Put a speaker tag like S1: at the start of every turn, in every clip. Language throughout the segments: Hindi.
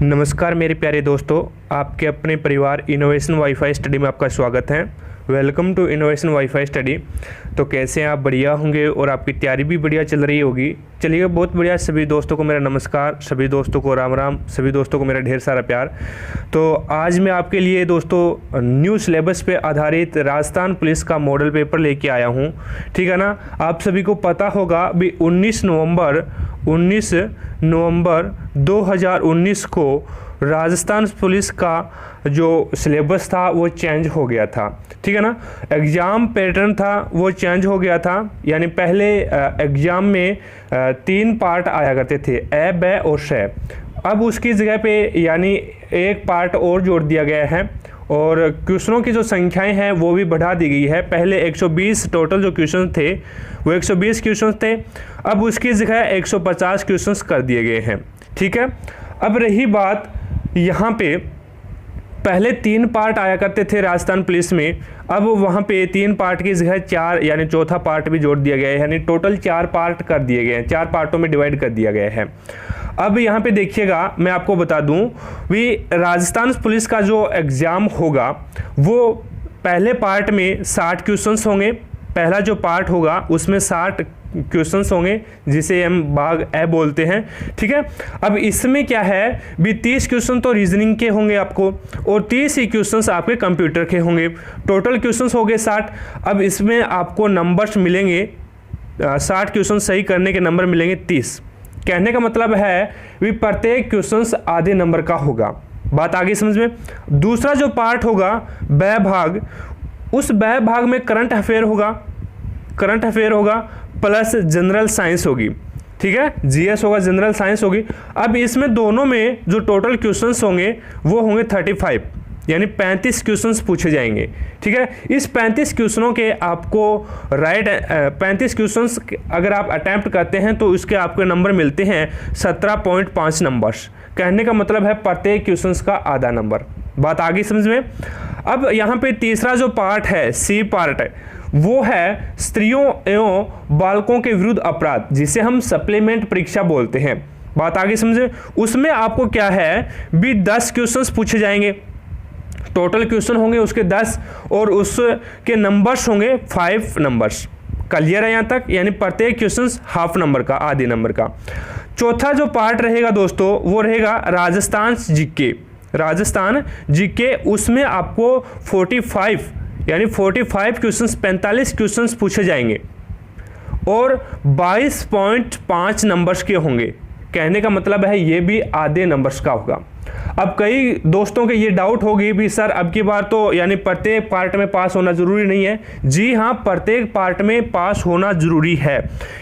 S1: नमस्कार मेरे प्यारे दोस्तों, आपके अपने परिवार इनोवेशन वाईफाई स्टडी में आपका स्वागत है। Welcome to innovation WiFi study. तो कैसे हैं आप? बढ़िया होंगे और आपकी तैयारी भी बढ़िया चल रही होगी। चलिए, बहुत बढ़िया। सभी दोस्तों को मेरा नमस्कार, सभी दोस्तों को राम राम, सभी दोस्तों को मेरा ढेर सारा प्यार। तो आज मैं आपके लिए दोस्तों न्यू सिलेबस पे आधारित राजस्थान पुलिस का मॉडल पेपर लेके आया हूँ। ठीक है ना। आप सभी को पता होगा भी 19 नवंबर 2019 को राजस्थान पुलिस का जो सिलेबस था वो चेंज हो गया था। ठीक है ना। एग्ज़ाम पैटर्न था वो चेंज हो गया था। यानी पहले एग्ज़ाम में 3 पार्ट आया करते थे, ए, ब और श। अब उसकी जगह पे यानी एक पार्ट और जोड़ दिया गया है और क्वेश्चनों की जो संख्याएं हैं वो भी बढ़ा दी गई है। पहले 120 टोटल जो क्वेश्चन थे वो 120 क्वेश्चन थे, अब उसकी जगह 150 क्वेश्चन कर दिए गए हैं। ठीक है। अब रही बात यहाँ पे, पहले 3 पार्ट आया करते थे राजस्थान पुलिस में, अब वहाँ पे 3 पार्ट की जगह 4 यानी चौथा पार्ट भी जोड़ दिया गया है। यानी टोटल 4 पार्ट कर दिए गए हैं, 4 पार्टों में डिवाइड कर दिया गया है। अब यहाँ पे देखिएगा, मैं आपको बता दूं भी राजस्थान पुलिस का जो एग्ज़ाम होगा वो पहले पार्ट में 60 क्वेश्चंस होंगे। पहला जो पार्ट होगा उसमें 60 क्वेश्चंस होंगे जिसे हम भाग ए बोलते हैं। ठीक है। अब इसमें क्या है भी 30 क्वेश्चन तो रीजनिंग के होंगे आपको और 30 ही क्वेश्चंस आपके कंप्यूटर के होंगे। टोटल क्वेश्चंस हो गए 60। अब इसमें आपको नंबर्स मिलेंगे, 60 क्वेश्चन सही करने के नंबर मिलेंगे 30। कहने का मतलब है भी प्रत्येक क्वेश्चंस आधे नंबर का होगा। बात आगे समझ में। दूसरा जो पार्ट होगा ब भाग, उस ब भाग में करंट अफेयर होगा प्लस जनरल साइंस होगी। ठीक है। जीएस होगा, जनरल साइंस होगी। अब इसमें दोनों में जो टोटल क्वेश्चंस होंगे वो होंगे 35, यानी 35 क्वेश्चंस पूछे जाएंगे। ठीक है। इस 35 क्वेश्चनों के आपको 35 क्वेश्चंस अगर आप अटैम्प्ट करते हैं तो उसके आपको नंबर मिलते हैं 17.5 नंबर्स। कहने का मतलब है प्रत्येक क्वेश्चंस का आधा नंबर। बात आगे समझ में। अब यहाँ पे तीसरा जो पार्ट है, सी पार्ट है, वो है स्त्रियों एवं बालकों के विरुद्ध अपराध, जिसे हम सप्लीमेंट परीक्षा बोलते हैं। बात आगे समझे। उसमें आपको क्या है भी 10 क्वेश्चंस पूछे जाएंगे। टोटल क्वेश्चन होंगे उसके 10 और उसके नंबर्स होंगे 5 नंबर्स। क्लियर है यहाँ तक? यानी प्रत्येक क्वेश्चन हाफ नंबर का, आधे नंबर का। चौथा जो पार्ट रहेगा दोस्तों वो रहेगा राजस्थान जीके। उसमें आपको 45 यानी 45 क्वेश्चंस, 45 क्वेश्चंस पूछे जाएंगे और 22.5 नंबर्स के होंगे। कहने का मतलब है ये भी आधे नंबर्स का होगा। अब कई दोस्तों के ये डाउट होगी भी सर अब की बार तो यानी प्रत्येक पार्ट में पास होना जरूरी नहीं है। जी हाँ, प्रत्येक पार्ट में पास होना जरूरी है।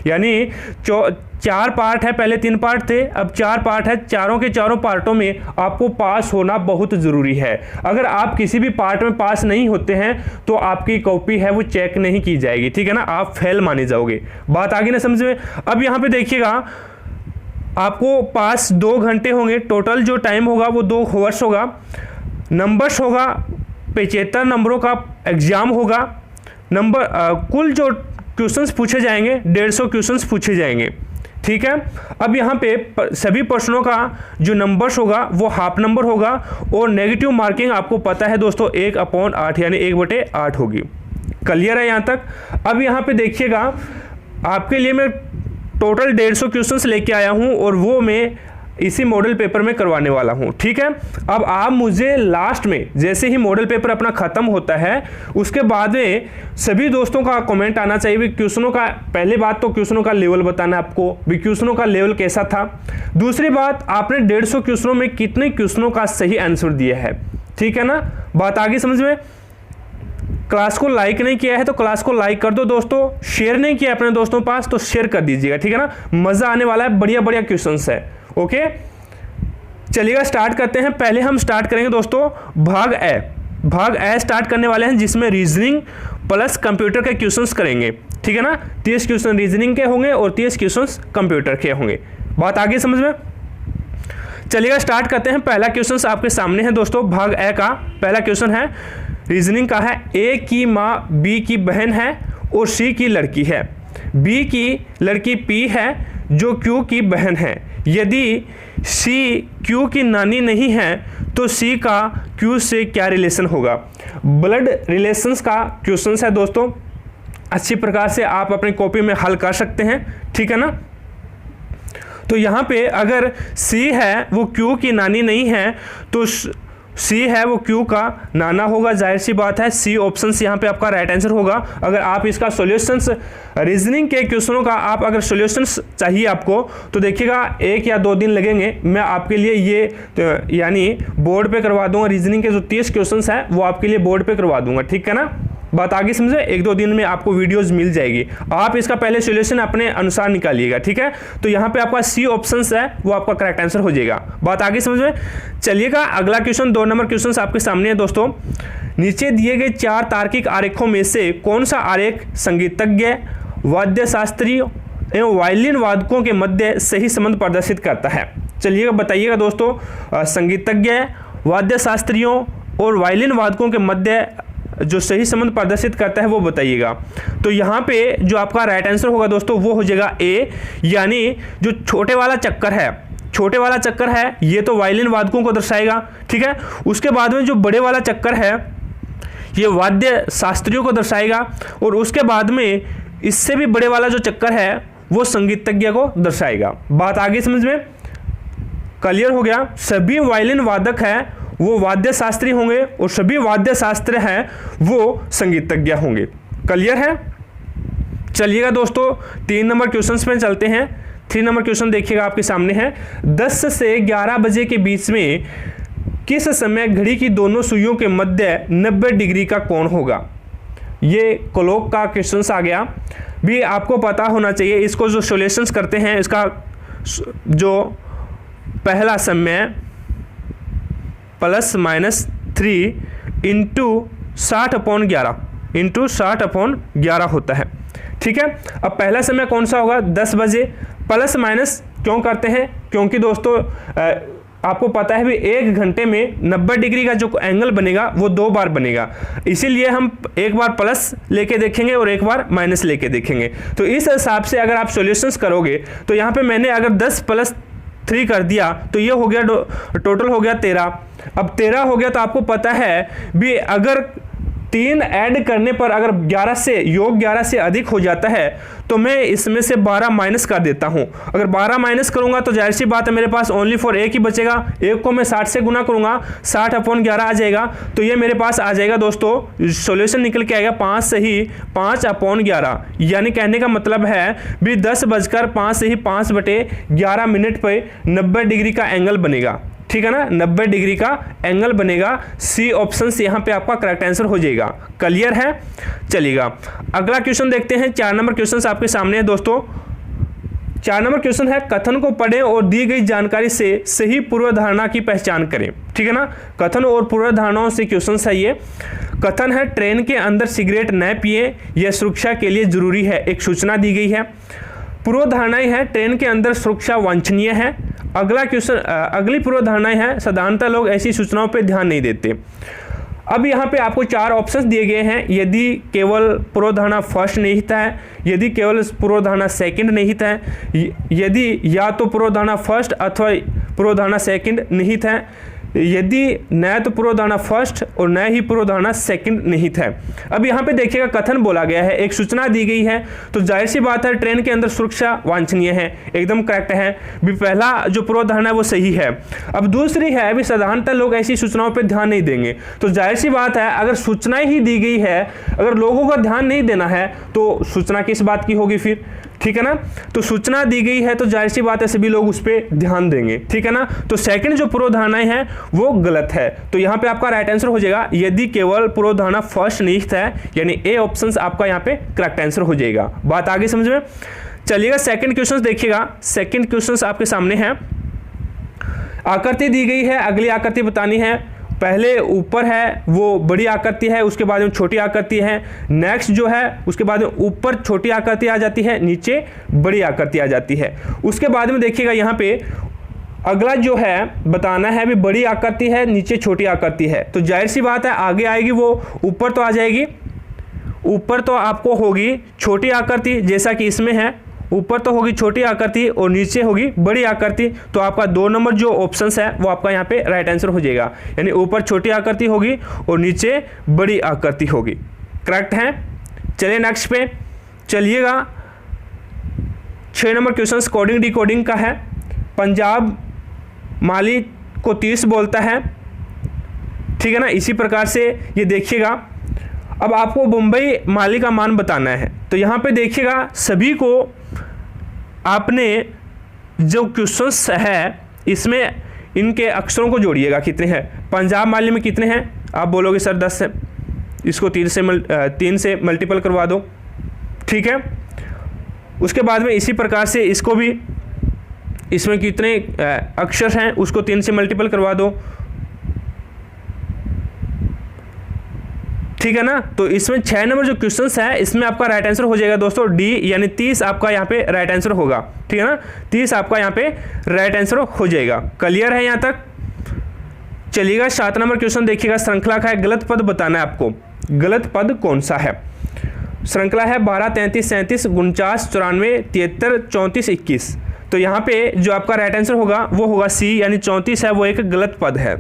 S1: यानी 4 पार्ट है, पहले 3 पार्ट थे, अब 4 पार्ट है। चारों के चारों पार्टों में आपको पास होना बहुत जरूरी है। अगर आप किसी भी पार्ट में पास नहीं होते हैं तो आपकी कॉपी है वो चेक नहीं की जाएगी। ठीक है ना, आप फेल माने जाओगे। बात आगे ना समझ में। अब यहाँ पे देखिएगा, आपको पास 2 घंटे होंगे। टोटल जो टाइम होगा वो 2 आवर्स होगा। नंबर्स होगा 75 नंबरों का एग्जाम होगा। कुल जो क्वेश्चंस पूछे जाएंगे 150 क्वेश्चंस पूछे जाएंगे। ठीक है। अब यहाँ पे सभी प्रश्नों का जो नंबर्स होगा वो हाफ नंबर होगा और नेगेटिव मार्किंग आपको पता है दोस्तों 1/8 यानी 1/8 होगी। क्लियर है यहाँ तक? अब यहाँ पे देखिएगा, आपके लिए मैं टोटल 150 क्वेश्चंस लेके आया हूं और वो मैं इसी मॉडल पेपर में करवाने वाला हूं। ठीक है। अब आप मुझे लास्ट में, जैसे ही मॉडल पेपर अपना खत्म होता है उसके बाद में सभी दोस्तों का कमेंट आना चाहिए भी क्वेश्चनों का, पहली बात तो क्वेश्चनों का लेवल बताना आपको भी क्वेश्चनों का लेवल कैसा था। दूसरी बात, आपने 150 क्वेश्चनों में कितने क्वेश्चनों का सही आंसर दिया है। ठीक है ना। बात आगे समझ में। क्लास को लाइक नहीं किया है तो क्लास को लाइक कर दो दोस्तों। शेयर नहीं किया अपने दोस्तों के पास तो शेयर कर दीजिएगा। ठीक है ना। मजा आने वाला है, बढ़िया बढ़िया क्वेश्चंस है। ओके, चलिएगा स्टार्ट करते हैं। पहले हम स्टार्ट करेंगे दोस्तों भाग ए स्टार्ट करने वाले हैं, जिसमें रीजनिंग प्लस कंप्यूटर के क्वेश्चंस करेंगे। ठीक है ना। 30 क्वेश्चन रीजनिंग के होंगे और 30 क्वेश्चन कंप्यूटर के होंगे। बात आगे समझ में। चलिएगा स्टार्ट करते हैं। पहला क्वेश्चन आपके सामने है दोस्तों, भाग ए का पहला क्वेश्चन है, रीजनिंग का है। ए की माँ बी की बहन है और सी की लड़की है। बी की लड़की पी है जो क्यू की बहन है। यदि सी क्यू की नानी नहीं है तो सी का क्यू से क्या रिलेशन होगा। ब्लड रिलेशंस का क्वेश्चन है दोस्तों, अच्छी प्रकार से आप अपनी कॉपी में हल कर सकते हैं, ठीक है ना। तो यहाँ पे अगर सी है वो क्यू की नानी नहीं है तो सी है वो क्यू का नाना होगा, जाहिर सी बात है सी ऑप्शन यहाँ पे आपका राइट आंसर होगा। अगर आप इसका सॉल्यूशंस रीजनिंग के क्वेश्चनों का आप अगर सॉल्यूशंस चाहिए आपको तो देखिएगा 1 या 2 दिन लगेंगे, मैं आपके लिए ये यानी बोर्ड पे करवा दूंगा। रीजनिंग के जो 30 क्वेश्चंस हैं वो आपके लिए बोर्ड पे करवा दूंगा, ठीक है ना। बात आगे समझे, 1-2 दिन में आपको वीडियोस मिल जाएगी, आप इसका पहले सॉल्यूशन अपने अनुसार निकालिएगा, ठीक है। तो यहाँ पे आपका सी ऑप्शंस है वो आपका करेक्ट आंसर हो जाएगा। बात आगे समझ में। चलिएगा अगला क्वेश्चन, 2 नंबर क्वेश्चन आपके सामने है दोस्तों। नीचे दिए गए 4 तार्किक आरेखों में से कौन सा आरेख संगीतज्ञ, वाद्य शास्त्री एवं वायलिन वादकों के मध्य सही संबंध प्रदर्शित करता है। चलिएगा बताइएगा दोस्तों, संगीतज्ञ, वाद्य शास्त्रियों और वायलिन वादकों के मध्य जो सही संबंध प्रदर्शित करता है वो बताइएगा। तो यहाँ पे जो आपका राइट आंसर होगा दोस्तों वो हो जाएगा ए, यानी जो छोटे वाला चक्कर है ये तो वायलिन वादकों को दर्शाएगा, ठीक है। उसके बाद में जो बड़े वाला चक्कर है ये वाद्य शास्त्रियों को दर्शाएगा, और उसके बाद में इससे भी बड़े वाला जो चक्कर है वो संगीतज्ञ को दर्शाएगा। बात आगे समझ में क्लियर हो गया। सभी वायलिन वादक है वो वाद्य शास्त्री होंगे और सभी वाद्य शास्त्र हैं वो संगीतज्ञ होंगे, क्लियर है। चलिएगा दोस्तों 3 नंबर क्वेश्चंस में चलते हैं। 3 नंबर क्वेश्चन देखिएगा आपके सामने है। 10 से 11 बजे के बीच में किस समय घड़ी की दोनों सुइयों के मध्य 90 डिग्री का कोण होगा। ये क्लॉक का क्वेश्चन आ गया, भी आपको पता होना चाहिए। इसको जो सॉल्यूशंस करते हैं इसका जो पहला समय +-3 इंटू 60/11 होता है, ठीक है। अब पहला समय कौन सा होगा, 10 बजे। प्लस माइनस क्यों करते हैं, क्योंकि दोस्तों आपको पता है भी 1 घंटे में 90 डिग्री का जो एंगल बनेगा वो 2 बार बनेगा, इसीलिए हम एक बार प्लस लेके देखेंगे और एक बार माइनस लेके देखेंगे। तो इस हिसाब से अगर आप सॉल्यूशंस करोगे तो यहाँ पे मैंने अगर 10 + 3 कर दिया तो ये हो गया टोटल हो गया 13। अब 13 हो गया तो आपको पता है भी अगर 3 ऐड करने पर अगर 11 से योग 11 से अधिक हो जाता है तो मैं इसमें से 12 माइनस कर देता हूं। अगर 12 माइनस करूंगा तो जाहिर सी बात है मेरे पास ओनली फॉर 1 ही बचेगा। 1 को मैं 60 से गुना करूंगा, 60/11 आ जाएगा। तो ये मेरे पास आ जाएगा दोस्तों, सॉल्यूशन निकल के आएगा 5 से ही 5/11, यानी कहने का मतलब है भी 10:05 से ही 5/11 मिनट पे 90 डिग्री का एंगल बनेगा, ठीक है ना। 90 डिग्री का एंगल बनेगा। सी ऑप्शन यहाँ पे आपका करेक्ट आंसर हो जाएगा, क्लियर है। चलिएगा अगला क्वेश्चन देखते हैं। 4 नंबर क्वेश्चन आपके सामने है दोस्तों। 4 नंबर क्वेश्चन है, कथन को पढ़ें और दी गई जानकारी से सही पूर्वधारणा की पहचान करें, ठीक है ना। कथन और पूर्वधारणाओं से क्वेश्चन है ये। कथन है, ट्रेन के अंदर सिगरेट न पिए, यह सुरक्षा के लिए जरूरी है, एक सूचना दी गई है। पूर्वधारणाएं है, ट्रेन के अंदर सुरक्षा वांछनीय है। अगला क्वेश्चन, अगली पूर्वधारणाएं है, साधारणतः लोग ऐसी सूचनाओं पर ध्यान नहीं देते। अब यहाँ पे आपको 4 ऑप्शंस दिए गए हैं। यदि केवल पूर्वधारणा फर्स्ट निहित है, यदि केवल पूर्वधारणा सेकंड निहित है, यदि या तो पूर्वधारणा फर्स्ट अथवा पूर्वधारणा सेकंड निहित है, यदि न तो पूर्वधारणा फर्स्ट और न ही पूर्वधारणा सेकंड निहित है। अब यहाँ पे देखिएगा कथन बोला गया है, एक सूचना दी गई है, तो जाहिर सी बात है ट्रेन के अंदर सुरक्षा वांछनीय है, एकदम करेक्ट है। भी पहला जो पूर्वधारणा है वो सही है। अब दूसरी है भी साधारणतः लोग ऐसी सूचनाओं पर ध्यान नहीं देंगे, तो जाहिर सी बात है अगर सूचनाएं ही दी गई है, अगर लोगों का ध्यान नहीं देना है तो सूचना किस बात की होगी फिर, ठीक है ना। तो सूचना दी गई है तो जाहिर सी बात है सभी लोग उस पर ध्यान देंगे, ठीक है ना। तो सेकंड जो पूर्वधारणाएं हैं वो गलत है। तो यहाँ पे आपका राइट आंसर हो जाएगा यदि केवल पूर्वधारणा फर्स्ट निहित है, यानी ए ऑप्शन आपका यहाँ पे करेक्ट आंसर हो जाएगा। बात आगे समझ में। चलिएगा सेकंड क्वेश्चन देखिएगा। सेकंड क्वेश्चन आपके सामने है, आकृति दी गई है, अगली आकृति बतानी है। पहले ऊपर है वो बड़ी आकृति है, उसके बाद में छोटी आकृति है। नेक्स्ट जो है उसके बाद में ऊपर छोटी आकृति आ जाती है, नीचे बड़ी आकृति आ जाती है। उसके बाद में देखिएगा यहाँ पे अगला जो है बताना है भी बड़ी आकृति है, नीचे छोटी आकृति है। तो जाहिर सी बात है आगे आएगी वो ऊपर तो आ जाएगी, ऊपर तो आपको होगी छोटी आकृति जैसा कि इसमें है, ऊपर तो होगी छोटी आकृति और नीचे होगी बड़ी आकृति, तो आपका 2 नंबर जो ऑप्शन है वो आपका यहाँ पे राइट आंसर हो जाएगा, यानी ऊपर छोटी आकृति होगी और नीचे बड़ी आकृति होगी। करेक्ट है। चलिए नेक्स्ट पे चलिएगा। 6 नंबर क्वेश्चन कोडिंग डिकोडिंग का है। पंजाब माली को 30 बोलता है, ठीक है ना। इसी प्रकार से ये देखिएगा, अब आपको मुंबई माली का मान बताना है। तो यहाँ पे देखिएगा सभी को आपने जो क्वेश्चंस है इसमें इनके अक्षरों को जोड़िएगा, कितने हैं। पंजाब माली में कितने हैं, आप बोलोगे सर 10 है, इसको 3 से मल्टीपल करवा दो, ठीक है। उसके बाद में इसी प्रकार से इसको भी, इसमें कितने अक्षर हैं उसको 3 से मल्टीपल करवा दो, ठीक है ना। तो इसमें 6 नंबर जो क्वेश्चन है इसमें आपका राइट आंसर हो जाएगा दोस्तों डी, यानी 30 आपका यहाँ पे राइट आंसर होगा, ठीक है ना। 30 आपका यहाँ पे राइट आंसर हो जाएगा। क्लियर है यहाँ तक। चलिएगा 7 नंबर क्वेश्चन देखिएगा। श्रृंखला का है, गलत पद बताना है आपको। गलत पद कौन सा है। श्रृंखला है 12, 33, 37, 49, 94, 73, 34, 21। तो यहाँ पे जो आपका राइट आंसर होगा वो होगा सी, यानी 34 है वो एक गलत पद है।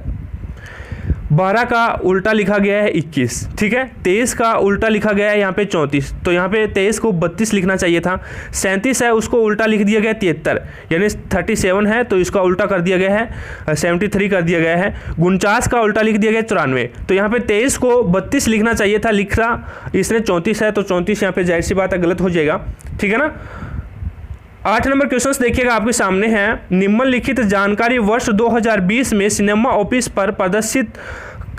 S1: 12 का उल्टा लिखा गया है 21, ठीक है। 23 का उल्टा लिखा गया है यहाँ पे 34, तो यहाँ पे 23 को 32 लिखना चाहिए था। 37 है उसको उल्टा लिख दिया गया है 73, यानी 37 है तो इसका उल्टा कर दिया गया है 73 कर दिया गया है। 49 का उल्टा लिख दिया गया 94, तो यहाँ पे 23 को 32 लिखना चाहिए था, लिख रहा इसने 34 है, तो 34 यहाँ पे जाहिर सी बात है गलत हो जाएगा, ठीक है ना। 8 नंबर क्वेश्चंस देखिएगा आपके सामने हैं। निम्नलिखित जानकारी वर्ष 2020 में सिनेमा ऑफिस पर प्रदर्शित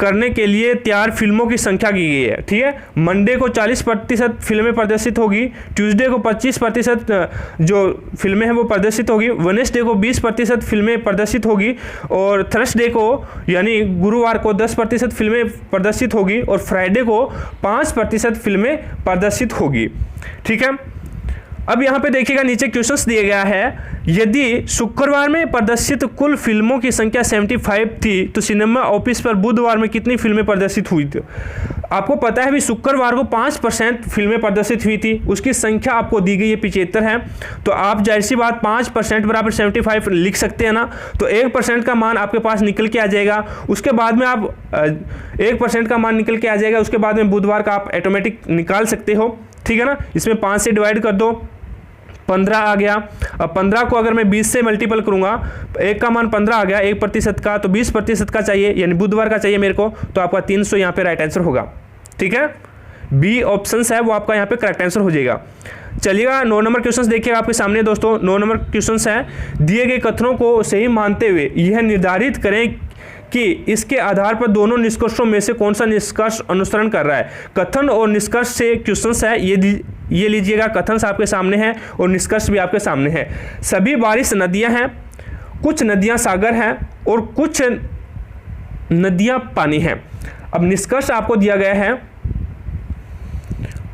S1: करने के लिए तैयार फिल्मों की संख्या की गई है, ठीक है। मंडे को 40% फिल्में प्रदर्शित होगी, ट्यूसडे को 25% जो फिल्में हैं वो प्रदर्शित होगी, वेडनेसडे को 20% फिल्में प्रदर्शित होगी, और थर्सडे को यानी गुरुवार को 10% फिल्में प्रदर्शित होगी, और फ्राइडे को 5% फिल्में प्रदर्शित होगी, ठीक है। अब यहाँ पे देखिएगा नीचे क्वेश्चंस दिया गया है। यदि शुक्रवार में प्रदर्शित कुल फिल्मों की संख्या 75 थी तो सिनेमा ऑफिस पर बुधवार में कितनी फिल्में प्रदर्शित हुई थी। आपको पता है भी शुक्रवार को 5% फिल्में प्रदर्शित हुई थी, उसकी संख्या आपको दी गई है 75 है, तो आप जाहिर सी बात 5% बराबर 75 लिख सकते हैं ना। तो 1% का मान आपके पास निकल के आ जाएगा, उसके बाद में आप 1% का मान निकल के आ जाएगा, उसके बाद में बुधवार का आप ऑटोमेटिक निकाल सकते हो, ठीक है ना। इसमें 5 से डिवाइड कर दो, 15 आ गया। अब 15 को अगर मैं 20 से मल्टीपल करूंगा, 1 का मान 15 आ गया, 1% का, तो 20% का चाहिए, यानी बुधवार का चाहिए मेरे को, तो आपका 300 यहाँ पे राइट आंसर होगा, ठीक है। बी ऑप्शन है वो आपका यहाँ पे करेक्ट आंसर हो जाएगा। चलिएगा 9 नंबर क्वेश्चन देखिएगा आपके सामने दोस्तों। 9 नंबर क्वेश्चन है, दिए गए कथनों को सही मानते हुए यह निर्धारित करें कि इसके आधार पर दोनों निष्कर्षों में से कौन सा निष्कर्ष अनुसरण कर रहा है। कथन और निष्कर्ष से क्वेश्चंस है, ये लीजिएगा, कथन आपके सामने है और निष्कर्ष भी आपके सामने है। सभी बारिश नदियां हैं, कुछ नदियां सागर हैं और कुछ नदियां पानी हैं। अब निष्कर्ष आपको दिया गया है,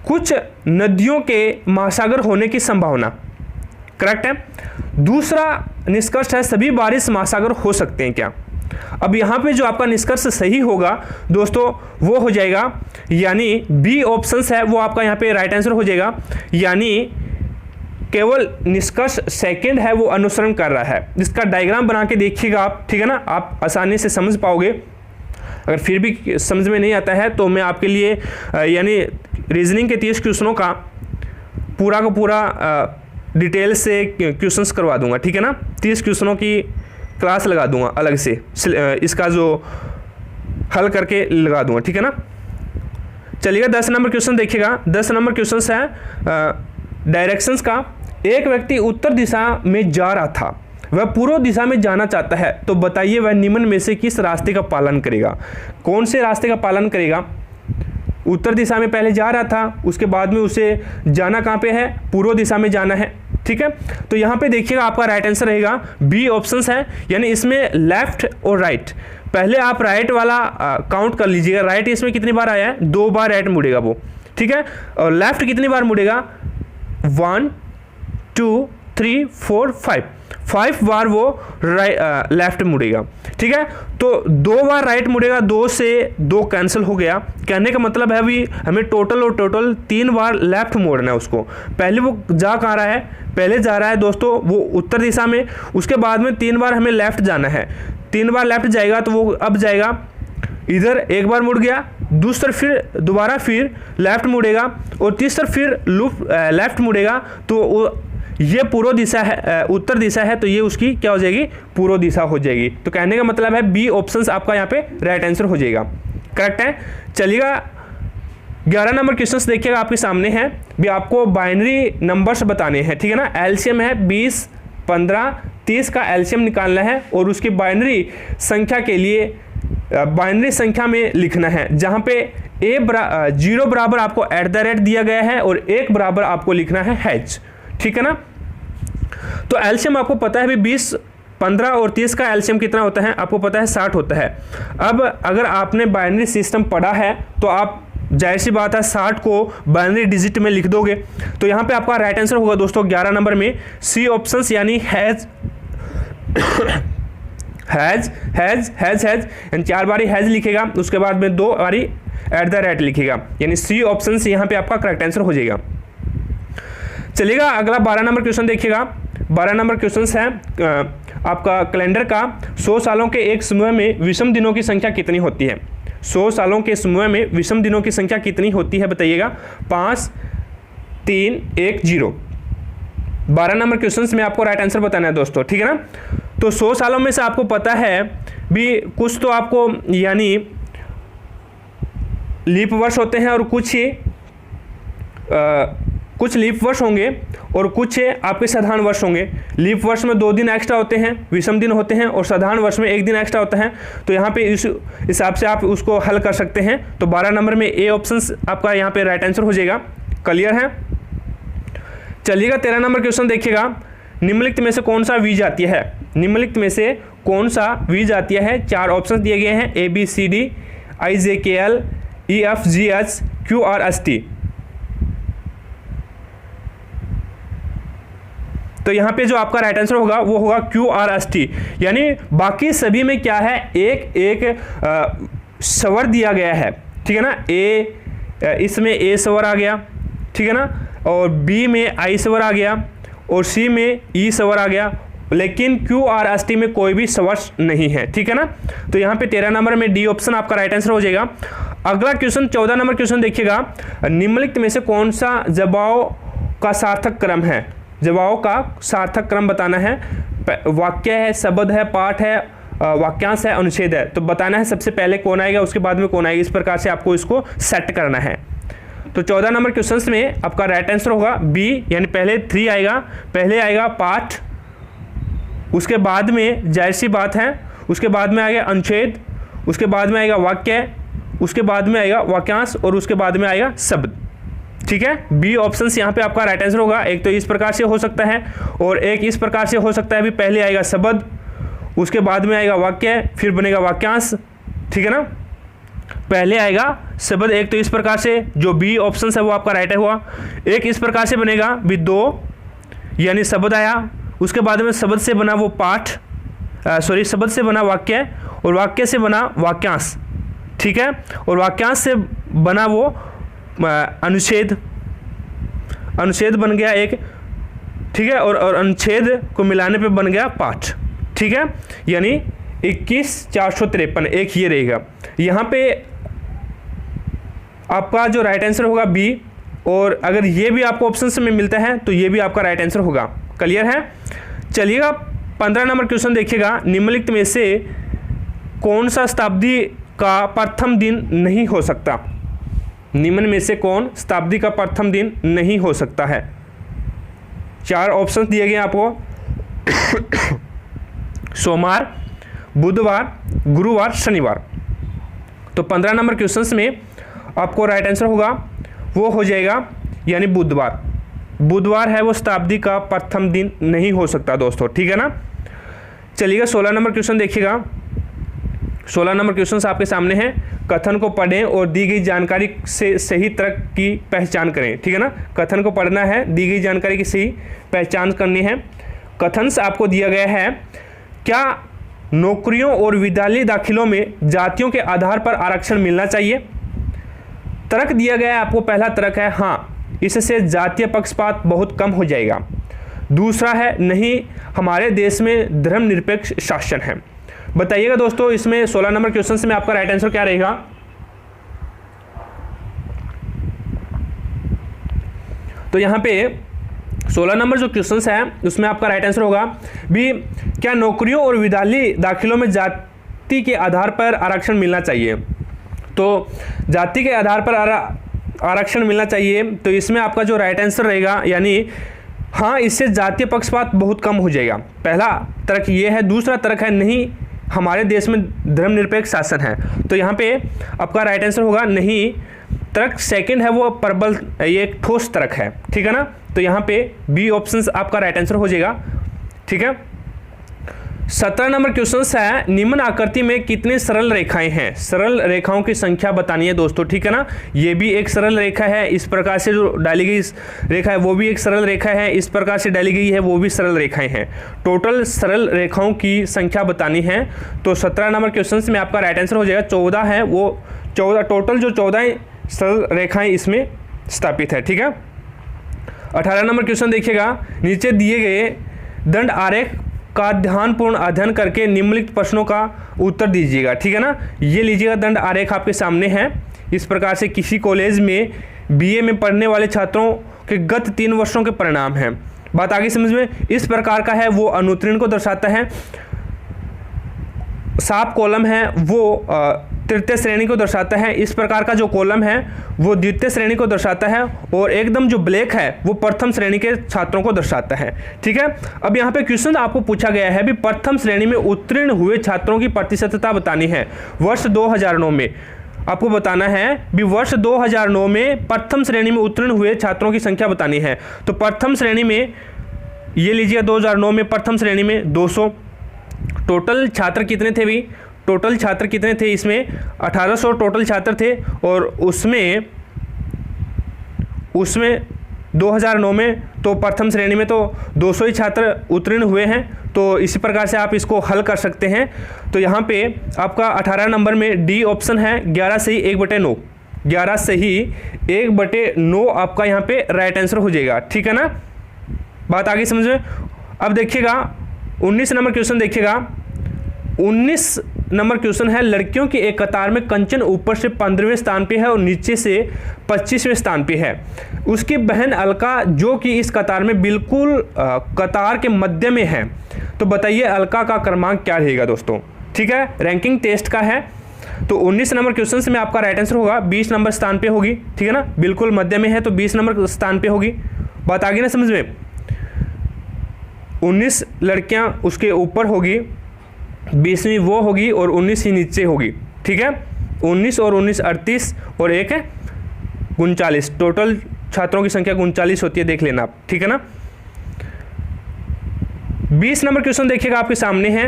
S1: कुछ नदियों के महासागर होने की संभावना, करेक्ट है। दूसरा निष्कर्ष है, सभी बारिश महासागर हो सकते हैं क्या। अब यहाँ पे जो आपका निष्कर्ष सही होगा दोस्तों वो हो जाएगा, यानी बी ऑप्शन है वो आपका यहाँ पे राइट आंसर हो जाएगा, यानी केवल निष्कर्ष सेकंड है वो अनुसरण कर रहा है। इसका डायग्राम बना के देखिएगा आप, ठीक है ना, आप आसानी से समझ पाओगे। अगर फिर भी समझ में नहीं आता है तो मैं आपके लिए यानी रीजनिंग के 30 क्वेश्चनों का पूरा का पूरा डिटेल से क्वेश्चंस करवा दूंगा, ठीक है ना। 30 क्वेश्चनों की क्लास लगा दूंगा अलग से, इसका जो हल करके लगा दूंगा, ठीक है ना। चलिएगा 10 नंबर क्वेश्चन देखिएगा। 10 नंबर क्वेश्चन है डायरेक्शंस का। एक व्यक्ति उत्तर दिशा में जा रहा था, वह पूर्व दिशा में जाना चाहता है, तो बताइए वह निम्न में से किस रास्ते का पालन करेगा। कौन से रास्ते का पालन करेगा। उत्तर दिशा में पहले जा रहा था, उसके बाद में उसे जाना कहाँ पे है, पूर्व दिशा में जाना है, ठीक है। तो यहाँ पे देखिएगा आपका राइट आंसर रहेगा बी ऑप्शंस है, यानी इसमें लेफ्ट और राइट। पहले आप राइट वाला काउंट कर लीजिएगा, राइट इसमें कितनी बार आया है, 2 बार राइट मुड़ेगा वो, ठीक है। और लेफ्ट कितनी बार मुड़ेगा, 1 2 3 4 5, 5 बार वो लेफ्ट मुड़ेगा। ठीक है, तो 2 बार राइट मुड़ेगा, 2 से 2 कैंसिल हो गया। कहने का मतलब है अभी हमें टोटल 3 बार लेफ्ट मोड़ना है उसको। पहले वो जा कहाँ रहा है, पहले जा रहा है दोस्तों वो उत्तर दिशा में, उसके बाद में 3 बार हमें लेफ्ट जाना है। 3 बार लेफ्ट जाएगा तो वो अब जाएगा इधर, एक बार मुड़ गया, दूसरी तरफ फिर दोबारा फिर लेफ्ट मुड़ेगा, और तीसरी तरफ फिर लूप लेफ्ट मुड़ेगा। तो ये पूर्व दिशा है, उत्तर दिशा है, तो ये उसकी क्या हो जाएगी, पूर्व दिशा हो जाएगी। तो कहने का मतलब है बी ऑप्शन आपका यहाँ पे राइट आंसर हो जाएगा। करेक्ट है। चलिएगा 11 नंबर क्वेश्चन देखिएगा आपके सामने है भी, आपको बाइनरी नंबर्स बताने हैं। ठीक है ना, एलसीएम है 20, 15, 30 का एलसीएम निकालना है, और उसकी बाइनरी संख्या के लिए बाइनरी संख्या में लिखना है, जहां पे 0 बराबर आपको @ दिया गया है और 1 बराबर आपको लिखना है हैच। ठीक है ना, तो एलसीएम आपको पता है भी 20, 15 और 30 का एलसीएम कितना होता है, आपको पता है 60 होता है। अब अगर आपने बाइनरी सिस्टम पढ़ा है तो आप जाहिर सी बात है 60 को बाइनरी डिजिट में लिख दोगे। तो यहाँ पे आपका राइट आंसर होगा दोस्तों 11 नंबर में सी ऑप्शंस, यानी हैज यानी 4 बारी हैज लिखेगा, उसके बाद में 2 बारी @ लिखेगा, यानी सी ऑप्शन यहाँ पे आपका करेक्ट आंसर हो जाएगा। चलिएगा अगला 12 नंबर क्वेश्चन देखिएगा। 12 नंबर क्वेश्चन है आपका कैलेंडर का 100 सालों के एक समूह में विषम दिनों की संख्या कितनी होती है। 100 सालों के समूह में विषम दिनों की संख्या कितनी होती है बताइएगा। 5, 3, 1, 0। 12 नंबर क्वेश्चन में आपको राइट आंसर बताना है दोस्तों। ठीक है ना, तो 100 सालों में से आपको पता है भी कुछ तो आपको यानी लीप वर्ष होते हैं और कुछ लीप वर्ष होंगे और कुछ आपके साधारण वर्ष होंगे। लीप वर्ष में 2 दिन एक्स्ट्रा होते हैं, विषम दिन होते हैं, और साधारण वर्ष में 1 दिन एक्स्ट्रा होता है। तो यहाँ पे इस हिसाब से आप उसको हल कर सकते हैं। तो 12 नंबर में ए ऑप्शन आपका यहाँ पे राइट आंसर हो जाएगा। क्लियर है। चलिएगा 13 नंबर क्वेश्चन देखिएगा। निम्नलिखित में से कौन सा वी जातीय है। निम्नलिखित में से कौन सा वी जातीय है। 4 ऑप्शन दिए गए हैं, ABCD, IJKL, EFGH, QRST। तो यहाँ पे जो आपका राइट आंसर होगा वो होगा QRST, यानी बाकी सभी में क्या है, एक स्वर दिया गया है। ठीक है ना, इसमें A स्वर आ गया, ठीक है ना, और B में I स्वर आ गया, और C में E स्वर आ गया, लेकिन QRST में कोई भी स्वर नहीं है। ठीक है ना, तो यहाँ पे 13 नंबर में डी ऑप्शन आपका राइट आंसर हो जाएगा। अगला क्वेश्चन 14 नंबर क्वेश्चन देखिएगा। निम्नलिखित में से कौन सा जवाब का सार्थक क्रम है। जवाब का सार्थक क्रम बताना है। वाक्य है, शब्द है, पाठ है, वाक्यांश है, अनुच्छेद है। तो बताना है सबसे पहले कौन आएगा, उसके बाद में कौन आएगा। इस प्रकार से आपको इसको सेट करना है। तो 14 नंबर क्वेश्चन में आपका राइट आंसर होगा बी, यानी पहले 3 आएगा। पहले आएगा पाठ, उसके बाद में जाहिर सी बात है, उसके बाद में आएगा अनुच्छेद, उसके बाद में आएगा वाक्य, उसके बाद में आएगा वाक्यांश, और उसके बाद में आएगा शब्द। ठीक है, बी ऑप्शन यहाँ पे आपका राइट आंसर होगा। एक तो इस प्रकार से हो सकता है और एक इस प्रकार से हो सकता है भी, पहले आएगा शब्द, उसके बाद में आएगा वाक्य, फिर बनेगा वाक्यांश। ठीक है ना, पहले आएगा शब्द, एक तो इस प्रकार से जो बी ऑप्शन है वो आपका राइट हुआ। एक इस प्रकार से बनेगा भी 2, यानी शब्द आया, उसके बाद में शब्द से बना वो पाठ, शब्द से बना वाक्य, और वाक्य से बना वाक्यांश। ठीक है, और वाक्यांश से बना वो अनुच्छेद, अनुच्छेद बन गया एक। ठीक है, और अनुच्छेद को मिलाने पे बन गया पाठ। ठीक है, यानी 21,453 एक ये रहेगा। यहाँ पे आपका जो राइट आंसर होगा बी, और अगर ये भी आपको ऑप्शन में मिलता है तो ये भी आपका राइट आंसर होगा। क्लियर है। चलिएगा 15 नंबर क्वेश्चन देखिएगा। निम्नलिखित में से कौन सा शताब्दी का प्रथम दिन नहीं हो सकता। निम्न में से कौन शताब्दी का प्रथम दिन नहीं हो सकता है। 4 ऑप्शन दिए गए आपको सोमवार, बुधवार, गुरुवार, शनिवार। तो 15 नंबर क्वेश्चन में आपको राइट आंसर होगा वो हो जाएगा यानी बुधवार। बुधवार है वो शताब्दी का प्रथम दिन नहीं हो सकता दोस्तों। ठीक है ना। चलिएगा 16 नंबर क्वेश्चन देखिएगा। 16 नंबर क्वेश्चन आपके सामने है। कथन को पढ़ें और दी गई जानकारी से सही तर्क की पहचान करें। ठीक है ना, कथन को पढ़ना है, दी गई जानकारी की सही पहचान करनी है। कथन से आपको दिया गया है, क्या नौकरियों और विद्यालय दाखिलों में जातियों के आधार पर आरक्षण मिलना चाहिए? तर्क दिया गया है आपको, पहला तर्क है हाँ, इससे जातीय पक्षपात बहुत कम हो जाएगा। दूसरा है नहीं, हमारे देश में धर्मनिरपेक्ष शासन है। बताइएगा दोस्तों, इसमें 16 नंबर क्वेश्चन में आपका राइट आंसर क्या रहेगा? तो यहाँ पे 16 नंबर जो क्वेश्चन है उसमें आपका राइट आंसर होगा भी, क्या नौकरियों और विद्यालय दाखिलों में जाति के आधार पर आरक्षण मिलना चाहिए? तो जाति के आधार पर आरक्षण मिलना चाहिए, तो इसमें आपका जो राइट आंसर रहेगा यानी हाँ, इससे जातीय पक्षपात बहुत कम हो जाएगा। पहला तर्क ये है। दूसरा तर्क है नहीं, हमारे देश में धर्मनिरपेक्ष शासन है। तो यहाँ पे आपका राइट आंसर होगा नहीं। तर्क सेकंड है वो प्रबल, ये एक ठोस तर्क है, ठीक है ना। तो यहाँ पे बी ऑप्शन आपका राइट आंसर हो जाएगा, ठीक है। 17 नंबर क्वेश्चन है, निम्न आकृति में कितनी सरल रेखाएं हैं? सरल रेखाओं की संख्या बतानी है दोस्तों, ठीक है ना। ये भी एक सरल रेखा है, इस प्रकार से जो डाली गई रेखा है वो भी एक सरल रेखा है, इस प्रकार से डाली गई है वो भी सरल रेखाएं हैं। टोटल सरल रेखाओं की संख्या बतानी है। तो 17 नंबर क्वेश्चन में आपका राइट आंसर हो जाएगा 14 है, वो 14 टोटल जो 14 सरल रेखाएं इसमें स्थापित है, ठीक है। 18 नंबर क्वेश्चन देखिएगा, नीचे दिए गए दंड आरेख का ध्यानपूर्ण अध्ययन करके निम्नलिखित प्रश्नों का उत्तर दीजिएगा, ठीक है ना। ये लीजिएगा, दंड आरेख आपके सामने है। इस प्रकार से किसी कॉलेज में बीए में पढ़ने वाले छात्रों के गत 3 वर्षों के परिणाम हैं। बात आगे समझ में, इस प्रकार का है वो अनुत्तीर्ण को दर्शाता है। साफ कॉलम है वो तृतीय श्रेणी को दर्शाता है। इस प्रकार का जो कॉलम है वो द्वितीय श्रेणी को दर्शाता है, और एकदम जो ब्लैक है वो प्रथम श्रेणी के छात्रों को दर्शाता है, ठीक है। अब यहाँ पे क्वेश्चन आपको पूछा गया है भी प्रथम श्रेणी में उत्तीर्ण हुए छात्रों की प्रतिशतता बतानी है वर्ष 2009 में। आपको बताना है भी वर्ष 2009 में प्रथम श्रेणी में उत्तीर्ण हुए छात्रों की संख्या बतानी है। तो प्रथम श्रेणी में ये लीजिए 2009 में प्रथम श्रेणी में 200। टोटल छात्र कितने थे भी? टोटल छात्र कितने थे इसमें? 1800 टोटल छात्र थे, और उसमें 2009 में तो प्रथम श्रेणी में तो 200 ही छात्र उत्तीर्ण हुए हैं। तो इसी प्रकार से आप इसको हल कर सकते हैं। तो यहाँ पे आपका 18 नंबर में डी ऑप्शन है, 11 सही 1/9। 11 सही 1/9 आपका यहाँ पे राइट आंसर हो जाएगा, ठीक है ना। बात आगे समझ में। अब देखिएगा 19 नंबर क्वेश्चन देखिएगा। 19 नंबर क्वेश्चन है, लड़कियों की एक कतार में कंचन ऊपर से 15वें स्थान पे है और नीचे से 25वें स्थान पे है। उसकी बहन अलका जो कि इस कतार में बिल्कुल कतार के मध्य में है। तो बताइए अलका का क्रमांक क्या रहेगा दोस्तों, ठीक है। रैंकिंग टेस्ट का है। तो 19 नंबर क्वेश्चन में आपका राइट आंसर होगा 20 नंबर स्थान पे होगी, ठीक है ना। बिल्कुल मध्य में है तो 20 नंबर स्थान पे होगी। बात आगे ना समझ में। 19 लड़कियां उसके ऊपर होगी, 20वीं वो होगी और 19 ही नीचे होगी, ठीक है। 19 और 19 38 और एक है 39। टोटल छात्रों की संख्या 39 होती है, देख लेना आप, ठीक है ना। 20 नंबर क्वेश्चन देखिएगा आपके सामने है।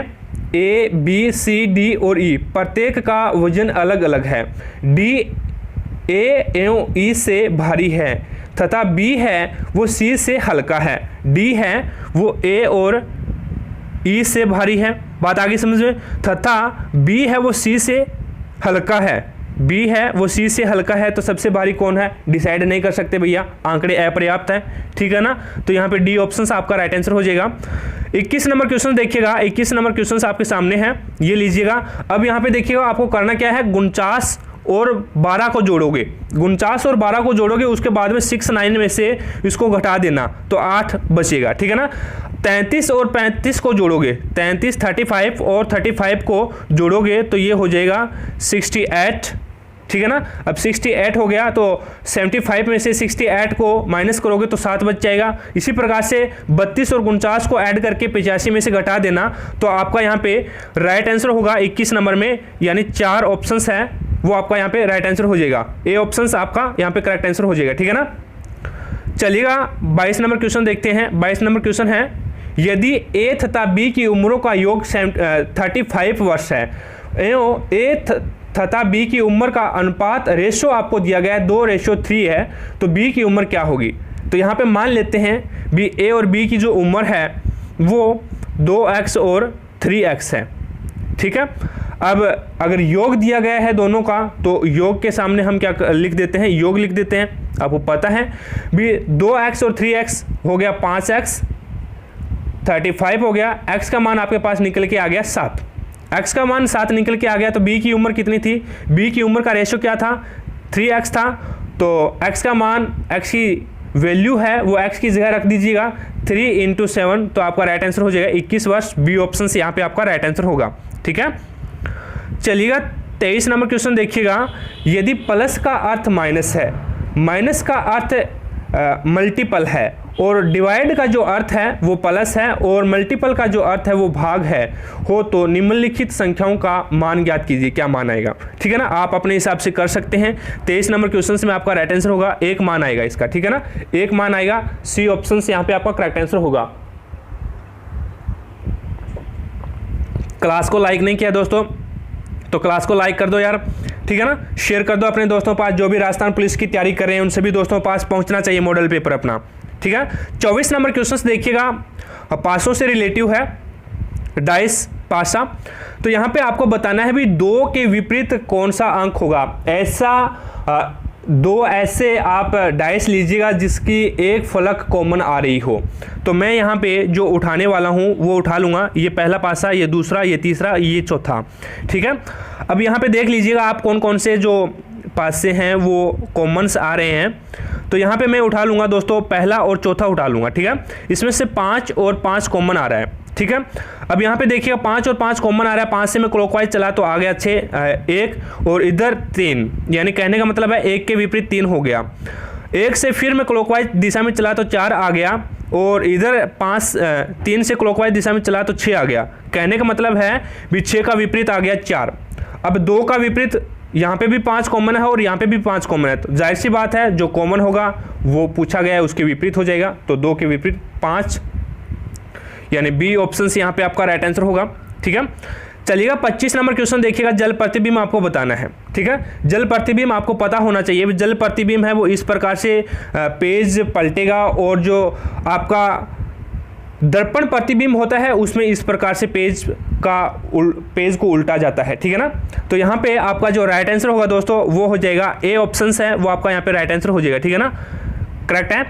S1: ए बी सी डी और ई प्रत्येक का वजन अलग अलग है। डी ए एवं ई से भारी है तथा बी है वो सी से हल्का है। डी है वो ए और ई से भारी है। बात आगे समझ में। तथा बी है वो सी से हल्का है। बी है वो सी से हल्का है, तो सबसे भारी कौन है डिसाइड नहीं कर सकते भैया, आंकड़े अपर्याप्त है, ठीक है ना। तो यहाँ पे डी ऑप्शन आपका राइट आंसर हो जाएगा। 21 नंबर क्वेश्चन देखिएगा। 21 नंबर क्वेश्चन आपके सामने है, ये लीजिएगा। अब यहाँ पे देखिएगा आपको करना क्या है, 49 और 12 को जोड़ोगे। 49 और 12 को जोड़ोगे, उसके बाद में 6 9 में से इसको घटा देना तो 8 बचेगा, ठीक है ना। 33 और 35 को जोड़ोगे, 33 35 और 35 को जोड़ोगे तो ये हो जाएगा 68, ठीक है ना। अब 68 हो गया तो 75 में से 68 को माइनस करोगे तो 7 बच जाएगा। इसी प्रकार से 32 और 49 को ऐड करके 85 में से घटा देना तो आपका यहाँ पे राइट आंसर होगा 21 नंबर में, यानी 4 ऑप्शंस है वो आपका यहाँ पे राइट आंसर हो जाएगा। ए ऑप्शंस आपका यहाँ पे करेक्ट आंसर हो जाएगा, ठीक है ना। चलिएगा 22 नंबर क्वेश्चन देखते हैं। 22 नंबर क्वेश्चन है, यदि ए तथा बी की उम्रों का योग 35 वर्ष है एवं ए तथा बी की उम्र का अनुपात रेशो आपको दिया गया है 2:3 है, तो बी की उम्र क्या होगी। तो यहाँ पे मान लेते हैं बी ए और बी की जो उम्र है वो 2x और 3x है। ठीक है, अब अगर योग दिया गया है दोनों का तो योग के सामने हम क्या लिख देते हैं, योग लिख देते हैं। आपको पता है भी 2x और 3x हो गया 5x, 35 हो गया। x का मान आपके पास निकल के आ गया 7, x का मान 7 निकल के आ गया। तो b की उम्र कितनी थी, b की उम्र का रेशो क्या था, 3x था। तो x का मान, x की वैल्यू है वो x की जगह रख दीजिएगा 3 × 7, तो आपका राइट आंसर हो जाएगा 21 वर्ष। बी ऑप्शन से यहाँ पे आपका राइट आंसर होगा। ठीक है, चलिएगा 23 नंबर क्वेश्चन देखिएगा। यदि प्लस का अर्थ माइनस है, माइनस का अर्थ मल्टीपल है और डिवाइड का जो अर्थ है वो प्लस है और मल्टीपल का जो अर्थ है वो भाग है हो, तो निम्नलिखित संख्याओं का मान ज्ञात कीजिए, क्या मान आएगा। ठीक है ना, आप अपने हिसाब से कर सकते हैं। 23 नंबर क्वेश्चन में आपका राइट आंसर होगा 1 मान आएगा इसका। ठीक है ना, 1 मान आएगा, सी ऑप्शन से यहाँ पे आपका करेक्ट आंसर होगा। क्लास को लाइक नहीं किया दोस्तों तो क्लास को लाइक कर दो यार। ठीक है ना, शेयर कर दो अपने दोस्तों के पास, जो भी राजस्थान पुलिस की तैयारी कर रहे हैं उन सभी दोस्तों के पास पहुंचना चाहिए मॉडल पेपर अपना। ठीक है, 24 नंबर क्वेश्चन देखिएगा, पासों से रिलेटिव है, डाइस पासा। तो यहाँ पे आपको बताना है भी 2 के विपरीत कौन सा अंक होगा। ऐसा 2 ऐसे आप डाइस लीजिएगा जिसकी एक फलक कॉमन आ रही हो। तो मैं यहाँ पे जो उठाने वाला हूँ वो उठा लूँगा, ये पहला पासा, ये दूसरा, ये तीसरा, ये चौथा। ठीक है, अब यहाँ पे देख लीजिएगा आप कौन कौन से जो पासे हैं वो कॉमन्स आ रहे हैं। तो यहाँ पे मैं उठा लूँगा दोस्तों, पहला और चौथा उठा लूँगा। ठीक है, इसमें से 5 और 5 कॉमन आ रहा है। ठीक है, अब यहाँ पे देखिएगा 5 और 5 कॉमन आ रहा है, 5 से मैं क्लॉकवाइज चला तो आ गया 6, 1 और इधर 3, यानी कहने का मतलब है 1 के विपरीत 3 हो गया। 1 से फिर मैं क्लॉकवाइज दिशा में चला तो 4 आ गया और इधर 3 से क्लॉकवाइज दिशा में चला तो 6 आ गया। कहने का मतलब है भी 6 का विपरीत आ गया 4। अब 2 का विपरीत यहाँ पे भी 5 कॉमन है और यहाँ पे भी 5 कॉमन है, तो जाहिर सी बात है जो कॉमन होगा वो पूछा गया है उसके विपरीत हो जाएगा। तो 2 के विपरीत 5, यानी बी ऑप्शन से यहाँ पे आपका राइट आंसर होगा। ठीक है, चलिएगा 25 नंबर क्वेश्चन देखिएगा। जल प्रतिबिंब आपको बताना है। ठीक है, जल प्रतिबिंब आपको पता होना चाहिए। जल प्रतिबिंब है वो इस प्रकार से पेज पलटेगा और जो आपका दर्पण प्रतिबिंब होता है उसमें इस प्रकार से पेज को उल्टा जाता है। ठीक है ना, तो यहाँ पे आपका जो राइट आंसर होगा दोस्तों वो हो जाएगा ए ऑप्शन है, वो आपका यहाँ पे राइट आंसर हो जाएगा। ठीक है ना, करेक्ट है,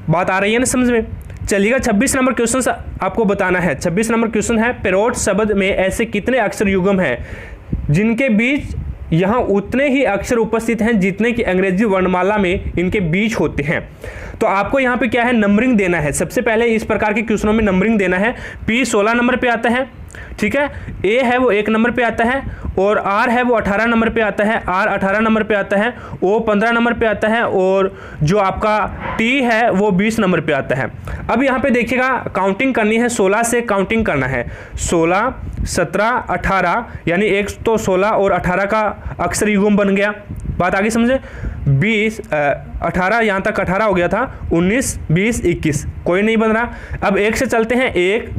S1: बात आ रही है ना समझ में। चलिएगा 26 नंबर क्वेश्चन आपको बताना है। 26 नंबर क्वेश्चन है, पेरोट शब्द में ऐसे कितने अक्षर युग्म हैं जिनके बीच यहाँ उतने ही अक्षर उपस्थित हैं जितने कि अंग्रेजी वर्णमाला में इनके बीच होते हैं। तो आपको यहाँ पे क्या है, नंबरिंग देना है। सबसे पहले इस प्रकार के क्वेश्चनों में नंबरिंग देना है। पी 16 नंबर पे आता है। ठीक है, ए है वो 1 नंबर पे आता है और आर है वो 18 नंबर पे आता है, आर 18 नंबर पे आता है, ओ 15 नंबर पे आता है और जो आपका टी है वो 20 नंबर पे आता है। अब यहाँ पे देखिएगा काउंटिंग करनी है, 16 से काउंटिंग करना है। 16, 17, 18, यानी एक तो 16 और 18 का अक्षर युग्म बन गया। बात आगे समझे। 20, 18 यहाँ तक 18 हो गया था, 19, 20, 21 कोई नहीं बन रहा। अब 1 से चलते हैं, 1,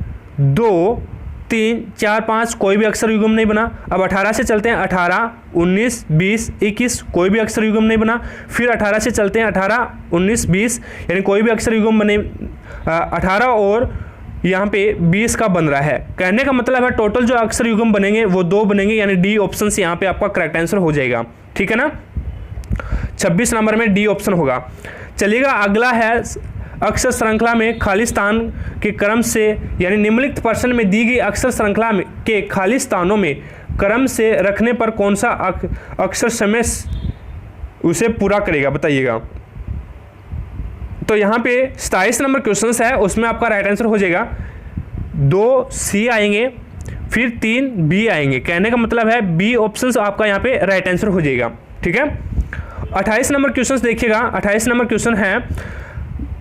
S1: 2, 3, 4, 5 कोई भी अक्षर युग्म नहीं बना। अब 18 से चलते हैं, 18, 19, 20, 21 कोई भी अक्षर युग्म नहीं बना। फिर 18 से चलते हैं, 18, 19, 20 यानी कोई भी अक्षर युग्म बने। 18 और यहाँ पे 20 का बन रहा है। कहने का मतलब है टोटल जो अक्षर युग्म बनेंगे वो 2 बनेंगे, यानी डी ऑप्शन से यहाँ पे आपका करेक्ट आंसर हो जाएगा। ठीक है ना, 26 नंबर में डी ऑप्शन होगा। चलिएगा अगला है, अक्षर श्रृंखला में खाली स्थान के क्रम से, यानी निम्नलिखित प्रश्न में दी गई अक्षर श्रृंखला के खाली स्थानों में क्रम से रखने पर कौन सा अक्षर समय उसे पूरा करेगा, बताइएगा। तो यहाँ पे 27 नंबर क्वेश्चन है, उसमें आपका राइट आंसर हो जाएगा 2 सी आएंगे, फिर 3 बी आएंगे। कहने का मतलब है बी ऑप्शन आपका यहाँ पे राइट आंसर हो जाएगा। ठीक है, 28 नंबर क्वेश्चन देखिएगा। 28 नंबर क्वेश्चन है,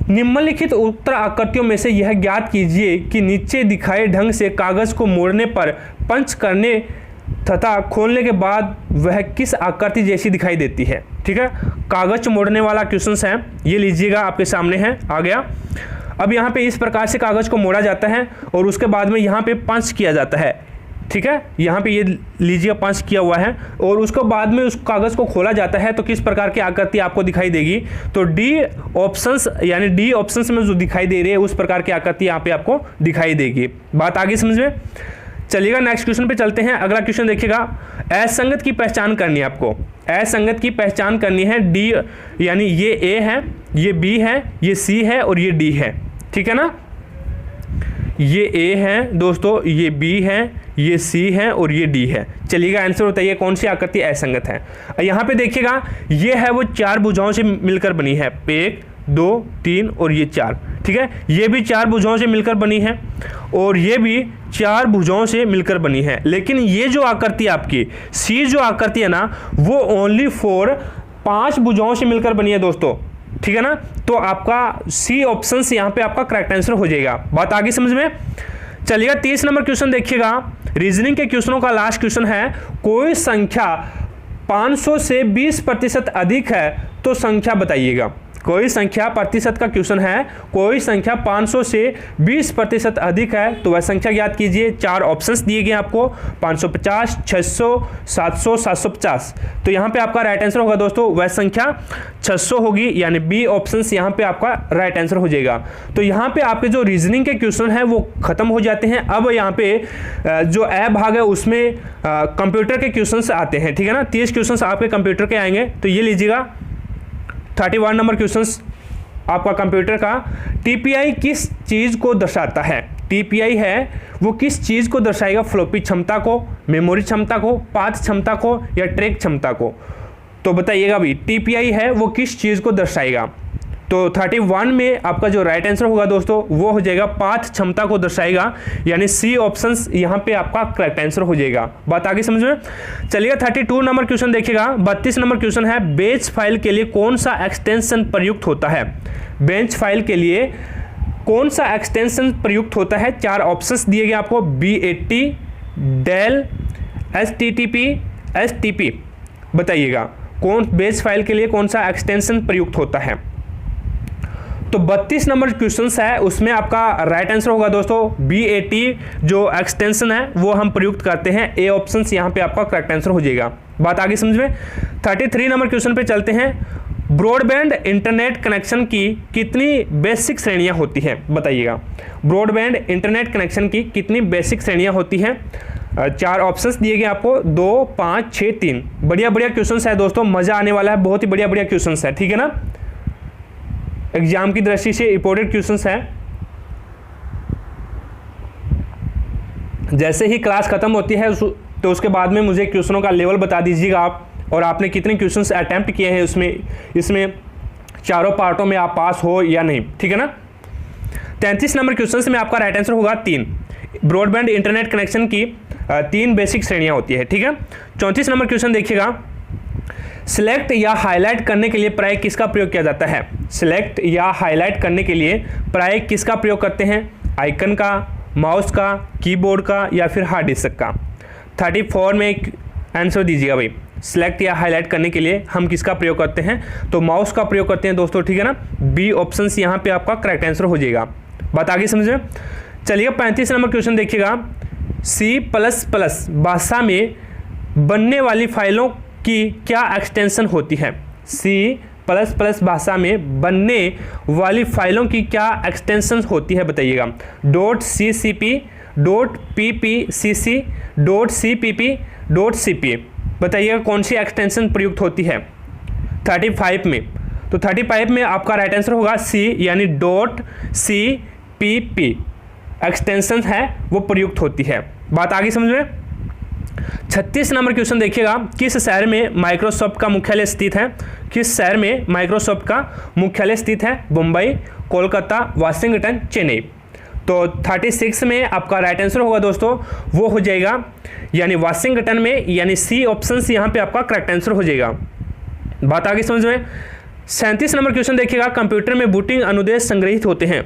S1: निम्नलिखित उत्तर आकृतियों में से यह ज्ञात कीजिए कि नीचे दिखाए ढंग से कागज को मोड़ने पर पंच करने तथा खोलने के बाद वह किस आकृति जैसी दिखाई देती है। ठीक है, कागज मोड़ने वाला क्वेश्चन है, ये लीजिएगा आपके सामने है, आ गया। अब यहाँ पे इस प्रकार से कागज को मोड़ा जाता है और उसके बाद में यहाँ पे पंच किया जाता है। ठीक है, यहाँ पे ये लीजिए पंच किया हुआ है और उसको बाद में उस कागज़ को खोला जाता है तो किस प्रकार की आकृति आपको दिखाई देगी, तो डी ऑप्शंस यानी डी ऑप्शंस में जो दिखाई दे रही है उस प्रकार की आकृति यहाँ पे आपको दिखाई देगी। बात आगे समझ में। चलिएगा नेक्स्ट क्वेश्चन पे चलते हैं। अगला क्वेश्चन देखिएगा, असंगत की पहचान करनी है आपको। असंगत की पहचान करनी है। डी यानी ये ए है, ये बी है, ये सी है और ये डी है, ठीक है ना। ये ए है दोस्तों, ये बी है, ये सी है और ये डी है। चलिएगा आंसर बताइए कौन सी आकृति असंगत है। यहाँ पे देखिएगा ये है वो 4 भुजाओं से मिलकर बनी है, 1 2 3 और ये 4, ठीक है। ये भी 4 भुजाओं से मिलकर बनी है और ये भी 4 भुजाओं से मिलकर बनी है। लेकिन ये जो आकृति आपकी सी जो आकृति है ना वो ओनली फॉर 5 भुजाओं से मिलकर बनी है दोस्तों, ठीक है ना। तो आपका सी ऑप्शन यहाँ पे आपका करेक्ट आंसर हो जाएगा। बात आगे समझ में। चलिएगा 30 नंबर क्वेश्चन देखिएगा। रीजनिंग के क्वेश्चनों का लास्ट क्वेश्चन है, कोई संख्या 500 से 20% अधिक है तो संख्या बताइएगा। कोई संख्या प्रतिशत का क्वेश्चन है, कोई संख्या 500 से 20% अधिक है तो वह संख्या ज्ञात कीजिए। 4 ऑप्शंस दिए गए आपको, 550, 600, 700, 750। तो यहाँ पे आपका राइट आंसर होगा दोस्तों वह संख्या 600 होगी, यानी बी ऑप्शंस यहाँ पे आपका राइट आंसर हो जाएगा। तो यहाँ पे आपके जो रीजनिंग के क्वेश्चन है वो खत्म हो जाते हैं। अब यहाँ पे जो ए भाग है उसमें कंप्यूटर के क्वेश्चन आते हैं, ठीक है ना। 30 क्वेश्चन आपके कंप्यूटर के आएंगे। तो ये लीजिएगा 31 नंबर क्वेश्चंस आपका कंप्यूटर का, टीपीआई किस चीज़ को दर्शाता है। टीपीआई है वो किस चीज़ को दर्शाएगा, फ्लॉपी क्षमता को, मेमोरी क्षमता को, पाथ क्षमता को या ट्रैक क्षमता को। तो बताइएगा भाई टीपीआई है वो किस चीज़ को दर्शाएगा। तो 31 में आपका जो राइट आंसर होगा दोस्तों वो हो जाएगा पाथ क्षमता को दर्शाएगा, यानी सी ऑप्शंस यहाँ पे आपका करेक्ट आंसर हो जाएगा। बात आगे समझ में। चलिए 32 नंबर क्वेश्चन देखिएगा। 32 नंबर क्वेश्चन है, बेंच फाइल के लिए कौन सा एक्सटेंशन प्रयुक्त होता है। बेंच फाइल के लिए कौन सा एक्सटेंशन प्रयुक्त होता है। 4 ऑप्शंस दिए गए आपको, BAT, डेल, HTTP, STP। बताइएगा कौन बेंच फाइल के लिए कौन सा एक्सटेंशन प्रयुक्त होता है। तो 32 नंबर क्वेश्चन है उसमें आपका राइट आंसर होगा दोस्तों BAT जो एक्सटेंशन है वो हम प्रयुक्त करते हैं। ए ऑप्शन यहाँ पे आपका करेक्ट आंसर हो जाएगा। बात आगे समझ में। 33 नंबर क्वेश्चन पे चलते हैं। ब्रॉडबैंड इंटरनेट कनेक्शन की कितनी बेसिक श्रेणियां होती है, बताइएगा। ब्रॉडबैंड इंटरनेट कनेक्शन की कितनी बेसिक श्रेणियां होती हैं। 4 ऑप्शंस दिए गए आपको, 2, 5, 6, 3। बढ़िया बढ़िया क्वेश्चन है दोस्तों, मजा आने वाला है, बहुत ही बढ़िया बढ़िया क्वेश्चन है, ठीक है ना। एग्जाम की दृष्टि से इंपॉर्टेंट क्वेश्चंस हैं। जैसे ही क्लास खत्म होती है तो उसके बाद में मुझे क्वेश्चनों का लेवल बता दीजिएगा आप, और आपने कितने क्वेश्चंस अटेम्प्ट किए हैं इसमें चारों पार्टों में आप पास हो या नहीं, ठीक है ना। 33 नंबर क्वेश्चंस में आपका राइट आंसर होगा 3। ब्रॉडबैंड इंटरनेट कनेक्शन की 3 बेसिक श्रेणियां होती है, ठीक है। 34 नंबर क्वेश्चन देखिएगा। सिलेक्ट या हाईलाइट करने के लिए प्राय किसका प्रयोग किया जाता है। सिलेक्ट या हाईलाइट करने के लिए प्राय किसका प्रयोग करते हैं। आइकन का, माउस का, कीबोर्ड का या फिर हार्ड डिस्क का। 34 में आंसर दीजिएगा भाई। सिलेक्ट या हाईलाइट करने के लिए हम किसका प्रयोग करते हैं, तो माउस का प्रयोग करते हैं दोस्तों, ठीक है ना। बी ऑप्शन यहाँ पे आपका करेक्ट आंसर हो जाएगा। बात आगे समझे। चलिए 35 नंबर क्वेश्चन देखिएगा। C++ भाषा में बनने वाली फाइलों की क्या एक्सटेंशन होती है। C++ भाषा में बनने वाली फाइलों की क्या एक्सटेंशन होती है, बताइएगा। .ccp, .ppcc, .cpp, .cp। बताइएगा कौन सी एक्सटेंशन प्रयुक्त होती है 35 में। तो 35 में आपका राइट आंसर होगा C, यानी .cpp एक्सटेंशन है वो प्रयुक्त होती है। बात आगे समझ में। 36 नंबर क्वेश्चन देखिएगा। किस शहर में माइक्रोसॉफ्ट का मुख्यालय स्थित है। किस शहर में माइक्रोसॉफ्ट का मुख्यालय स्थित है। मुंबई, कोलकाता, वाशिंगटन, चेन्नई। तो 36 में आपका राइट आंसर होगा दोस्तों वो हो जाएगा यानी वाशिंगटन में, यानी सी ऑप्शन यहाँ पे आपका करेक्ट आंसर हो जाएगा। बात आगे समझ में। 37 नंबर क्वेश्चन देखिएगा। कंप्यूटर में बूटिंग अनुदेश संग्रहित होते हैं।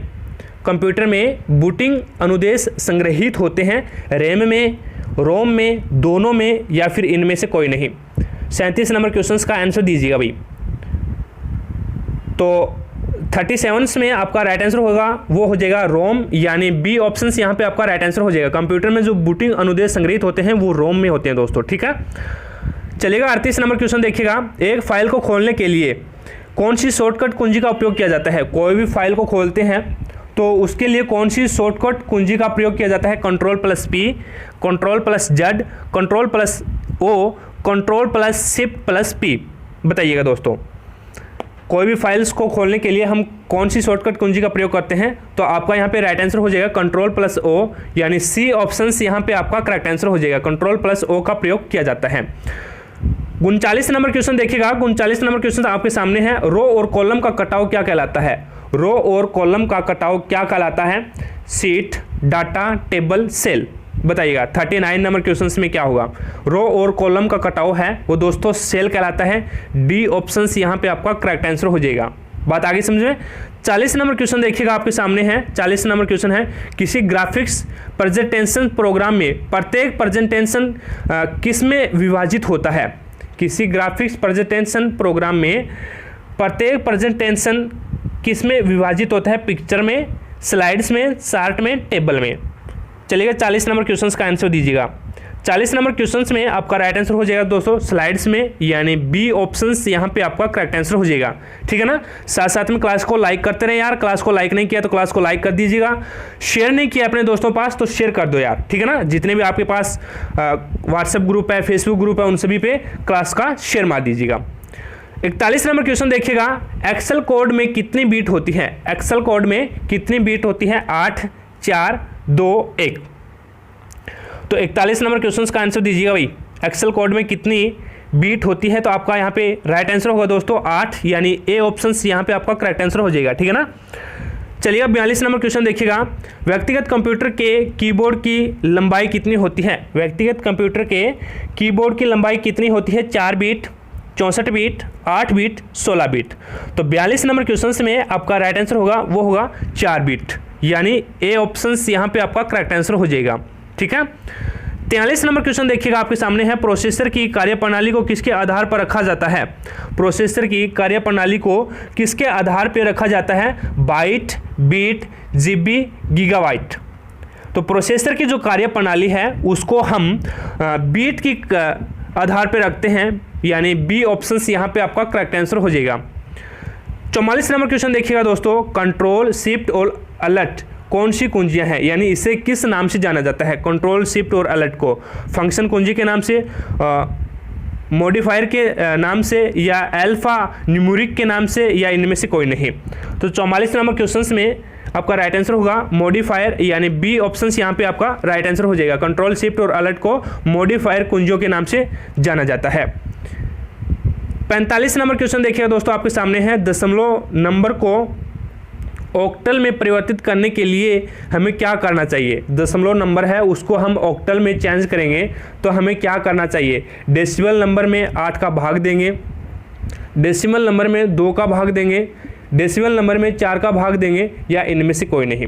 S1: कंप्यूटर में बूटिंग अनुदेश संग्रहित होते हैं रैम में, रोम में, दोनों में या फिर इनमें से कोई नहीं। 37 नंबर क्वेश्चंस का आंसर दीजिएगा भाई। तो 37 में आपका राइट आंसर होगा वो हो जाएगा रोम, यानी बी ऑप्शन यहाँ पे आपका राइट आंसर हो जाएगा। कंप्यूटर में जो बूटिंग अनुदेश संग्रहित होते हैं वो रोम में होते हैं दोस्तों, ठीक है। चलिएगा 38 नंबर क्वेश्चन देखिएगा, एक फाइल को खोलने के लिए कौन सी शॉर्टकट कुंजी का उपयोग किया जाता है। कोई भी फाइल को खोलते हैं तो उसके लिए कौन सी शॉर्टकट कुंजी का प्रयोग किया जाता है। Ctrl+P, Ctrl+Z, Ctrl+O, Ctrl+Shift+P। बताइएगा दोस्तों, कोई भी फाइल्स को खोलने के लिए हम कौन सी शॉर्टकट कुंजी का प्रयोग करते हैं। तो आपका यहाँ पे राइट आंसर हो जाएगा Ctrl+O, यानी सी ऑप्शन यहाँ पे आपका करेक्ट आंसर हो जाएगा। Ctrl+O का प्रयोग किया जाता है। 39 नंबर क्वेश्चन देखिएगा, 39 नंबर क्वेश्चन आपके सामने है, रो और कॉलम का कटाव क्या कहलाता है। रो और कॉलम का कटाव क्या कहलाता है। Sheet, data, table, cell. बताइएगा 39 नंबर क्वेश्चन में क्या होगा। रो और कॉलम का कटाव है वो दोस्तों सेल कहलाता है। डी ऑप्शन यहाँ पे आपका करेक्ट आंसर हो जाएगा। बात आगे समझे। 40 नंबर क्वेश्चन देखिएगा आपके सामने है, 40 नंबर क्वेश्चन है, किसी ग्राफिक्स प्रेजेंटेशन प्रोग्राम में प्रत्येक प्रेजेंटेशन किस में विभाजित होता है। किसी ग्राफिक्स प्रेजेंटेशन प्रोग्राम में प्रत्येक प्रेजेंटेशन किस में विभाजित होता है। पिक्चर में, स्लाइड्स में, चार्ट में, टेबल में। चलिएगा 40 नंबर क्वेश्चंस का आंसर दीजिएगा। 40 नंबर क्वेश्चंस में आपका राइट आंसर हो जाएगा दोस्तों स्लाइड्स में, यानी बी ऑप्शंस यहाँ पे आपका करेक्ट आंसर हो जाएगा, ठीक है ना। साथ साथ में क्लास को लाइक करते रहे यार, क्लास को लाइक नहीं किया तो क्लास को लाइक कर दीजिएगा। शेयर नहीं किया अपने दोस्तों पास तो शेयर कर दो यार, ठीक है ना। जितने भी आपके पास व्हाट्सएप ग्रुप है, फेसबुक ग्रुप है, उन सभी पे क्लास का शेयर मार दीजिएगा। 41 नंबर क्वेश्चन देखिएगा, एक्सेल कोड में कितनी बीट होती है। एक्सेल कोड में कितनी बीट होती है। 8, 4, 2, 1। तो 41 नंबर क्वेश्चन का आंसर दीजिएगा भाई, एक्सेल कोड में कितनी बीट होती है। तो आपका यहाँ पे राइट आंसर होगा दोस्तों 8, यानी ए ऑप्शन यहाँ पे आपका करेक्ट आंसर हो जाएगा, ठीक है ना। चलिए 42 नंबर क्वेश्चन देखिएगा, व्यक्तिगत कंप्यूटर के कीबोर्ड की लंबाई कितनी होती है। व्यक्तिगत कंप्यूटर के कीबोर्ड की लंबाई कितनी होती है। 4 बीट, 64 बीट, 8 बीट, 16 बीट। तो 42 नंबर क्वेश्चन में आपका राइट आंसर होगा वो होगा 4 बीट, यानी ए ऑप्शन यहाँ पे आपका करेक्ट आंसर हो जाएगा, ठीक है। 43 नंबर क्वेश्चन देखिएगा आपके सामने है, प्रोसेसर की कार्यप्रणाली को किसके आधार पर रखा जाता है। प्रोसेसर की कार्यप्रणाली को किसके आधार पर रखा जाता है। Byte, beat, GB, gigabyte. तो प्रोसेसर की जो कार्यप्रणाली है उसको हम बीट की आधार पर रखते हैं, यानी बी ऑप्शन यहाँ पे आपका करेक्ट आंसर हो जाएगा। 44 नंबर क्वेश्चन देखिएगा दोस्तों, कंट्रोल, शिफ्ट और अलर्ट कौन सी कुंजियां हैं, यानी इसे किस नाम से जाना जाता है। कंट्रोल, शिफ्ट और अलर्ट को फंक्शन कुंजी के नाम से, मॉडिफायर के नाम से, या अल्फा न्यूमेरिक के नाम से, या इनमें से कोई नहीं। तो 44 नंबर क्वेश्चन में आपका राइट आंसर होगा मॉडिफायर, यानी बी ऑप्शन यहाँ पे आपका राइट आंसर हो जाएगा। कंट्रोल, शिफ्ट और अलर्ट को मॉडिफायर कुंजियों के नाम से जाना जाता है। 45 नंबर क्वेश्चन देखिएगा दोस्तों आपके सामने है, दशमलव नंबर को ऑक्टल में परिवर्तित करने के लिए हमें क्या करना चाहिए। दशमलव नंबर है उसको हम ऑक्टल में चेंज करेंगे तो हमें क्या करना चाहिए। डेसिमल नंबर में 8 का भाग देंगे, डेसिमल नंबर में 2 का भाग देंगे, डेसिमल नंबर में 4 का भाग देंगे, या इनमें से कोई नहीं।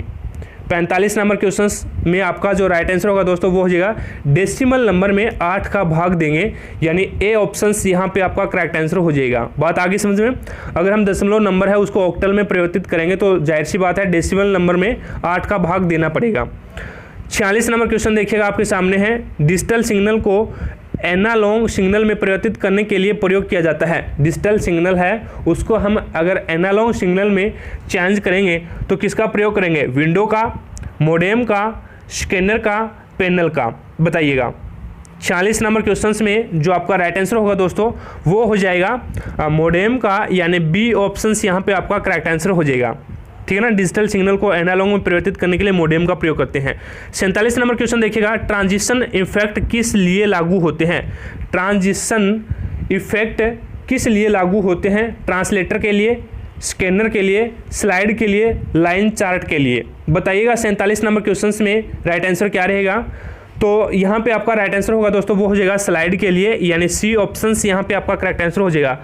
S1: 45 नंबर क्वेश्चंस में आपका जो राइट आंसर होगा दोस्तों वो हो जाएगा डेसिमल नंबर में 8 का भाग देंगे, यानी ए ऑप्शन यहाँ पे आपका करेक्ट आंसर हो जाएगा। बात आगे समझ में। अगर हम दशमलव नंबर है उसको ऑक्टल में परिवर्तित करेंगे तो जाहिर सी बात है डेसिमल नंबर में 8 का भाग देना पड़ेगा। 46 नंबर क्वेश्चन देखिएगा आपके सामने है, डिजिटल सिग्नल को एनालॉग सिग्नल में परिवर्तित करने के लिए प्रयोग किया जाता है। डिजिटल सिग्नल है उसको हम अगर एनालॉग सिग्नल में चेंज करेंगे तो किसका प्रयोग करेंगे। विंडो का, मोडेम का, स्कैनर का, पैनल का। बताइएगा 46 नंबर क्वेश्चंस में जो आपका राइट आंसर होगा दोस्तों वो हो जाएगा मोडेम का, यानी बी ऑप्शन यहाँ पे आपका करेक्ट आंसर हो जाएगा, ठीक है ना। डिजिटल सिग्नल को एनालॉग में परिवर्तित करने के लिए मोडेम का प्रयोग करते हैं। 47 नंबर क्वेश्चन देखिएगा, ट्रांजिशन इफेक्ट किस लिए लागू होते हैं। ट्रांजिशन इफेक्ट किस लिए लागू होते हैं। ट्रांसलेटर के लिए, स्कैनर के लिए, स्लाइड के लिए, लाइन चार्ट के लिए। बताइएगा 47 नंबर क्वेश्चन में राइट आंसर क्या रहेगा। तो यहाँ पे आपका राइट आंसर होगा दोस्तों वो हो जाएगा स्लाइड के लिए, यानी सी ऑप्शन यहाँ पे आपका करेक्ट आंसर हो जाएगा।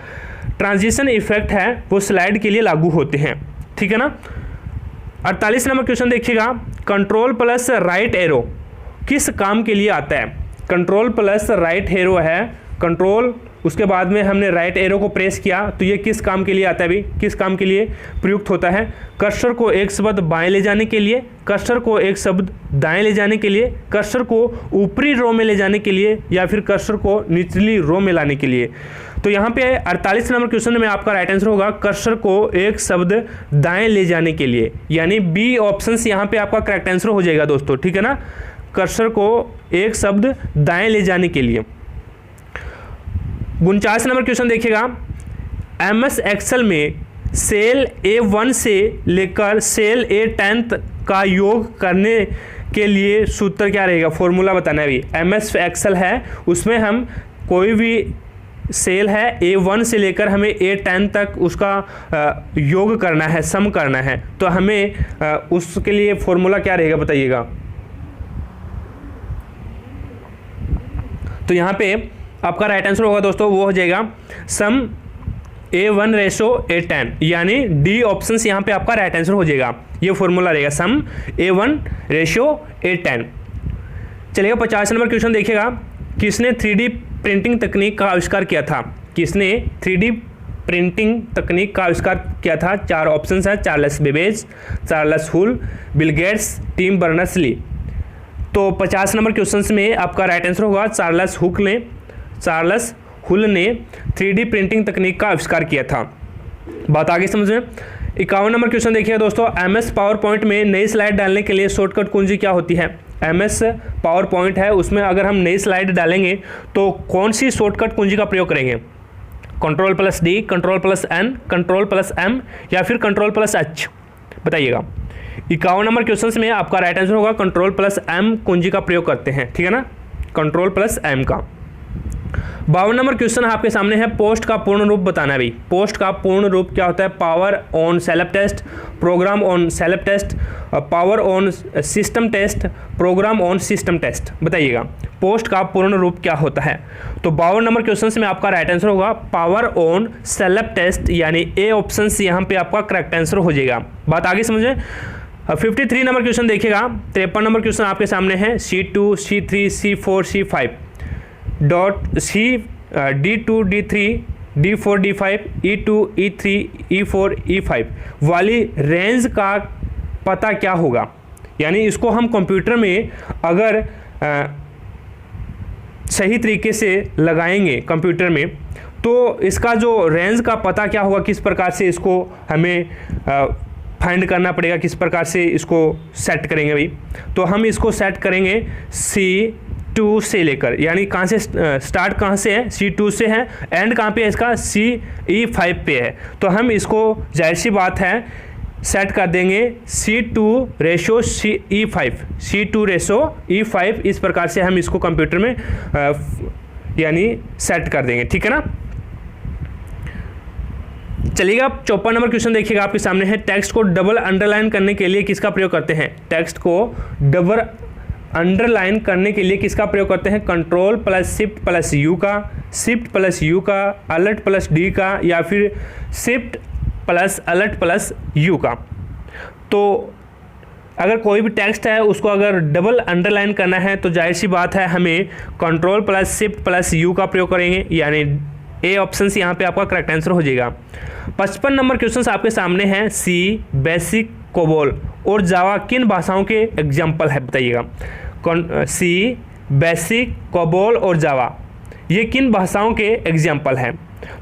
S1: ट्रांजिशन इफेक्ट है वो स्लाइड के लिए लागू होते हैं, ठीक है ना। 48 नंबर क्वेश्चन देखिएगा, कंट्रोल प्लस राइट एरो किस काम के लिए आता है। कंट्रोल प्लस राइट एरो है कंट्रोल, उसके बाद में हमने राइट एरो को प्रेस किया तो ये किस काम के लिए आता है भाई, किस काम के लिए प्रयुक्त होता है? कर्सर को एक शब्द बाएं ले जाने के लिए, कर्सर को एक शब्द दाएं ले जाने के लिए, कर्सर को ऊपरी रो में ले जाने के लिए, या फिर कर्सर को निचली रो में लाने के लिए। तो यहाँ पे 48 नंबर क्वेश्चन में आपका राइट आंसर होगा कर्सर को एक शब्द दाएं ले जाने के लिए, यानी बी ऑप्शन यहाँ पे आपका करेक्ट आंसर हो जाएगा दोस्तों, ठीक है ना। कर्सर को एक शब्द दाएं ले जाने के लिए। 49 नंबर क्वेश्चन देखिएगा, MS एक्सेल में सेल A1 से लेकर सेल A10 का योग करने के लिए सूत्र क्या रहेगा, फॉर्मूला बताना है भाई। MS एक्सेल है, उसमें हम कोई भी सेल है A1 से लेकर हमें A10 तक उसका योग करना है, सम करना है, तो हमें उसके लिए फॉर्मूला क्या रहेगा बताइएगा। तो यहाँ पे आपका राइट आंसर होगा दोस्तों, वो हो जाएगा सम A1 रेशो A10, यानी डी ऑप्शन यहाँ पे आपका राइट आंसर हो जाएगा। ये फॉर्मूला रहेगा सम A1 रेशो A10। चलिएगा 50 नंबर क्वेश्चन देखिएगा, किसने 3D प्रिंटिंग तकनीक का आविष्कार किया था? किसने 3D प्रिंटिंग तकनीक का आविष्कार किया था? 4 ऑप्शन है, चार्ल्स बेबेज, चार्ल्स हुल, बिल गेट्स, टिम बर्नर्स-ली। तो 50 नंबर क्वेश्चन में आपका राइट आंसर होगा चार्ल्स हुल ने 3D प्रिंटिंग तकनीक का आविष्कार किया था। बात आगे समझ में। 51 नंबर क्वेश्चन देखिए दोस्तों, MS पावर पॉइंट में नई स्लाइड डालने के लिए शॉर्टकट कुंजी क्या होती है? MS पावर पॉइंट है, उसमें अगर हम नई स्लाइड डालेंगे तो कौन सी शॉर्टकट कुंजी का प्रयोग करेंगे? Ctrl+D, Ctrl+N, Ctrl+M या फिर Ctrl+H, बताइएगा। 51 नंबर क्वेश्चन में आपका राइट आंसर होगा Ctrl+M कुंजी का प्रयोग करते हैं, ठीक है ना, Ctrl+M का। 52 नंबर क्वेश्चन आपके सामने है, पोस्ट का पूर्ण रूप बताना है भाई। पोस्ट का पूर्ण रूप क्या होता है? Power on self test, program on self test, power on system test, program on system test, बताइएगा पोस्ट का पूर्ण रूप क्या होता है। तो 52 नंबर क्वेश्चन में आपका राइट आंसर होगा पावर ऑन सेल्फ टेस्ट, यानी ए ऑप्शन यहाँ पे आपका करेक्ट आंसर हो जाएगा। बात आगे समझे। 53 नंबर क्वेश्चन देखिएगा, 53 नंबर क्वेश्चन आपके सामने है, C2, C3, C4, C5 dot C D2, D3, D4, D5, E2, E3, E4, E5 वाली रेंज का पता क्या होगा? यानी इसको हम कंप्यूटर में अगर सही तरीके से लगाएंगे कंप्यूटर में, तो इसका जो रेंज का पता क्या होगा, किस प्रकार से इसको हमें फाइंड करना पड़ेगा, किस प्रकार से इसको सेट करेंगे भाई। तो हम इसको सेट करेंगे C2 से लेकर, यानी कहाँ से स्टार्ट कहाँ से है? C2 से है, एंड कहाँ पे है इसका? CE5 पे है। तो हम इसको जाहिर सी बात है सेट कर देंगे C2 ratio E5, C2 ratio E5, इस प्रकार से हम इसको कंप्यूटर में यानी सेट कर देंगे, ठीक है ना। चलिएगा 54 नंबर क्वेश्चन देखिएगा आपके सामने है, टेक्स्ट को डबल अंडरलाइन करने के लिए किसका प्रयोग करते हैं? टेक्स्ट को डबल अंडरलाइन करने के लिए किसका प्रयोग करते हैं? Ctrl+Shift+U का, Shift+U का, Alt+D का, या फिर Shift+Alt+U का। तो अगर कोई भी टेक्स्ट है उसको अगर डबल अंडरलाइन करना है तो जाहिर सी बात है हमें Ctrl+Shift+U का प्रयोग करेंगे, यानी ए ऑप्शन यहाँ पे आपका करेक्ट आंसर हो जाएगा। 55 नंबर क्वेश्चन आपके सामने हैं, C, बेसिक, कोबोल और जावा किन भाषाओं के एग्जाम्पल है, बताइएगा। C, बेसिक, कोबोल और जावा ये किन भाषाओं के एग्जाम्पल हैं?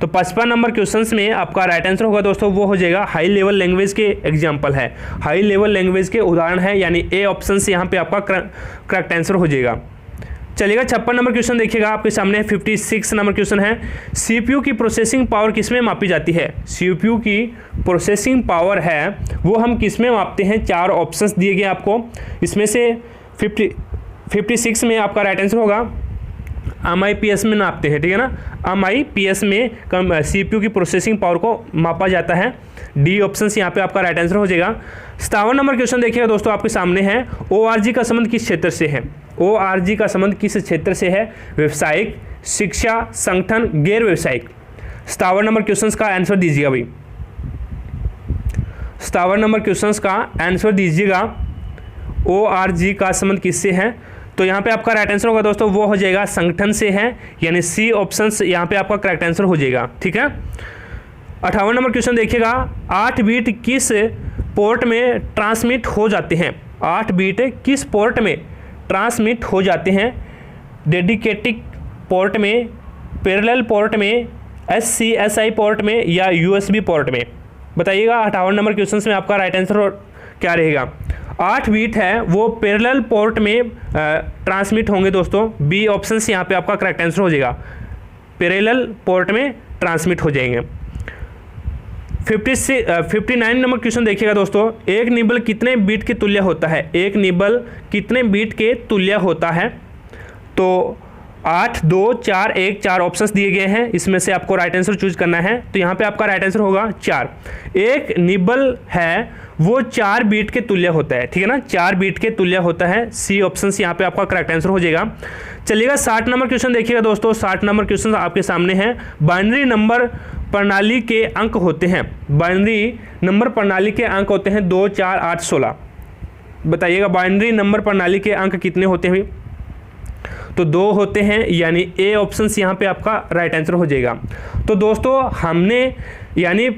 S1: तो 55 नंबर क्वेश्चंस में आपका राइट आंसर होगा दोस्तों, वो हो जाएगा हाई लेवल लैंग्वेज के एग्जाम्पल है, हाई लेवल लैंग्वेज के उदाहरण है, यानी ए ऑप्शन से यहाँ पे आपका करेक्ट आंसर हो जाएगा। चलिएगा 56 नंबर क्वेश्चन देखिएगा आपके सामने 56 नंबर क्वेश्चन है, सीपीयू की प्रोसेसिंग पावर किसमें मापी जाती है? सीपीयू की प्रोसेसिंग पावर है वो हम किसमें मापते हैं? 4 ऑप्शंस दिए गए आपको, इसमें से 56 में आपका राइट आंसर होगा MIPS में नापते हैं, ठीक है ना। MIPS में सीपीयू की प्रोसेसिंग पावर को मापा जाता है, डी ऑप्शन यहाँ पे आपका राइट आंसर हो जाएगा। 57 नंबर क्वेश्चन देखिएगा दोस्तों आपके सामने है, ORG का संबंध किस क्षेत्र से है? ORG का संबंध किस क्षेत्र से है? व्यवसायिक, शिक्षा, संगठन, गैर व्यवसायिक। 57 नंबर क्वेश्चन का आंसर दीजिएगा भाई, 57 नंबर क्वेश्चन का आंसर दीजिएगा। ORG का संबंध किससे है? तो यहाँ पे आपका राइट आंसर होगा दोस्तों वो हो जाएगा संगठन से है, यानी सी ऑप्शन यहाँ पे आपका करेक्ट आंसर हो जाएगा। ठीक है, 58 नंबर क्वेश्चन देखिएगा, 8 बीट किस पोर्ट में ट्रांसमिट हो जाते हैं? 8 बीट किस पोर्ट में ट्रांसमिट हो जाते हैं? डेडिकेटेड पोर्ट में, पैरेलल पोर्ट में, SCSI पोर्ट में या USB पोर्ट में? बताइएगा 58 नंबर क्वेश्चन में आपका राइट आंसर क्या रहेगा। 8 बीट है वो पैरेलल पोर्ट में ट्रांसमिट होंगे दोस्तों, बी ऑप्शन से यहाँ पे आपका करेक्ट आंसर हो जाएगा, पैरेलल पोर्ट में ट्रांसमिट हो जाएंगे। 59 नंबर क्वेश्चन देखिएगा दोस्तों, एक निबल कितने बीट के तुल्य होता है? एक निबल कितने बीट के तुल्य होता है? तो 8, 2, 4, 1, 4 ऑप्शंस दिए गए हैं, इसमें से आपको राइट आंसर चूज करना है। तो यहाँ पे आपका राइट आंसर होगा 4। एक निबल है वो 4 बीट के तुल्य होता है, ठीक है ना, 4 बीट के तुल्य होता है, सी ऑप्शन से यहाँ पे आपका करेक्ट आंसर हो जाएगा। चलिएगा 60 नंबर क्वेश्चन देखिएगा दोस्तों, 60 नंबर क्वेश्चन आपके सामने है। बाइनरी नंबर प्रणाली के अंक होते हैं, बाइनरी नंबर प्रणाली के अंक होते हैं 2, 4, 8, 16। बताइएगा बाइनरी नंबर प्रणाली के अंक कितने होते हैं? तो 2 होते हैं, यानी ए ऑप्शन यहाँ पे आपका राइट आंसर हो जाएगा। तो दोस्तों हमने यानी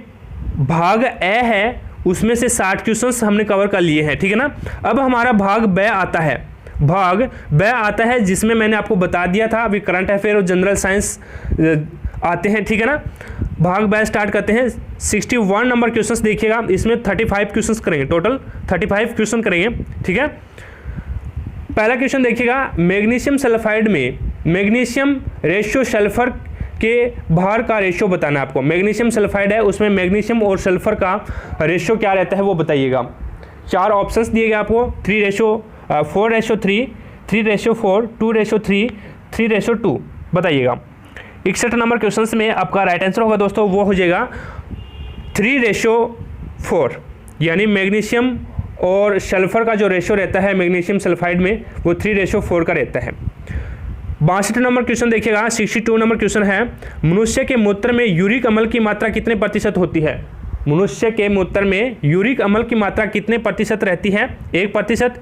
S1: भाग ए है उसमें से 60 क्वेश्चंस हमने कवर कर लिए हैं, ठीक है ना। अब हमारा भाग ब आता है, भाग ब आता है जिसमें मैंने आपको बता दिया था अभी करंट अफेयर और जनरल साइंस आते हैं, ठीक है ना। भाग ब स्टार्ट करते हैं। 61 नंबर क्वेश्चंस देखिएगा, इसमें 35 क्वेश्चंस करेंगे, टोटल 35 क्वेश्चन करेंगे, ठीक है। पहला क्वेश्चन देखिएगा, मैग्नीशियम सल्फाइड में मैग्नीशियम रेशियो सल्फर के भार का रेशियो बताना है आपको। मैग्नीशियम सल्फाइड है उसमें मैग्नीशियम और सल्फर का रेशियो क्या रहता है वो बताइएगा। 4 ऑप्शंस दिए गए आपको, 4:3, 3:4, 2:3, 3:2। बताइएगा। 61 नंबर क्वेश्चंस में आपका राइट आंसर होगा दोस्तों वो हो जाएगा 3:4, यानी मैग्नीशियम और सल्फर का जो रेशियो रहता है मैग्नीशियम सल्फाइड में वो 3:4 का रहता है। 62 नंबर क्वेश्चन देखिएगा, 62 नंबर क्वेश्चन है, मनुष्य के मूत्र में यूरिक अम्ल की मात्रा कितने प्रतिशत होती है? मनुष्य के मूत्र में यूरिक अम्ल की मात्रा कितने प्रतिशत रहती है? 1%,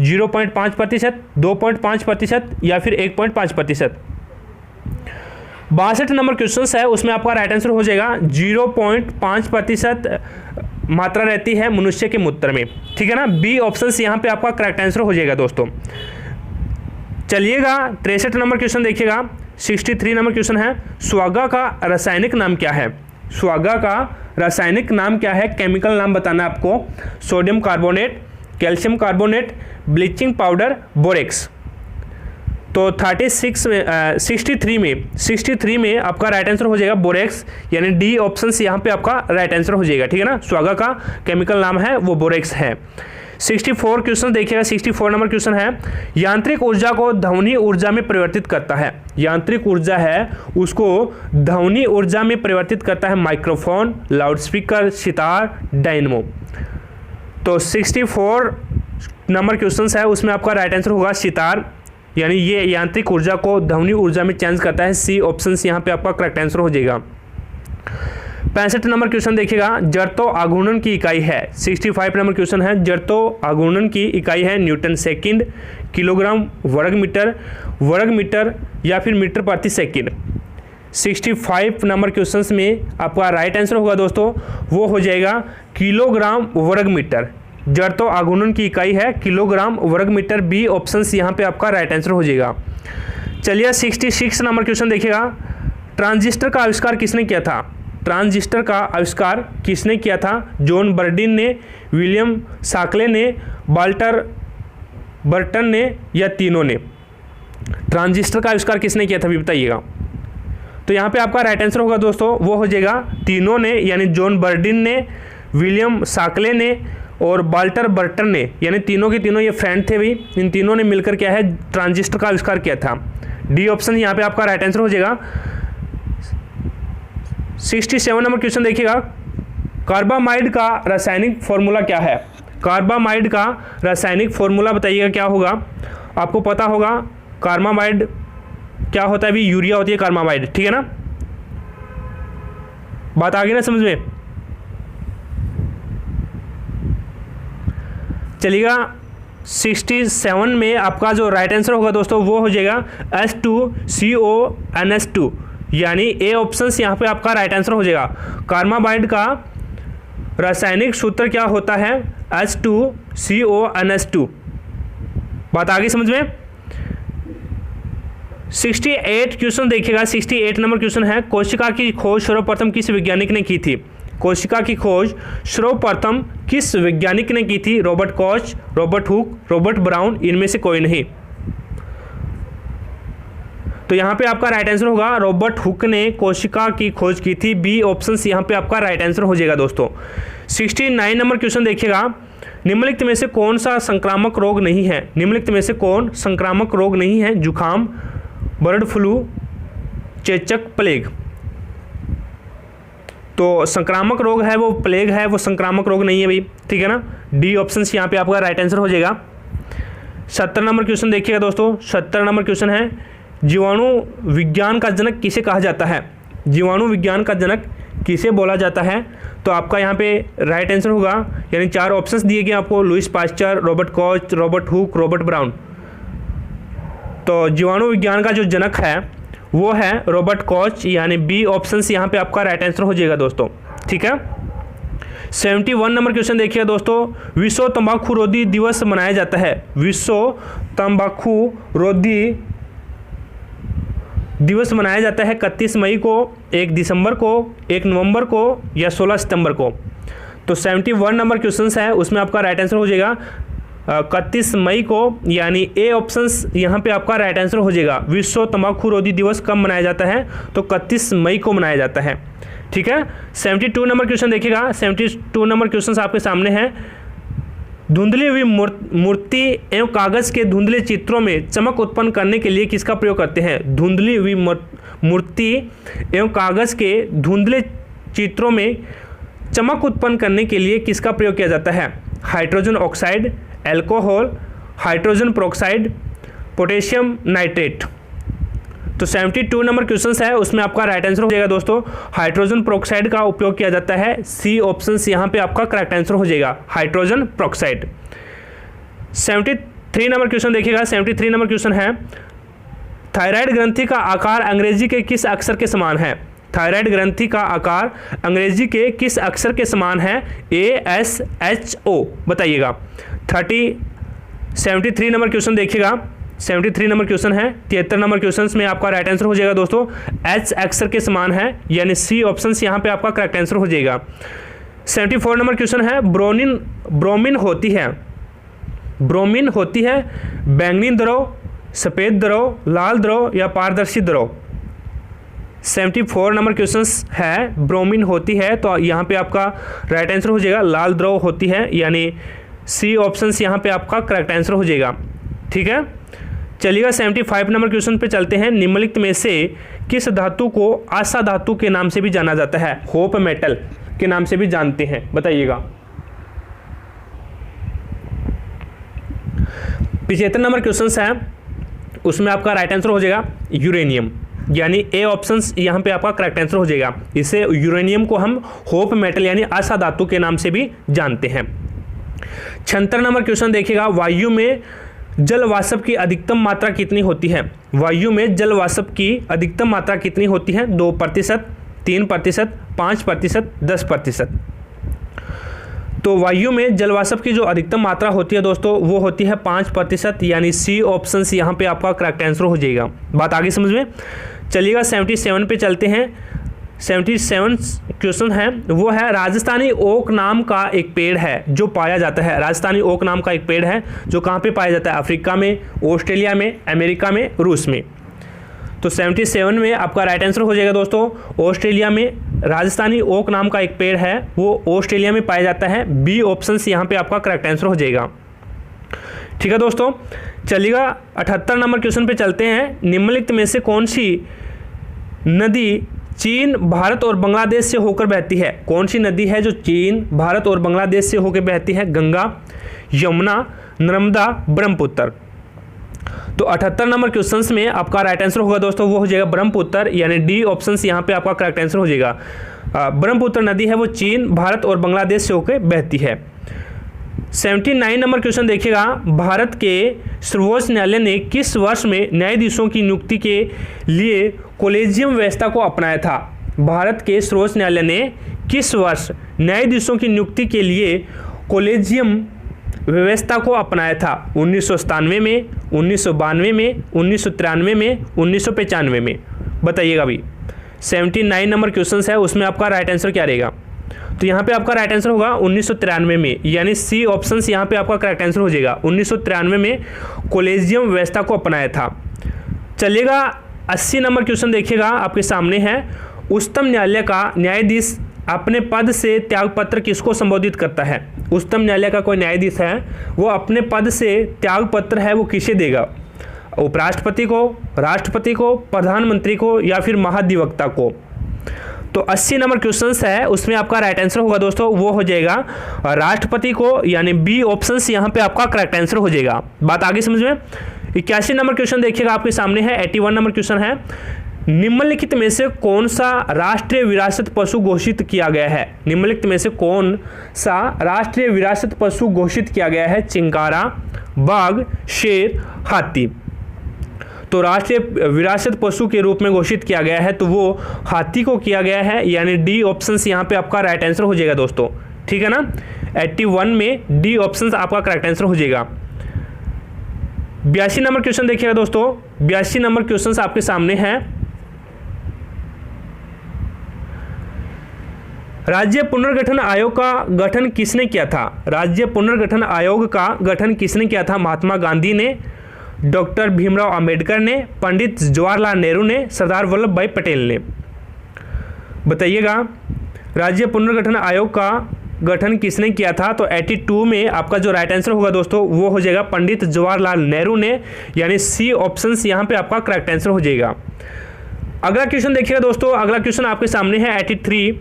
S1: 0.5%, 2.5% या फिर 1.5%? 62 नंबर क्वेश्चन है उसमें आपका राइट आंसर हो जाएगा 0.5% मात्रा रहती है मनुष्य के मूत्र में, ठीक है ना। बी ऑप्शन यहाँ पे आपका करेक्ट आंसर हो जाएगा दोस्तों। चलिएगा 63 नंबर क्वेश्चन देखिएगा, 63 नंबर क्वेश्चन है, स्वागा का रासायनिक नाम क्या है? स्वागा का रासायनिक नाम क्या है? केमिकल नाम बताना है आपको। Sodium carbonate, calcium carbonate, bleaching powder, borax. तो 63 में आपका राइट आंसर हो जाएगा बोरेक्स, यानी डी ऑप्शन से यहाँ पे आपका राइट आंसर हो जाएगा, ठीक है ना। स्वागा का केमिकल नाम है वो बोरेक्स है। 64 क्वेश्चन देखिएगा, 64 नंबर क्वेश्चन है, यांत्रिक ऊर्जा को ध्वनि ऊर्जा में परिवर्तित करता है। यांत्रिक ऊर्जा है उसको ध्वनि ऊर्जा में परिवर्तित करता है माइक्रोफोन, लाउडस्पीकर, सितार, डायनमो। तो 64 नंबर क्वेश्चन है उसमें आपका राइट आंसर होगा सितार, यानी ये यांत्रिक ऊर्जा को ध्वनि ऊर्जा में चेंज करता है। सी ऑप्शन से यहाँ पे आपका करेक्ट आंसर हो जाएगा। 65 नंबर क्वेश्चन देखिएगा, जड़त्व आघूर्णन की इकाई है। 65 नंबर क्वेश्चन है, जड़त्व आघूर्णन की इकाई है न्यूटन सेकंड, किलोग्राम, वर्ग मीटर या फिर मीटर प्रति सेकंड। 65 नंबर क्वेश्चन में आपका राइट आंसर होगा दोस्तों वो हो जाएगा किलोग्राम वर्ग मीटर। जड़त्व आघूर्णन की इकाई है किलोग्राम वर्ग मीटर। बी ऑप्शन यहाँ पे आपका राइट आंसर हो जाएगा। चलिए 66 नंबर क्वेश्चन देखिएगा, ट्रांजिस्टर का आविष्कार किसने किया था? ट्रांजिस्टर का आविष्कार किसने किया था? जॉन बर्डिन ने, विलियम साकले ने, वाल्टर बर्टन ने या तीनों ने? ट्रांजिस्टर का आविष्कार किसने किया था अभी बताइएगा। तो यहाँ पे आपका राइट आंसर होगा दोस्तों वो हो जाएगा तीनों ने, यानी जॉन बर्डिन ने, विलियम साकले ने और वाल्टर बर्टन ने, यानी तीनों के तीनों ये फ्रेंड थे भी, इन तीनों ने मिलकर क्या है ट्रांजिस्टर का आविष्कार किया था। डी ऑप्शन यहाँ पे आपका राइट आंसर हो जाएगा। 67 नंबर क्वेश्चन देखिएगा, कार्बामाइड का रासायनिक फॉर्मूला क्या है? कार्बामाइड का रासायनिक फॉर्मूला बताइएगा क्या होगा। आपको पता होगा कार्बामाइड क्या होता है, अभी यूरिया होती है कार्बामाइड, ठीक है ना। बात आ गई ना समझ में। चलिएगा 67 में आपका जो राइट आंसर होगा दोस्तों वो हो जाएगा H2CONS2, यानी ए ऑप्शन यहाँ पे आपका राइट आंसर हो जाएगा। कार्बामाइड का रासायनिक सूत्र क्या होता है? H2CONS2। बात आगे समझ में। 68 क्वेश्चन देखिएगा, 68 नंबर क्वेश्चन है, कोशिका की खोज सर्वप्रथम किस वैज्ञानिक ने की थी? कोशिका की खोज सर्वप्रथम किस वैज्ञानिक ने की थी? Robert Koch, Robert Hooke, Robert brown, इनमें से कोई नहीं। तो यहाँ पे आपका राइट आंसर होगा रॉबर्ट हुक ने कोशिका की खोज की थी। बी ऑप्शन यहाँ पे आपका राइट आंसर हो जाएगा दोस्तों। 69 नंबर क्वेश्चन देखिएगा, निम्नलिखित में से कौन सा संक्रामक रोग नहीं है? निम्नलिखित में से कौन संक्रामक रोग नहीं है? जुखाम, बर्ड फ्लू, चेचक, प्लेग। तो संक्रामक रोग है वो प्लेग है, वो संक्रामक रोग नहीं है भाई, ठीक है ना। डी ऑप्शन यहाँ पे आपका राइट आंसर हो जाएगा। 70 नंबर क्वेश्चन देखिएगा दोस्तों, 70 नंबर क्वेश्चन है, जीवाणु विज्ञान का जनक किसे कहा जाता है? जीवाणु विज्ञान का जनक किसे बोला जाता है? तो आपका यहाँ पे राइट आंसर होगा, यानी 4 ऑप्शंस दिए गए आपको, Lewis pasture, Robert Koch, Robert Hooke, Robert brown. तो जीवाणु विज्ञान का जो जनक है वो है रॉबर्ट कॉच, यानी बी ऑप्शन यहाँ पे आपका राइट आंसर हो जाएगा दोस्तों, ठीक है। 71 नंबर क्वेश्चन देखिएगा दोस्तों, विश्व तंबाकू रोधी दिवस मनाया जाता है। विश्व तंबाकू रोधी दिवस मनाया जाता है 31 मई को, 1 दिसंबर को, 1 नवंबर को या 16 सितंबर को। तो 71 नंबर क्वेश्चन है उसमें आपका राइट आंसर हो जाएगा 31 मई को, यानी ए ऑप्शंस यहाँ पे आपका राइट आंसर हो जाएगा। विश्व तंबाकू रोधी दिवस कब मनाया जाता है? तो 31 मई को मनाया जाता है, ठीक है। 72 नंबर क्वेश्चन देखिएगा, 72 नंबर क्वेश्चन आपके सामने है, धुंधली हुई मूर्ति एवं कागज के धुंधले चित्रों में चमक उत्पन्न करने के लिए किसका प्रयोग करते हैं? धुंधली हुई मूर्ति एवं कागज के धुंधले चित्रों में चमक उत्पन्न करने के लिए किसका प्रयोग किया जाता है? Hydrogen oxide, alcohol, hydrogen peroxide, potassium nitrate. तो 72 नंबर क्वेश्चन है उसमें आपका राइट आंसर हो जाएगा दोस्तों, हाइड्रोजन पेरोक्साइड का उपयोग किया जाता है। सी ऑप्शन यहाँ पे आपका करेक्ट आंसर हो जाएगा, हाइड्रोजन पेरोक्साइड। 73 नंबर क्वेश्चन देखिएगा, 73 नंबर क्वेश्चन है, थायराइड ग्रंथि का आकार अंग्रेजी के किस अक्षर के समान है? थायराइड ग्रंथि का आकार अंग्रेजी के किस अक्षर के समान है? ASHO बताइएगा। 73 नंबर क्वेश्चन देखिएगा, 73 नंबर क्वेश्चन है, 73 नंबर क्वेश्चन में आपका राइट आंसर हो जाएगा दोस्तों, H अक्षर के समान है, यानी सी ऑप्शन यहाँ पे आपका करेक्ट आंसर हो जाएगा। 74 नंबर क्वेश्चन है, ब्रोमीन होती है बैंगनी द्रव, सफ़ेद द्रव, लाल द्रव या पारदर्शी द्रव। 74 नंबर क्वेश्चन है, ब्रोमीन होती है, तो यहाँ पे आपका राइट आंसर हो जाएगा लाल द्रव होती है, यानी सी ऑप्शन यहाँ पे आपका करेक्ट आंसर हो जाएगा, ठीक है। चलिएगा 75 नंबर क्वेश्चन पे चलते हैं, निम्नलिखित में से किस धातु को आशा धातु के नाम से भी जाना जाता है? होप मेटल के नाम से भी जानते हैं, बताइएगा। 75 नंबर क्वेश्चन है उसमें आपका राइट आंसर हो जाएगा यूरेनियम, यानी ए ऑप्शन यहाँ पे आपका करेक्ट आंसर हो जाएगा। इसे यूरेनियम को हम होप मेटल यानी आशा धातु के नाम से भी जानते हैं। 76 नंबर क्वेश्चन देखिएगा, वायु में जल वाष्प की अधिकतम मात्रा कितनी होती है? वायु में जल वाष्प की अधिकतम मात्रा कितनी होती है? 2%, 3%, 5%, 10%। तो वायु में जल वाष्प की जो अधिकतम मात्रा होती है दोस्तों वो होती है 5%, यानी सी ऑप्शन यहाँ पे आपका करेक्ट आंसर हो जाएगा। बात आगे समझ में। चलिएगा 77 पे चलते हैं। 77 क्वेश्चन है वो है, राजस्थानी ओक नाम का एक पेड़ है जो पाया जाता है। राजस्थानी ओक नाम का एक पेड़ है जो कहाँ पे पाया जाता है? अफ्रीका में, ऑस्ट्रेलिया में, अमेरिका में, रूस में। तो 77 में आपका राइट आंसर हो जाएगा दोस्तों, ऑस्ट्रेलिया में राजस्थानी ओक नाम का एक पेड़ है वो ऑस्ट्रेलिया में पाया जाता है। बी ऑप्शन यहाँ पे आपका करेक्ट आंसर हो जाएगा, ठीक है दोस्तों। चलिएगा 78 नंबर क्वेश्चन पे चलते हैं, निम्नलिखित में से कौन सी नदी चीन, भारत और बांग्लादेश से होकर बहती है? कौन सी नदी है जो चीन, भारत और बांग्लादेश से होकर बहती है? गंगा, यमुना, नर्मदा, ब्रह्मपुत्र। तो 78 नंबर क्वेश्चंस में आपका राइट आंसर होगा दोस्तों वो हो जाएगा ब्रह्मपुत्र, यानी डी ऑप्शन यहाँ पे आपका करेक्ट आंसर हो जाएगा। ब्रह्मपुत्र नदी है वो चीन, भारत और बांग्लादेश से होकर बहती है। 79 नंबर क्वेश्चन देखिएगा, भारत के सर्वोच्च न्यायालय ने किस वर्ष में न्यायाधीशों की नियुक्ति के लिए कॉलेजियम व्यवस्था को अपनाया था? भारत के सर्वोच्च न्यायालय ने किस वर्ष न्यायाधीशों की नियुक्ति के लिए कॉलेजियम व्यवस्था को अपनाया था? 1997 में, 1992 में, 1993 में, 1995 में? बताइएगा भाई। 79 नंबर क्वेश्चन है, उसमें आपका राइट आंसर क्या रहेगा? तो यहाँ पे आपका राइट आंसर होगा 1993 में, यानी सी ऑप्शन यहाँ पे आपका करेक्ट आंसर हो जाएगा। 1993 में कॉलेजियम व्यवस्था को अपनाया था। चलिएगा 80 नंबर क्वेश्चन देखिएगा, आपके सामने है। उच्चतम न्यायालय का न्यायाधीश अपने पद से त्यागपत्र किसको संबोधित करता है? उच्चतम न्यायालय का कोई न्यायाधीश है, वो अपने पद से त्यागपत्र है वो किसे देगा? उपराष्ट्रपति को, राष्ट्रपति को, प्रधानमंत्री को, या फिर महाधिवक्ता को? तो 80 नंबर क्वेश्चन है, उसमें आपका राइट आंसर होगा दोस्तों, वो हो जाएगा राष्ट्रपति को, यानी बी ऑप्शन यहाँ पे आपका करेक्ट आंसर हो जाएगा। बात आगे समझ में। 81 नंबर क्वेश्चन देखिएगा, आपके सामने है। 81 नंबर क्वेश्चन है, निम्नलिखित में से कौन सा राष्ट्रीय विरासत पशु घोषित किया गया है? निम्नलिखित में से कौन सा राष्ट्रीय विरासत पशु घोषित किया गया है? चिंकारा, बाघ, शेर, हाथी? तो राष्ट्रीय विरासत पशु के रूप में घोषित किया गया है तो वो हाथी को किया गया है, यानी डी ऑप्शन यहाँ पे आपका राइट आंसर हो जाएगा दोस्तों, ठीक है ना। 81 में डी ऑप्शन आपका करेक्ट आंसर हो जाएगा। 82 नंबर क्वेश्चन देखिएगा दोस्तों, 82 नंबर क्वेश्चन आपके सामने हैं। राज्य पुनर्गठन आयोग का गठन किसने किया था? राज्य पुनर्गठन आयोग का गठन किसने किया था? महात्मा गांधी ने, डॉक्टर भीमराव अंबेडकर ने, पंडित जवाहरलाल नेहरू ने, सरदार वल्लभ भाई पटेल ने? बताइएगा, राज्य पुनर्गठन आयोग का गठन किसने किया था? तो 82 में आपका जो राइट आंसर होगा दोस्तों वो हो जाएगा पंडित जवाहरलाल नेहरू ने, यानी सी ऑप्शन यहाँ पे आपका करेक्ट आंसर हो जाएगा। अगला क्वेश्चन देखिएगा दोस्तों, अगला क्वेश्चन आपके सामने है 83।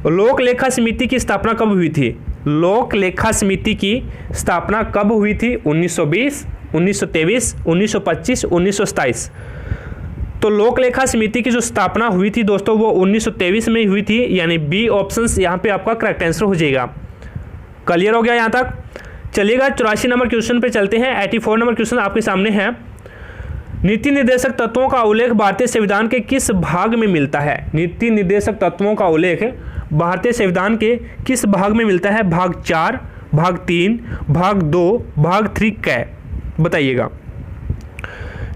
S1: लोक लेखा समिति की स्थापना कब हुई थी? लोक लेखा समिति की स्थापना कब हुई थी? 1920, 1923, 1925, 1927? तो लोक लेखा समिति की जो स्थापना हुई थी दोस्तों वो 1923 में हुई थी, यानी बी ऑप्शन यहाँ पे आपका करेक्ट आंसर हो जाएगा। क्लियर हो गया यहाँ तक? चलिएगा 84 नंबर क्वेश्चन पे चलते हैं। 84 नंबर क्वेश्चन आपके सामने है। नीति निर्देशक तत्वों का उल्लेख भारतीय संविधान के किस भाग में मिलता है? नीति निर्देशक तत्वों का उल्लेख भारतीय संविधान के किस भाग में मिलता है? भाग 4, भाग 3, भाग 2, भाग 3 कै? बताइएगा।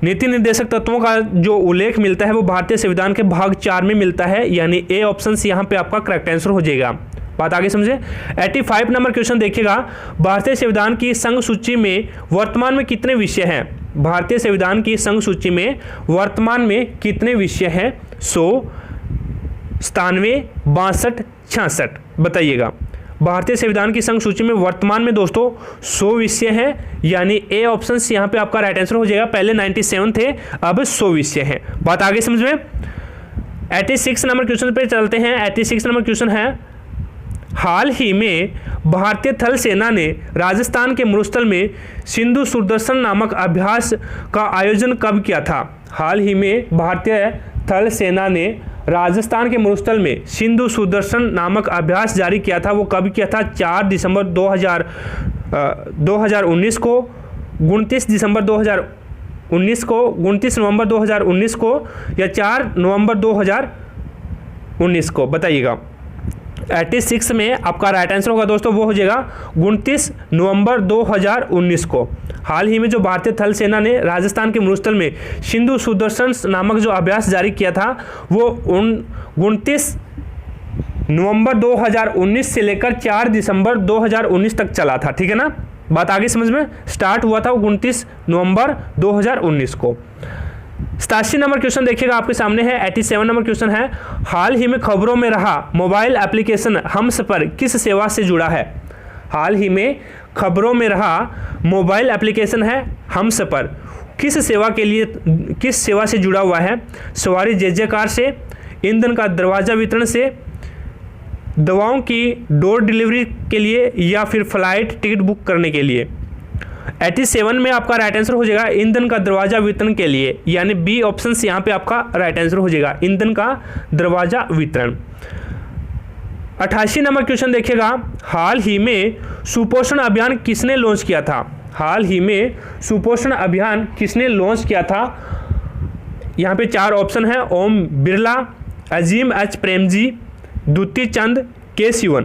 S1: नीति निर्देशक तत्वों का जो उल्लेख मिलता है वो भारतीय संविधान के भाग 4 में मिलता है, यानी ए ऑप्शन यहाँ पे आपका करेक्ट आंसर हो जाएगा। बात आगे समझे। 85 नंबर क्वेश्चन देखिएगा, भारतीय संविधान की संघ सूची में वर्तमान में कितने विषय हैं? भारतीय संविधान की संघ सूची में वर्तमान में कितने विषय हैं? 100, 97, 62, 66? बताइएगा। भारतीय संविधान की संघ सूची में वर्तमान में दोस्तों 100 विषय हैं, यानी ए ऑप्शन यहाँ पे आपका राइट आंसर हो जाएगा। पहले 97 थे, अब 100 विषय हैं। बात आगे समझ में। 86 नंबर क्वेश्चन पे चलते हैं। 86 नंबर क्वेश्चन है, हाल ही में भारतीय थल सेना ने राजस्थान के मरुस्थल में सिंधु सुदर्शन नामक अभ्यास का आयोजन कब किया था? हाल ही में भारतीय थल सेना ने राजस्थान के मरुस्थल में सिंधु सुदर्शन नामक अभ्यास जारी किया था, वो कब किया था? 4 दिसंबर 2019 को, 29 दिसंबर 2019 को, 29 नवंबर 2019 को, या 4 नवंबर 2019 को? बताइएगा। 86 में आपका राइट आंसर होगा दोस्तों, वो हो जाएगा 29 नवंबर 2019 को। हाल ही में जो भारतीय थल सेना ने राजस्थान के मरुस्थल में सिंधु सुदर्शन नामक जो अभ्यास जारी किया था वो 29 नवंबर 2019 से लेकर 4 दिसंबर 2019 तक चला था, ठीक है ना। बात आगे समझ में। स्टार्ट हुआ था 29 नवंबर 2019 को। 87 नंबर क्वेश्चन देखिएगा, आपके सामने है। 87 नंबर क्वेश्चन है, हाल ही में खबरों में रहा मोबाइल एप्लीकेशन हमसफर किस सेवा से जुड़ा है? हाल ही में खबरों में रहा मोबाइल एप्लीकेशन है हमसफर किस सेवा के लिए, किस सेवा से जुड़ा हुआ है? सवारी जय-जयकार से, ईंधन का दरवाजा वितरण से, दवाओं की डोर डिलीवरी के लिए, या फिर फ्लाइट टिकट बुक करने के लिए? 87 में आपका राइट आंसर हो जाएगा ईंधन का दरवाजा वितरण के लिए, यानी बी ऑप्शन यहाँ पे आपका राइट आंसर हो जाएगा, ईंधन का दरवाजा वितरण। 88 नंबर क्वेश्चन देखिएगा, हाल ही में सुपोषण अभियान किसने लॉन्च किया था? हाल ही में सुपोषण अभियान किसने लॉन्च किया था? यहाँ पे 4 ऑप्शन है, ओम बिरला, अजीम एच प्रेमजी, द्युति चंद, के सिवन।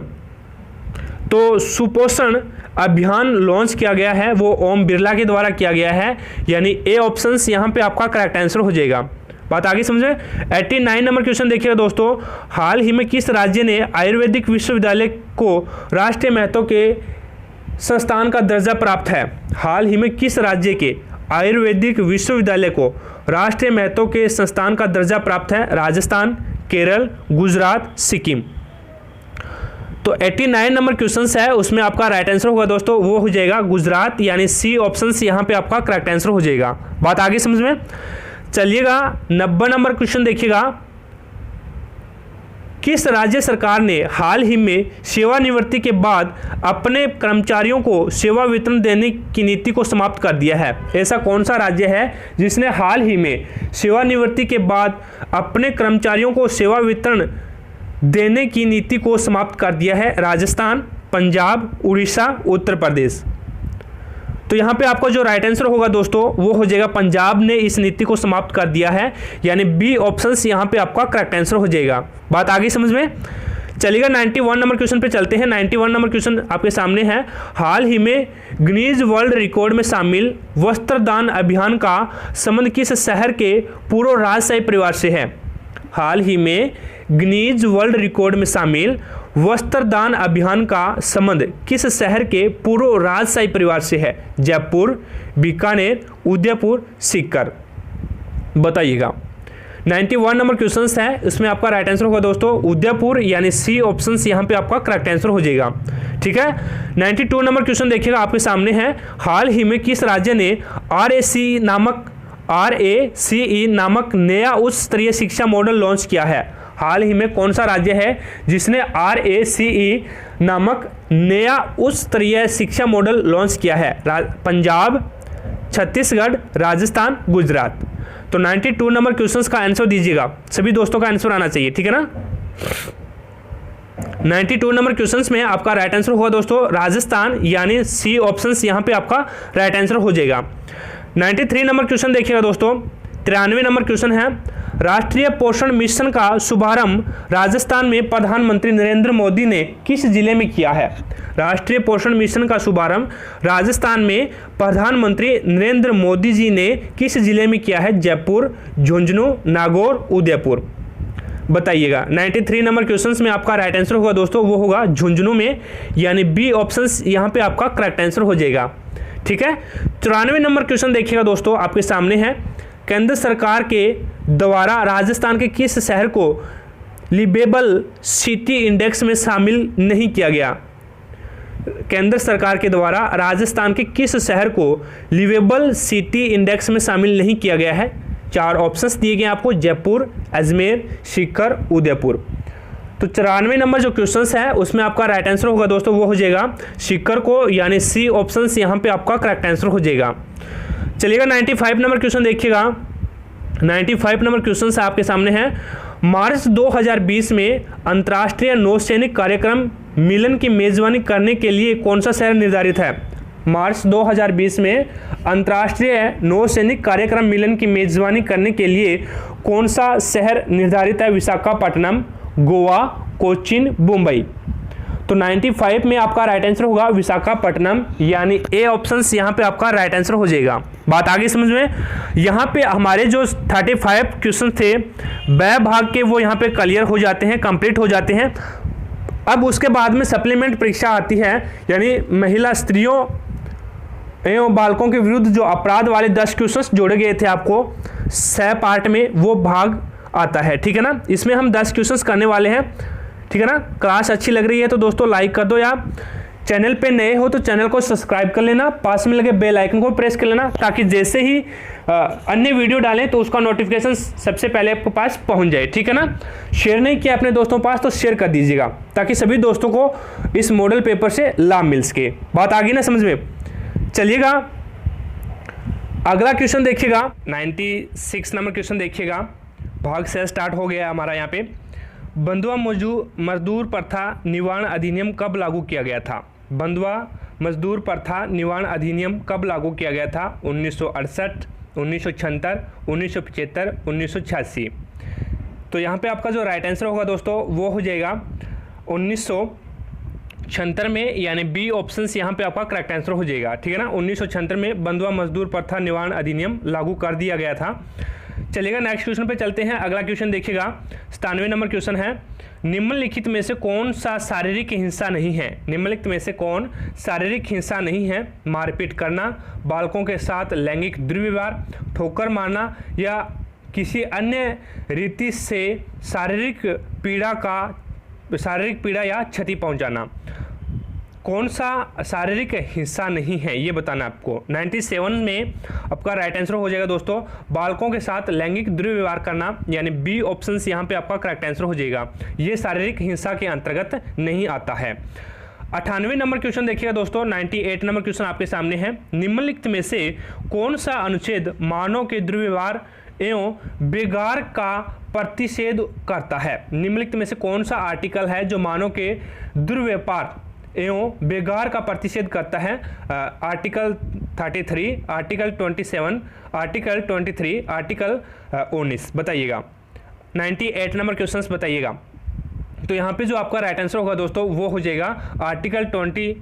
S1: तो सुपोषण अभियान लॉन्च किया गया है वो ओम बिरला के द्वारा किया गया है, यानी ए ऑप्शन यहाँ पे आपका करेक्ट आंसर हो जाएगा। बात आगे समझे। 89 नंबर क्वेश्चन देखिएगा दोस्तों, हाल ही में किस राज्य ने आयुर्वेदिक विश्वविद्यालय को राष्ट्रीय महत्व के संस्थान का दर्जा प्राप्त है? हाल ही में किस राज्य के आयुर्वेदिक विश्वविद्यालय को राष्ट्रीय महत्व के संस्थान का दर्जा प्राप्त है? राजस्थान, केरल, गुजरात, सिक्किम। तो 89 नंबर क्वेश्चन है उसमें आपका राइट आंसर होगा दोस्तों वो हो जाएगा गुजरात, यानी सी ऑप्शन यहाँ पे आपका करेक्ट आंसर हो जाएगा। बात आगे समझ में। चलिएगा 90 नंबर क्वेश्चन देखिएगा, किस राज्य सरकार ने हाल ही में सेवानिवृत्ति के बाद अपने कर्मचारियों को सेवा वेतन देने की नीति को समाप्त कर दिया है? ऐसा कौन सा राज्य है जिसने हाल ही में सेवानिवृत्ति के बाद अपने कर्मचारियों को सेवा वेतन देने की नीति को समाप्त कर दिया है? राजस्थान, पंजाब, उड़ीसा, उत्तर प्रदेश। तो यहाँ पे आपका जो राइट आंसर होगा दोस्तों वो हो जाएगा पंजाब ने इस नीति को समाप्त कर दिया है, यानी बी ऑप्शंस यहाँ पे आपका करेक्ट आंसर हो जाएगा। बात आगे समझ में। चलिएगा 91 नंबर क्वेश्चन पे चलते हैं। 91 नंबर क्वेश्चन आपके सामने है, हाल ही में गिनीज वर्ल्ड रिकॉर्ड में शामिल वस्त्रदान अभियान का संबंध किस शहर के पूर्व राजशाही परिवार से है? हाल ही में गिनीज वर्ल्ड रिकॉर्ड में शामिल वस्त्रदान अभियान का संबंध किस शहर के पूर्व राजशाही परिवार से है? जयपुर, बीकानेर, उदयपुर, सीकर। बताइएगा। 91 नंबर क्वेश्चन है उसमें आपका राइट आंसर होगा दोस्तों उदयपुर, यानी सी ऑप्शन यहाँ पे आपका करेक्ट आंसर हो जाएगा। ठीक है। 92 नंबर क्वेश्चन देखिएगा आपके सामने है, हाल ही में किस राज्य ने RACE नामक नया उच्च स्तरीय शिक्षा मॉडल लॉन्च किया है? हाल ही में कौन सा राज्य है जिसने RACE नामक नया उच्च स्तरीय शिक्षा मॉडल लॉन्च किया है? पंजाब, छत्तीसगढ़, राजस्थान, गुजरात। तो 92 नंबर क्वेश्चंस का आंसर दीजिएगा, सभी दोस्तों का आंसर आना चाहिए। ठीक है ना। 92 नंबर क्वेश्चंस में आपका राइट आंसर होगा दोस्तों राजस्थान, यानी सी ऑप्शंस यहाँ पे आपका राइट आंसर हो जाएगा। 93 नंबर क्वेश्चन देखिएगा दोस्तों, 93 नंबर क्वेश्चन है, राष्ट्रीय पोषण मिशन का शुभारंभ राजस्थान में प्रधानमंत्री नरेंद्र मोदी ने किस जिले में किया है? राष्ट्रीय पोषण मिशन का शुभारंभ राजस्थान में प्रधानमंत्री नरेंद्र मोदी जी ने किस जिले में किया है? जयपुर, झुंझुनू, नागौर, उदयपुर। बताइएगा। 93 नंबर क्वेश्चंस में आपका राइट आंसर होगा दोस्तों वो होगा झुंझुनू में, यानी बी ऑप्शंस यहाँ पे आपका करेक्ट आंसर हो जाएगा। ठीक है। 94 नंबर क्वेश्चन देखिएगा दोस्तों आपके सामने है, केंद्र सरकार के द्वारा राजस्थान के किस शहर को लिवेबल सिटी इंडेक्स में शामिल नहीं किया गया? केंद्र सरकार के द्वारा राजस्थान के किस शहर को लिवेबल सिटी इंडेक्स में शामिल नहीं किया गया है? 4 ऑप्शंस दिए गए आपको, जयपुर, अजमेर, सीकर, उदयपुर। तो 94 नंबर जो क्वेश्चंस है उसमें आपका राइट आंसर होगा दोस्तों वो हो जाएगा सीकर को, यानी सी ऑप्शंस यहाँ पे आपका करेक्ट आंसर हो जाएगा। चलिएगा 95 नंबर क्वेश्चन देखिएगा। 95 नंबर क्वेश्चन से आपके सामने है, मार्च 2020 में अंतर्राष्ट्रीय नौसैनिक कार्यक्रम मिलन की मेजबानी करने के लिए कौन सा शहर निर्धारित है? मार्च 2020 में अंतर्राष्ट्रीय नौसैनिक कार्यक्रम मिलन की मेजबानी करने के लिए कौन सा शहर निर्धारित है? विशाखापट्टनम, गोवा, कोचीन, मुंबई। तो 95 में आपका राइट आंसर होगा विशाखापट्टनम, यानी ए ऑप्शंस यहाँ पे आपका राइट आंसर हो जाएगा। बात आगे समझ में। यहाँ पे हमारे जो 35 क्वेश्चन थे ब भाग के वो यहाँ पे क्लियर हो जाते हैं, कंप्लीट हो जाते हैं। अब उसके बाद में सप्लीमेंट परीक्षा आती है, यानी महिला, स्त्रियों एवं बालकों के विरुद्ध जो अपराध वाले 10 क्वेश्चन जोड़े गए थे आपको 6 पार्ट में, वो भाग आता है। ठीक है ना। इसमें हम 10 क्वेश्चंस करने वाले हैं। ठीक है ना। क्लास अच्छी लग रही है तो दोस्तों लाइक कर दो, या चैनल पे नए हो तो चैनल को सब्सक्राइब कर लेना, पास में लगे बेल आइकन को प्रेस कर लेना, ताकि जैसे ही अन्य वीडियो डालें तो उसका नोटिफिकेशन सबसे पहले आपके पास पहुंच जाए। ठीक है ना। शेयर नहीं किया अपने दोस्तों के पास तो शेयर कर दीजिएगा, ताकि सभी दोस्तों को इस मॉडल पेपर से लाभ मिल सके। बात आ गई ना समझ में। चलिएगा अगला क्वेश्चन देखिएगा। 96 नंबर क्वेश्चन देखिएगा, भाग से स्टार्ट हो गया हमारा। यहाँ पे बंधुआ मजदूर प्रथा निवारण अधिनियम कब लागू किया गया था? बंधुआ मजदूर प्रथा निवारण अधिनियम कब लागू किया गया था? 1968, 1976, 1975, 1986। तो यहाँ पे आपका जो राइट आंसर होगा दोस्तों वो हो जाएगा 1976 में, यानी बी ऑप्शन यहाँ पे आपका करेक्ट आंसर हो जाएगा। ठीक है ना, 1976 में बंधुआ मजदूर प्रथा निवारण अधिनियम लागू कर दिया गया था। चलिएगा नेक्स्ट क्वेश्चन पे चलते हैं। अगला क्वेश्चन देखिएगा, 97 नंबर क्वेश्चन है, निम्नलिखित में से कौन सा शारीरिक हिंसा नहीं है? निम्नलिखित में से कौन शारीरिक हिंसा नहीं है? मारपीट करना, बालकों के साथ लैंगिक दुर्व्यवहार, ठोकर मारना या किसी अन्य रीति से शारीरिक पीड़ा या क्षति पहुंचाना। कौन सा शारीरिक हिस्सा नहीं है ये बताना आपको। 97 में आपका राइट आंसर हो जाएगा दोस्तों बालकों के साथ लैंगिक दुर्व्यवहार करना, यानी बी ऑप्शन यहाँ पे आपका करेक्ट आंसर हो जाएगा। ये शारीरिक हिंसा के अंतर्गत नहीं आता है। 98 नंबर क्वेश्चन देखिएगा दोस्तों, 98 नंबर क्वेश्चन आपके सामने है, निम्नलिखित में से कौन सा अनुच्छेद मानव के दुर्व्यवहार एवं बेगार का प्रतिषेध करता है? निम्नलिखित में से कौन सा आर्टिकल है जो मानव के दुर्व्यापार एवं बेगार का प्रतिषेध करता है? आर्टिकल 33, आर्टिकल 27, आर्टिकल 23, आर्टिकल 19 बताइएगा। 98 नंबर क्वेश्चंस बताइएगा। तो यहाँ पे जो आपका राइट आंसर होगा दोस्तों वो हो जाएगा आर्टिकल 23,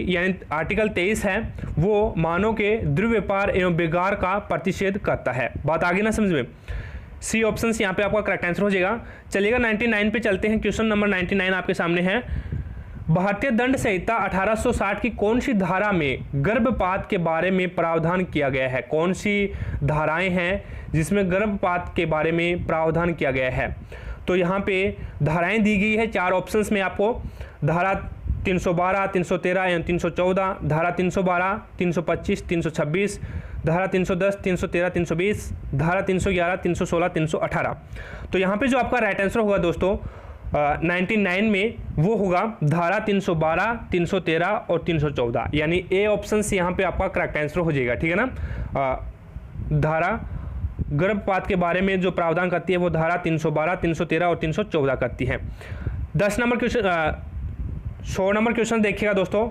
S1: यानी आर्टिकल 23 है, वो मानव के दुर्व्यापार एवं बेगार का प्रतिषेध करता है। बात आगे ना समझ में, सी ऑप्शन यहाँ पे आपका करेक्ट आंसर हो जाएगा। चलिएगा 99 पे चलते हैं। क्वेश्चन नंबर 99 आपके सामने है, भारतीय दंड संहिता 1860 की कौन सी धारा में गर्भपात के बारे में प्रावधान किया गया है? कौन सी धाराएं हैं जिसमें गर्भपात के बारे में प्रावधान किया गया है? तो यहाँ पे धाराएं दी गई है 4 ऑप्शंस में आपको, धारा 312, 313 एवं 314, धारा 312, 325, 326, धारा 310, 313, 320, धारा 311, 316, 318। तो यहाँ पे जो आपका राइट आंसर होगा दोस्तों 99 में वो होगा धारा 312, 313 और 314, यानी ए ऑप्शन से यहाँ पे आपका करेक्ट आंसर हो जाएगा। ठीक है ना, धारा गर्भपात के बारे में जो प्रावधान करती है वो धारा 312, 313 और 314 करती है। 10 नंबर क्वेश्चन 100 नंबर क्वेश्चन देखिएगा दोस्तों,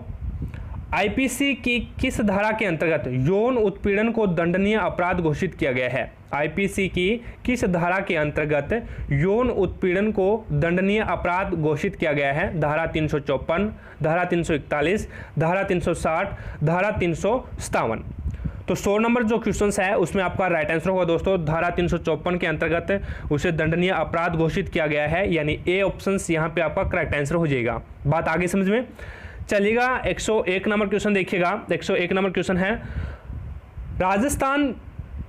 S1: आईपीसी की किस धारा के अंतर्गत यौन उत्पीड़न को दंडनीय अपराध घोषित किया गया है? आईपीसी की किस धारा के अंतर्गत यौन उत्पीड़न को दंडनीय अपराध घोषित किया गया है? धारा 354, धारा 341, धारा 360, धारा 357। तो 100 नंबर जो क्वेश्चन है उसमें आपका राइट आंसर होगा दोस्तों धारा 354 के अंतर्गत उसे दंडनीय अपराध घोषित किया गया है, यानी ए ऑप्शन यहाँ पे आपका करेक्ट आंसर हो जाएगा। बात आगे समझ में चलिएगा। 101 नंबर क्वेश्चन देखिएगा। 101 नंबर क्वेश्चन है, राजस्थान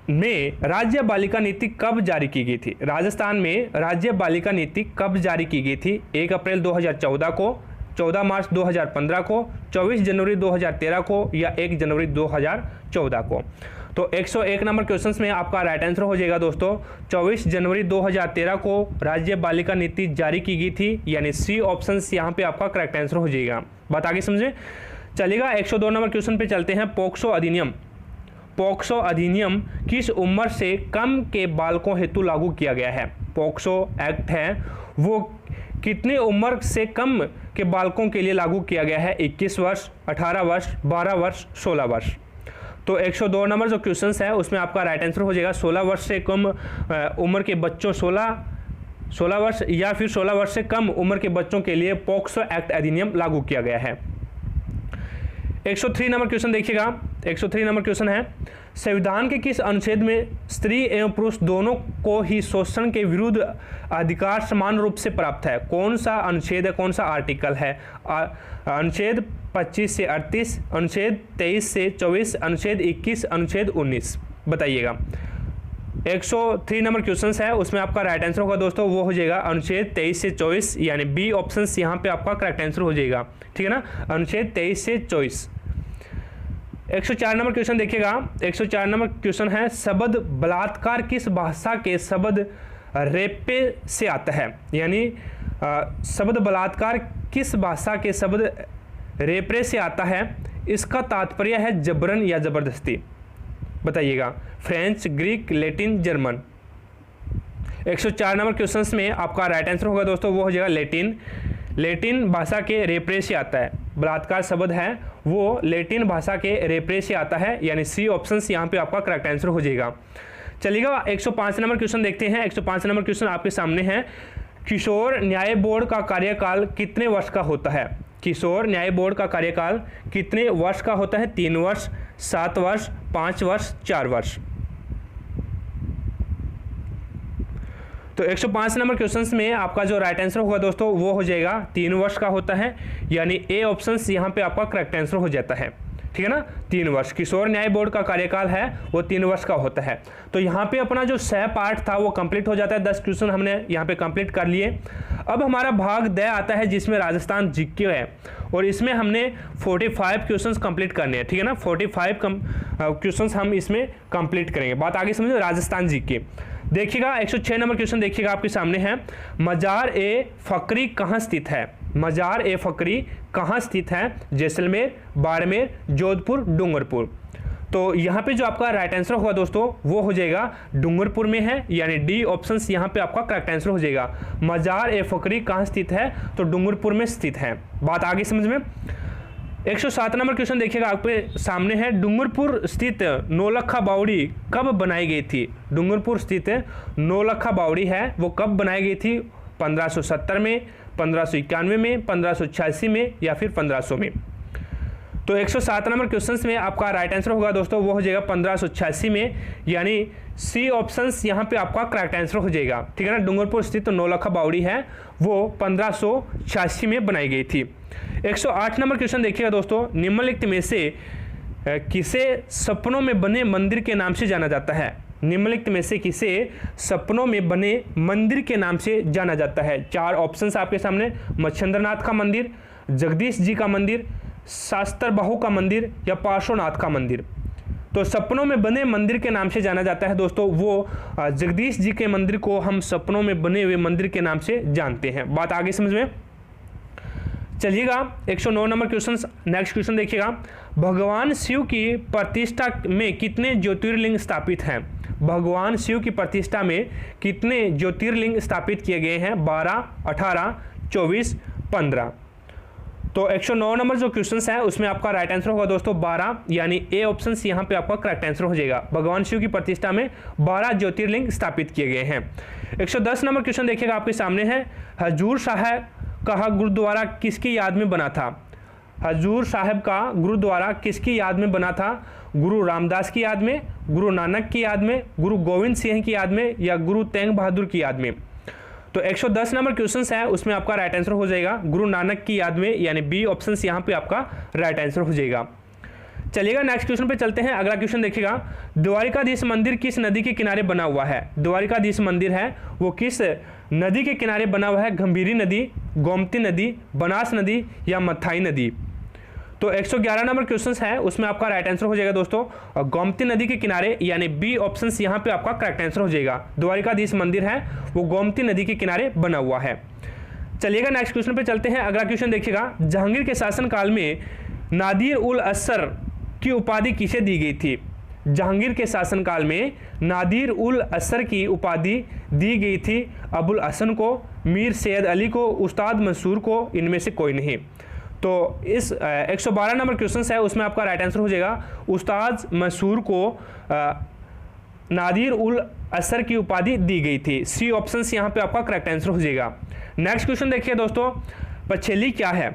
S1: में राज्य बालिका नीति कब जारी की गई थी? राजस्थान में राज्य बालिका नीति कब जारी की गई थी? 1 अप्रैल 2014 को, 14 मार्च 2015 को, 24 जनवरी 2013 को या 1 जनवरी 2014 को? तो 101 नंबर क्वेश्चंस में आपका राइट आंसर हो जाएगा दोस्तों 24 जनवरी 2013 को राज्य बालिका नीति जारी की गई थी, यानी सी ऑप्शन यहाँ पे आपका करेक्ट आंसर हो जाएगा। बात आगे समझे चलिएगा। 102 नंबर क्वेश्चन पे चलते हैं। पोक्सो अधिनियम, पोक्सो अधिनियम किस उम्र से कम के बालकों हेतु लागू किया गया है? पोक्सो एक्ट है वो कितने उम्र से कम के बालकों के लिए लागू किया गया है? 21 वर्ष, 18 वर्ष, 12 वर्ष, 16 वर्ष। तो 102 नंबर जो क्वेश्चन है उसमें आपका राइट आंसर हो जाएगा 16 वर्ष से कम उम्र के बच्चों 16 वर्ष या फिर 16 वर्ष से कम उम्र के बच्चों के लिए पोक्सो एक्ट अधिनियम लागू किया गया है। 103 नंबर क्वेश्चन देखिएगा। 103 नंबर क्वेश्चन है, संविधान के किस अनुच्छेद में स्त्री एवं पुरुष दोनों को ही शोषण के विरुद्ध अधिकार समान रूप से प्राप्त है? कौन सा अनुच्छेद है, कौन सा आर्टिकल है? अनुच्छेद 25 से 38, अनुच्छेद 23 से 24, अनुच्छेद 21, अनुच्छेद 19 बताइएगा। 103 नंबर क्वेश्चन है उसमें आपका राइट आंसर होगा दोस्तों वो हो जाएगा अनुच्छेद 23 से 24, यानी बी ऑप्शन यहाँ पे आपका करेक्ट आंसर हो जाएगा। ठीक है ना, अनुच्छेद 23 से 24। 104 नंबर क्वेश्चन देखिएगा। 104 नंबर क्वेश्चन है, शब्द बलात्कार किस भाषा के शब्द रेपे से आता है? यानी शब्द बलात्कार किस भाषा के शब्द रेपे से आता है? इसका तात्पर्य है जबरन या जबरदस्ती। बताइएगा, French, Greek, Latin, German. 104 number question में आपका राइट आंसर होगा दोस्तों वो हो जाएगा लैटिन। लैटिन भाषा के रेपरे से आता है, बलात्कार शब्द है वो लैटिन भाषा के रेपरे से आता है, यानी सी ऑप्शन यहाँ पे आपका करेक्ट आंसर हो जाएगा। चलिएगा 105 नंबर क्वेश्चन देखते हैं। 105 नंबर क्वेश्चन आपके सामने है, किशोर न्याय बोर्ड का कार्यकाल कितने वर्ष का होता है? किशोर न्याय बोर्ड का कार्यकाल कितने वर्ष का होता है? 3 वर्ष, 7 वर्ष, 5 वर्ष, 4 वर्ष। तो 105 नंबर क्वेश्चंस में आपका जो राइट आंसर होगा दोस्तों वो हो जाएगा 3 वर्ष का होता है, यानी ए ऑप्शन यहाँ पे आपका करेक्ट आंसर हो जाता है। ठीक है ना, 3 वर्ष किशोर न्याय बोर्ड का कार्यकाल है वो 3 वर्ष का होता है। तो यहाँ पे अपना जो 6 पार्ट था वो कंप्लीट हो जाता है। 10 क्वेश्चन हमने यहाँ पे कंप्लीट कर लिए। अब हमारा भाग द आता है जिसमें राजस्थान जीके है, और इसमें हमने 45 क्वेश्चंस कंप्लीट करने हैं। ठीक है ना, 45 क्वेश्चंस हम इसमें कंप्लीट करेंगे। बात आगे समझो, राजस्थान जीके देखिएगा। 106 नंबर क्वेश्चन देखिएगा आपके सामने है, मजार ए फकरी कहाँ स्थित है? मजार ए फकरी कहाँ स्थित है? जैसलमेर, बाड़मेर, जोधपुर, डूंगरपुर। तो यहाँ पे जो आपका राइट आंसर होगा दोस्तों वो हो जाएगा डूंगरपुर में है, यानी डी ऑप्शन यहाँ पे आपका करेक्ट आंसर हो जाएगा। मजार ए फकरी कहाँ स्थित है? तो डूंगरपुर में स्थित है। बात आगे समझ में। 107 नंबर क्वेश्चन देखिएगा आपके सामने है, डूंगरपुर स्थित नौलखा बावड़ी कब बनाई गई थी? डूंगरपुर स्थित नौलखा बावड़ी है वो कब बनाई गई थी? 1570 में, 1591 में, 1586 में या फिर 1500 में। तो 107 नंबर क्वेश्चंस में आपका राइट आंसर होगा दोस्तों वो हो जाएगा 1586 में, यानी सी ऑप्शंस यहाँ पे आपका करेक्ट आंसर हो जाएगा। ठीक है ना, डूंगरपुर स्थित नौलखा बावड़ी है वो 1586 में बनाई गई थी। 108 नंबर क्वेश्चन देखिएगा दोस्तों, निम्नलिखित में से किसे सपनों में बने मंदिर के नाम से जाना जाता है? निम्नलिखित में से किसे सपनों में बने मंदिर के नाम से जाना जाता है? 4 ऑप्शंस आपके सामने, मच्छिंद्रनाथ का मंदिर, जगदीश जी का मंदिर, शास्त्र बाहु का मंदिर या पार्श्वनाथ का मंदिर। तो सपनों में बने मंदिर के नाम से जाना जाता है दोस्तों वो जगदीश जी के मंदिर को हम सपनों में बने हुए मंदिर के नाम से जानते हैं। बात आगे समझ में। चलिएगा 109 नंबर क्वेश्चन, नेक्स्ट क्वेश्चन देखिएगा, भगवान शिव की प्रतिष्ठा में कितने ज्योतिर्लिंग स्थापित हैं? भगवान शिव की प्रतिष्ठा में कितने ज्योतिर्लिंग स्थापित किए गए हैं? 12, 18, 24, 15। तो 109 नंबर जो क्वेश्चन है उसमें आपका राइट आंसर होगा दोस्तों 12, यानी ए ऑप्शन यहाँ पे आपका करेक्ट आंसर हो जाएगा। भगवान शिव की प्रतिष्ठा में 12 ज्योतिर्लिंग स्थापित किए गए हैं। 110 नंबर क्वेश्चन देखिएगा आपके सामने है, हजूर साहब का गुरुद्वारा किसकी याद में बना था? हजूर साहब का गुरुद्वारा किसकी याद में बना था? गुरु रामदास की याद में, गुरु नानक की याद में, गुरु गोविंद सिंह की याद में या गुरु तेग बहादुर की याद में? तो 110 नंबर क्वेश्चन है उसमें आपका राइट आंसर हो जाएगा गुरु नानक की याद में, यानी बी ऑप्शन यहाँ पे आपका राइट आंसर हो जाएगा। चलिएगा नेक्स्ट क्वेश्चन पे चलते हैं। अगला क्वेश्चन देखिएगा, द्वारिकाधीश मंदिर किस नदी के किनारे बना हुआ है? द्वारिकाधीश मंदिर है वो किस नदी के किनारे बना हुआ है? गंभीरी नदी, गोमती नदी, बनास नदी या मथाई नदी? तो 111 नंबर क्वेश्चन है उसमें आपका राइट आंसर हो जाएगा दोस्तों गोमती नदी के किनारे, यानी बी ऑप्शन यहाँ पे आपका करेक्ट आंसर हो जाएगा। द्वारिकाधीश मंदिर है वो गोमती नदी के किनारे बना हुआ है। चलिएगा नेक्स्ट क्वेश्चन पे चलते हैं। अगला क्वेश्चन देखिएगा, जहांगीर के शासनकाल में नादिर उल असर की उपाधि किसे दी गई थी? जहांगीर के शासनकाल में नादिर उल असर की उपाधि दी गई थी अबुल हसन को, मीर सैयद अली को, उस्ताद मंसूर को, इनमें से कोई नहीं। तो इस 112 नंबर क्वेश्चन है उसमें आपका राइट आंसर हो जाएगा उस्ताद मंसूर को नादिर उल असर की उपाधि दी गई थी। सी ऑप्शन यहाँ पे आपका करेक्ट आंसर हो जाएगा। नेक्स्ट क्वेश्चन देखिए दोस्तों, पछेली क्या है?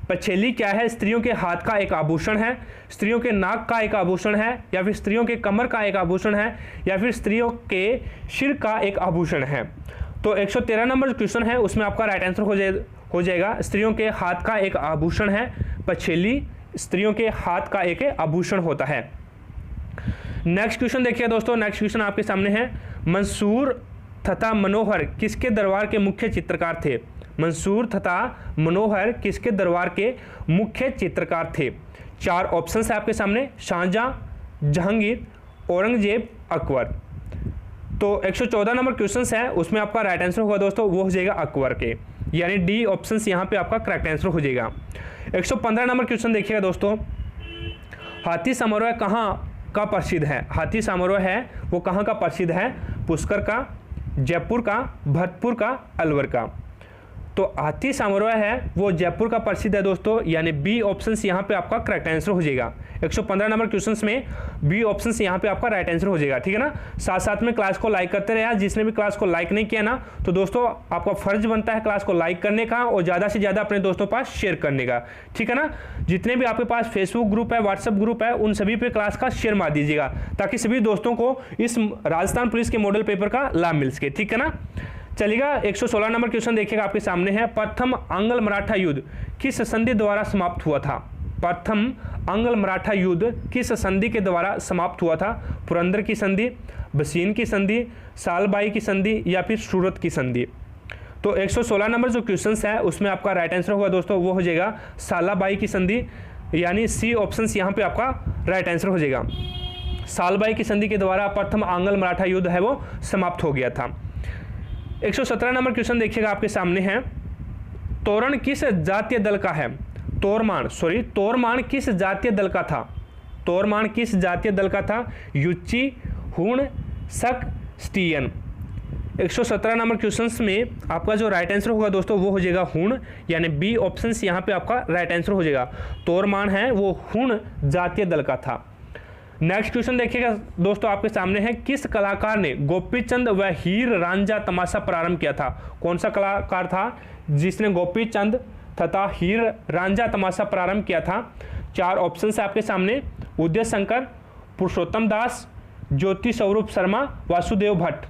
S1: पछेली क्या है? स्त्रियों के हाथ का एक आभूषण है, स्त्रियों के नाक का एक आभूषण है, या फिर स्त्रियों के कमर का एक आभूषण है, या फिर स्त्रियों के सिर का एक आभूषण है? तो 113 नंबर क्वेश्चन है उसमें आपका राइट आंसर हो जाएगा स्त्रियों के हाथ का एक आभूषण है। पछेली स्त्रियों के हाथ का एक आभूषण होता है। नेक्स्ट क्वेश्चन देखिए दोस्तों, नेक्स्ट क्वेश्चन आपके सामने है, मंसूर तथा मनोहर किसके दरबार के मुख्य चित्रकार थे? मंसूर तथा मनोहर किसके दरबार के मुख्य चित्रकार थे? 4 ऑप्शन है आपके सामने, शाहजहां, जहांगीर, औरंगजेब, अकबर। तो 114 नंबर क्वेश्चन है उसमें आपका राइट आंसर होगा दोस्तों वो हो जाएगा अकबर के, यानी डी ऑप्शन यहाँ पे आपका करेक्ट आंसर हो जाएगा। 115 नंबर क्वेश्चन देखिएगा दोस्तों, हाथी समारोह कहाँ का प्रसिद्ध है? हाथी समारोह है वो कहाँ का प्रसिद्ध है? पुष्कर का, जयपुर का, भरतपुर का, अलवर का। तो हाथी समारोह है वो जयपुर का प्रसिद्ध है दोस्तों, यानी बी ऑप्शन यहाँ पे आपका करेक्ट आंसर हो जाएगा। 115 नंबर क्वेश्चंस में बी ऑप्शन यहाँ पे आपका राइट आंसर हो जाएगा, ठीक है ना। साथ साथ में क्लास को लाइक करते रहे। जिसने भी क्लास को लाइक नहीं किया ना, तो दोस्तों आपका फर्ज बनता है क्लास को लाइक करने का और ज़्यादा से ज़्यादा अपने दोस्तों के पास शेयर करने का, ठीक है ना। जितने भी आपके पास फेसबुक ग्रुप है, व्हाट्सएप ग्रुप है, उन सभी पे क्लास का शेयर मार दीजिएगा, ताकि सभी दोस्तों को इस राजस्थान पुलिस के मॉडल पेपर का लाभ मिल सके, ठीक है ना। चलिएगा 116 नंबर क्वेश्चन देखिएगा आपके सामने है। प्रथम आंग्ल मराठा युद्ध किस संधि द्वारा समाप्त हुआ था? प्रथम आंग्ल मराठा युद्ध किस संधि के द्वारा समाप्त हुआ था? पुरंदर की संधि, बसीन की संधि, सालबाई की संधि या फिर सूरत की संधि? तो 116 नंबर जो क्वेश्चन है उसमें आपका राइट आंसर होगा दोस्तों, वो हो जाएगा सालाबाई की संधि, यानी सी ऑप्शन यहाँ पे आपका राइट आंसर हो जाएगा। सालबाई की संधि के द्वारा प्रथम आंग्ल मराठा युद्ध है वो समाप्त हो गया था। 117 नंबर क्वेश्चन देखिएगा आपके सामने है। तोरण किस जातीय दल का है? तोरमान किस जातीय दल का था? तोरमान किस जातीय दल का था? युच्ची, हूण, शक, स्टीयन। 117 नंबर क्वेश्चन में आपका जो राइट आंसर होगा दोस्तों वो हो जाएगा हूण, यानी बी ऑप्शन यहाँ पे आपका राइट आंसर हो जाएगा। तोरमान है वो हूण जातीय दल का था। नेक्स्ट क्वेश्चन देखिएगा दोस्तों आपके सामने है। किस कलाकार ने गोपीचंद व हीर रांझा तमाशा प्रारंभ किया था? कौन सा कलाकार था जिसने गोपीचंद तथा हीर रांझा तमाशा प्रारंभ किया था? 4 ऑप्शन है आपके सामने। उदय शंकर, पुरुषोत्तम दास, ज्योति स्वरूप शर्मा, वासुदेव भट्ट।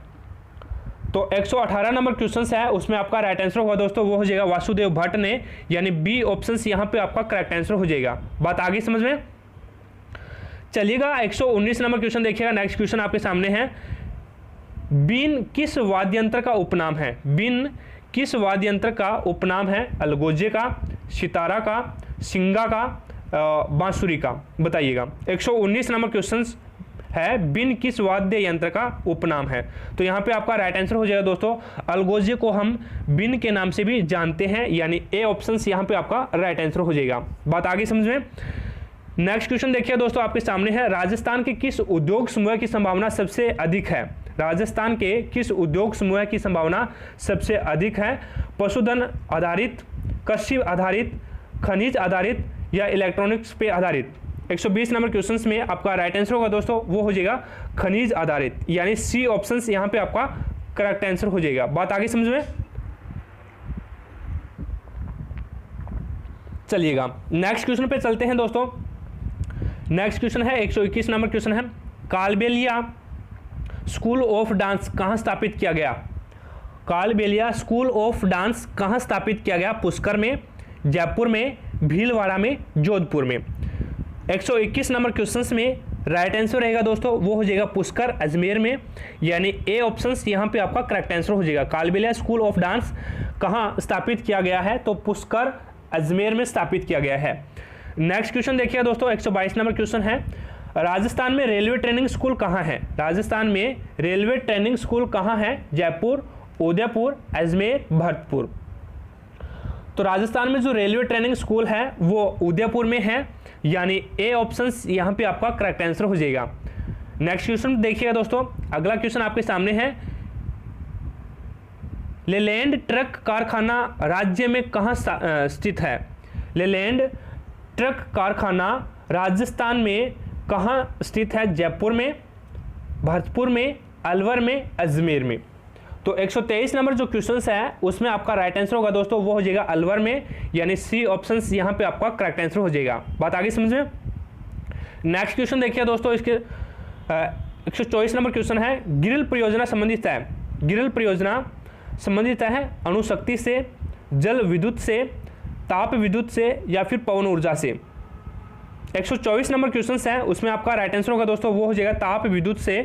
S1: तो 118 नंबर क्वेश्चन है उसमें आपका राइट आंसर होगा दोस्तों, वो हो जाएगा वासुदेव भट्ट ने, यानी बी ऑप्शन यहाँ पे आपका करेक्ट आंसर हो जाएगा। बात आगे समझ में। चलिएगा 119 नंबर क्वेश्चन देखिएगा। नेक्स्ट क्वेश्चन आपके सामने है। बीन किस वाद्य यंत्र का उपनाम है? बीन किस वाद्य यंत्र का उपनाम है? अलगोजे का, सितारा का, सिंगा का, बांसुरी का? बताइएगा। 119 नंबर क्वेश्चन है, बीन किस वाद्य यंत्र का उपनाम है? तो यहाँ पे आपका राइट आंसर हो जाएगा दोस्तों, अलगोजे को हम बीन के नाम से भी जानते हैं, यानी ए ऑप्शन यहाँ पे आपका राइट आंसर हो जाएगा। बात आगे समझ में। नेक्स्ट क्वेश्चन देखिए दोस्तों आपके सामने है। राजस्थान के किस उद्योग समूह की संभावना सबसे अधिक है? राजस्थान के किस उद्योग समूह की संभावना सबसे अधिक है? पशुधन आधारित, कृषि आधारित, खनिज आधारित या इलेक्ट्रॉनिक्स पे आधारित? 120 नंबर क्वेश्चन में आपका राइट आंसर होगा दोस्तों, वो हो जाएगा खनिज आधारित, यानी सी ऑप्शन यहाँ पे आपका करेक्ट आंसर हो जाएगा। बात आगे समझ में। चलिएगा नेक्स्ट क्वेश्चन पे चलते हैं दोस्तों। नेक्स्ट क्वेश्चन है 121 नंबर क्वेश्चन है। कालबेलिया स्कूल ऑफ डांस कहाँ स्थापित किया गया? कालबेलिया स्कूल ऑफ डांस कहाँ स्थापित किया गया? पुष्कर में, जयपुर में, भीलवाड़ा में, जोधपुर में? 121 नंबर क्वेश्चंस में राइट आंसर रहेगा दोस्तों, वो हो जाएगा पुष्कर, अजमेर में, यानी ए ऑप्शन यहाँ पे आपका करेक्ट आंसर हो जाएगा। कालबेलिया स्कूल ऑफ डांस कहाँ स्थापित किया गया है? तो पुष्कर, अजमेर में स्थापित किया गया है। नेक्स्ट क्वेश्चन देखिएगा दोस्तों 122 नंबर क्वेश्चन है। राजस्थान में रेलवे ट्रेनिंग स्कूल कहाँ है? राजस्थान में रेलवे ट्रेनिंग स्कूल कहाँ है? जयपुर, उदयपुर, अजमेर, भरतपुर? तो राजस्थान में जो रेलवे ट्रेनिंग स्कूल है वो उदयपुर में है, यानी ए ऑप्शन यहाँ पे आपका करेक्ट आंसर हो जाएगा। नेक्स्ट क्वेश्चन देखिएगा दोस्तों, अगला क्वेश्चन आपके सामने है। लेलैंड ट्रक कारखाना राज्य में कहाँ स्थित है? लेलैंड ट्रक कारखाना राजस्थान में कहाँ स्थित है? जयपुर में, भरतपुर में, अलवर में, अजमेर में? तो 123 नंबर जो क्वेश्चन है उसमें आपका राइट आंसर होगा दोस्तों, वो हो जाएगा अलवर में, यानी सी ऑप्शन यहाँ पे आपका करेक्ट आंसर हो जाएगा। बात आगे समझ में। नेक्स्ट क्वेश्चन देखिए दोस्तों, इसके 124 नंबर क्वेश्चन है। गिरिल परियोजना संबंधित है? गिरिल परियोजना संबंधित है अणुशक्ति से, जल विद्युत से, ताप विद्युत से या फिर पवन ऊर्जा से? 124 नंबर क्वेश्चन है उसमें आपका राइट आंसर होगा दोस्तों, वो हो जाएगा ताप विद्युत से,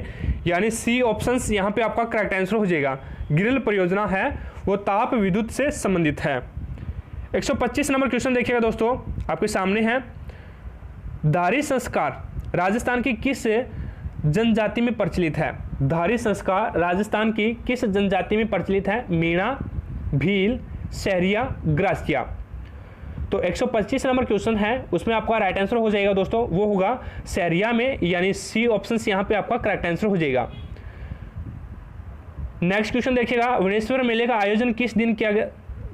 S1: यानी सी ऑप्शन यहाँ पे आपका करेक्ट आंसर हो जाएगा। गिरिल परियोजना है वो ताप विद्युत से संबंधित है। 125 नंबर क्वेश्चन देखिएगा दोस्तों आपके सामने है। धारी संस्कार राजस्थान की किस जनजाति में प्रचलित है? धारी संस्कार राजस्थान की किस जनजाति में प्रचलित है? मीणा, भील, सहरिया, ग्रासिया? तो 125 नंबर क्वेश्चन है उसमें आपका राइट आंसर हो जाएगा दोस्तों, वो होगा सहरिया में, यानी सी ऑप्शन यहाँ पे आपका करेक्ट आंसर हो जाएगा। नेक्स्ट क्वेश्चन देखिएगा, वनेश्वर मेले का आयोजन किस दिन किया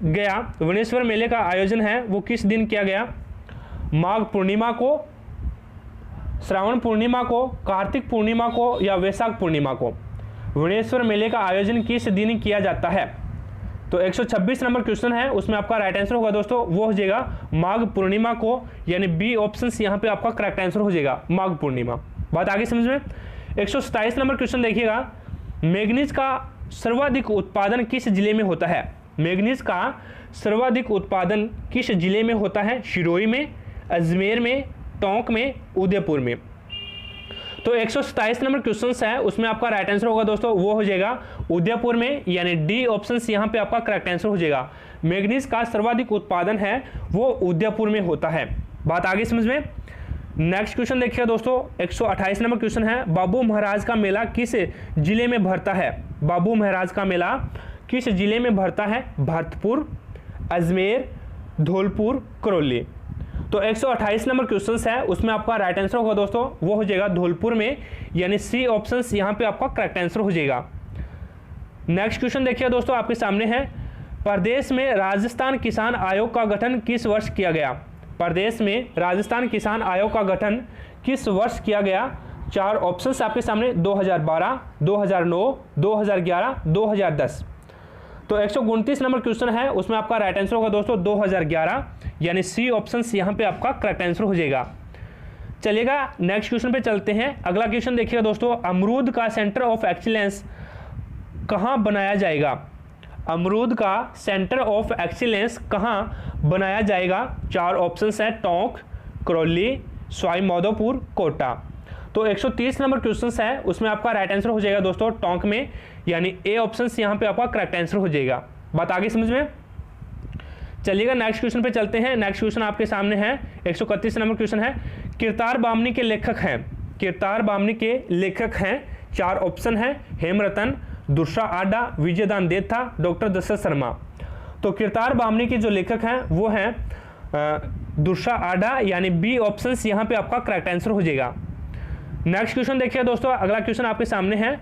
S1: गया? वनेश्वर मेले का आयोजन है वो किस दिन किया गया? माघ पूर्णिमा को, श्रावण पूर्णिमा को, कार्तिक पूर्णिमा को या वैशाख पूर्णिमा को? वनेश्वर मेले का आयोजन किस दिन किया जाता है? तो 126 नंबर क्वेश्चन है, उसमें आपका राइट आंसर होगा दोस्तों वो हो जाएगा माघ पूर्णिमा को, यानी बी ऑप्शन यहाँ पे आपका करेक्ट आंसर हो जाएगा माघ पूर्णिमा। बात आगे समझ में। 127 नंबर क्वेश्चन देखिएगा, मैग्नीज का सर्वाधिक उत्पादन किस जिले में होता है? मैग्नीज का सर्वाधिक उत्पादन किस जिले में होता है? सिरोही में, अजमेर में, टोंक में, उदयपुर में? तो 127 नंबर क्वेश्चन है, उसमें आपका राइट आंसर होगा दोस्तों वो हो जाएगा उदयपुर में, यानी डी ऑप्शन यहाँ पे आपका करेक्ट आंसर हो जाएगा। मैग्नीज का सर्वाधिक उत्पादन है वो उदयपुर में होता है। बात आगे समझ में। नेक्स्ट क्वेश्चन देखिएगा दोस्तों, 128 नंबर क्वेश्चन है, बाबू महाराज का मेला किस जिले में भरता है? बाबू महाराज का मेला किस जिले में भरता है? भरतपुर, अजमेर, धौलपुर, करौली? तो 128 नंबर क्वेश्चन है, उसमें आपका राइट आंसर होगा दोस्तों वो हो जाएगा धौलपुर में, यानी सी ऑप्शन यहाँ पे आपका करेक्ट आंसर हो जाएगा। नेक्स्ट क्वेश्चन देखिए दोस्तों आपके सामने है, प्रदेश में राजस्थान किसान आयोग का गठन किस वर्ष किया गया? प्रदेश में राजस्थान किसान आयोग का गठन किस वर्ष किया गया? 4 ऑप्शंस आपके सामने, 2012, 2009, 2011, 2010। तो 129 नंबर क्वेश्चन है, उसमें आपका राइट आंसर होगा दोस्तों 2011, यानी सी ऑप्शन यहाँ पे आपका करेक्ट आंसर हो जाएगा। चलिएगा नेक्स्ट क्वेश्चन पे चलते हैं। अगला क्वेश्चन देखिएगा दोस्तों, अमरूद का सेंटर ऑफ एक्सीलेंस कहाँ बनाया जाएगा? अमरूद का सेंटर ऑफ एक्सीलेंस कहाँ बनाया जाएगा? 4 ऑप्शंस है, टोंक, करौली, सवाई माधोपुर, कोटा। तो 130 नंबर क्वेश्चन है, उसमें आपका राइट आंसर हो जाएगा दोस्तों टोंक में, यानी ए ऑप्शन यहाँ पे आपका करेक्ट आंसर हो जाएगा। बात आगे समझ में। चलिएगा नेक्स्ट क्वेश्चन पे चलते हैं। नेक्स्ट क्वेश्चन आपके सामने है, 131 नंबर क्वेश्चन है, किरतार बामनी के लेखक हैं? किरतार बामनी के लेखक हैं, 4 ऑप्शन है, हेमरतन, दुर्सा आडा, विजयदान देथा, डॉक्टर दशरथ शर्मा। तो किरतार बामनी के जो लेखक हैं वो हैं दुर्सा आडा, यानी बी ऑप्शन यहाँ पे आपका करेक्ट आंसर हो जाएगा। नेक्स्ट क्वेश्चन देखिए दोस्तों, अगला क्वेश्चन आपके सामने है,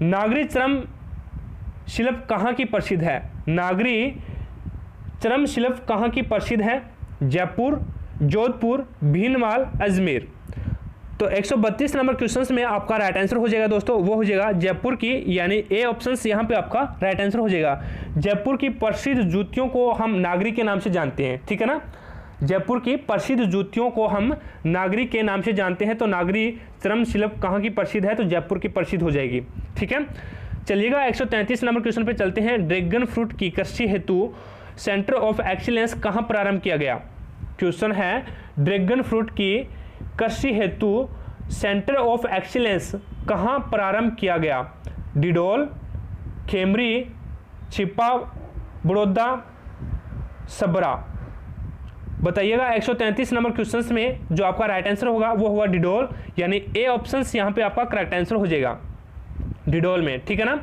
S1: नागरी चरम शिल्प कहाँ की प्रसिद्ध है? नागरी चरम शिल्प कहाँ की प्रसिद्ध है? जयपुर, जोधपुर, भीनमाल, अजमेर? तो 132 नंबर क्वेश्चन में आपका राइट आंसर हो जाएगा दोस्तों वो हो जाएगा जयपुर की, यानी ए ऑप्शन यहाँ पे आपका राइट आंसर हो जाएगा। जयपुर की प्रसिद्ध जूतियों को हम नागरी के नाम से जानते हैं, ठीक है ना। जयपुर की प्रसिद्ध जूतियों को हम नागरी के नाम से जानते हैं, तो नागरी चरम शिल्प कहाँ की प्रसिद्ध है? तो जयपुर की प्रसिद्ध हो जाएगी, ठीक है। चलिएगा 133 नंबर क्वेश्चन पे चलते हैं, ड्रैगन फ्रूट की कृषि हेतु सेंटर ऑफ एक्सीलेंस कहाँ प्रारंभ किया गया? क्वेश्चन है, ड्रैगन फ्रूट की कृषि हेतु सेंटर ऑफ एक्सीलेंस कहाँ प्रारंभ किया गया? डिडोल, खेमरी, छिपा, बड़ौदा, सबरा? बताइएगा 133 नंबर क्वेश्चंस में जो आपका राइट आंसर होगा वो होगा डिडोल, यानी ए ऑप्शंस यहाँ पे आपका करेक्ट आंसर हो जाएगा डिडोल में, ठीक है ना।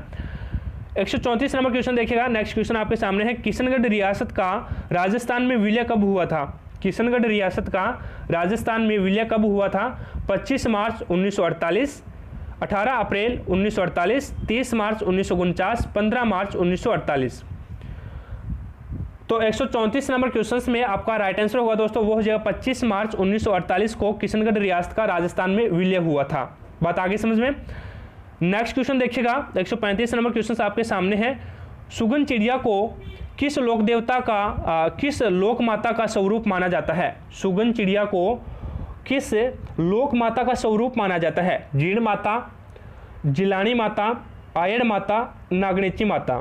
S1: 134 नंबर क्वेश्चन देखिएगा। नेक्स्ट क्वेश्चन आपके सामने है, किशनगढ़ रियासत का राजस्थान में विलय कब हुआ था? किशनगढ़ रियासत का राजस्थान में विलय कब हुआ था? 25 मार्च 1948, 18 अप्रैल 1948, 30 मार्च 1949, 15 मार्च 1948? तो 134 नंबर क्वेश्चंस में आपका राइट आंसर होगा दोस्तों वो हो जाएगा 25 मार्च 1948 को किशनगढ़ रियासत का राजस्थान में विलय हुआ था। बात आगे समझ में। नेक्स्ट क्वेश्चन देखिएगा, 135 नंबर क्वेश्चन आपके सामने है, सुगन चिड़िया को किस लोक देवता का किस लोक माता का स्वरूप माना जाता है? सुगन चिड़िया को किस लोक माता का स्वरूप माना जाता है? जीण माता, जिलानी माता, आयड़ माता, नागनेची माता?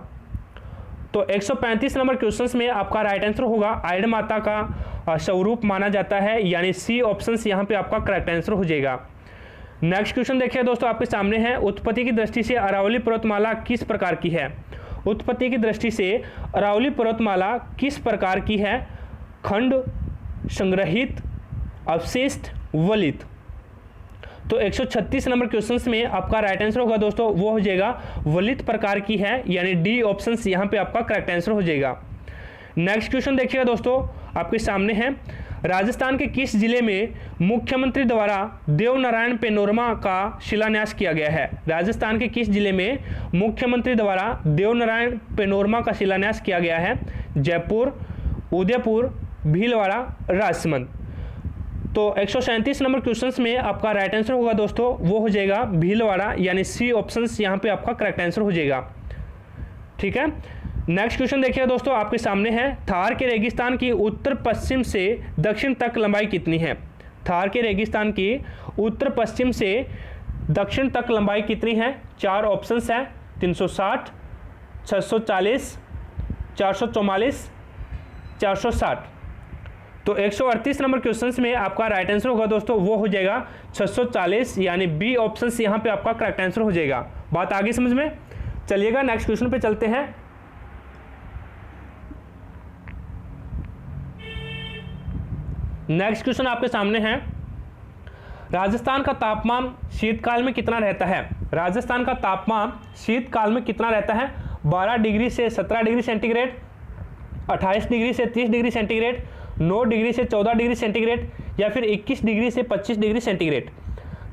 S1: तो 135 नंबर क्वेश्चंस में आपका राइट आंसर होगा आयड़ माता का स्वरूप माना जाता है, यानी सी ऑप्शंस यहाँ पे आपका करेक्ट आंसर हो जाएगा। नेक्स्ट क्वेश्चन देखिए दोस्तों आपके सामने है, उत्पत्ति की दृष्टि से अरावली पर्वतमाला किस प्रकार की है? उत्पत्ति की दृष्टि से अरावली पर्वतमाला किस प्रकार की है? खंड, संग्रहित, अवशिष्ट, वलित? तो 136 नंबर क्वेश्चंस में आपका राइट आंसर होगा दोस्तों वो हो जाएगा वलित प्रकार की है, यानी डी ऑप्शंस यहाँ पे आपका करेक्ट आंसर हो जाएगा। नेक्स्ट क्वेश्चन देखिएगा दोस्तों आपके सामने है, राजस्थान के किस जिले में मुख्यमंत्री द्वारा देवनारायण पैनोरमा का शिलान्यास किया गया है? राजस्थान के किस जिले में मुख्यमंत्री द्वारा देवनारायण पैनोरमा का शिलान्यास किया गया है? जयपुर, उदयपुर, भीलवाड़ा, राजसमंद। तो 137 नंबर क्वेश्चंस में आपका राइट आंसर होगा दोस्तों, वो हो जाएगा भीलवाड़ा, यानी सी ऑप्शंस यहाँ पे आपका करेक्ट आंसर हो जाएगा। ठीक है, नेक्स्ट क्वेश्चन देखिएगा दोस्तों, आपके सामने है, थार के रेगिस्तान की उत्तर पश्चिम से दक्षिण तक लंबाई कितनी है? थार के रेगिस्तान की उत्तर पश्चिम से दक्षिण तक लंबाई कितनी है? 4 ऑप्शंस है, 360, 640, 444, 460। तो 138 नंबर क्वेश्चंस में आपका राइट आंसर होगा दोस्तों, वो हो जाएगा 640, यानी बी ऑप्शन यहाँ पे आपका करेक्ट आंसर हो जाएगा। बात आगे समझ में? चलिएगा नेक्स्ट क्वेश्चन पे चलते हैं। नेक्स्ट क्वेश्चन आपके सामने है, राजस्थान का तापमान शीतकाल में कितना रहता है? राजस्थान का तापमान शीतकाल में कितना रहता है? 12 डिग्री से 17 डिग्री सेंटीग्रेड, 28 डिग्री से 30 डिग्री सेंटीग्रेड, 9 डिग्री से 14 डिग्री सेंटीग्रेड, या फिर 21 डिग्री से 25 डिग्री सेंटीग्रेड।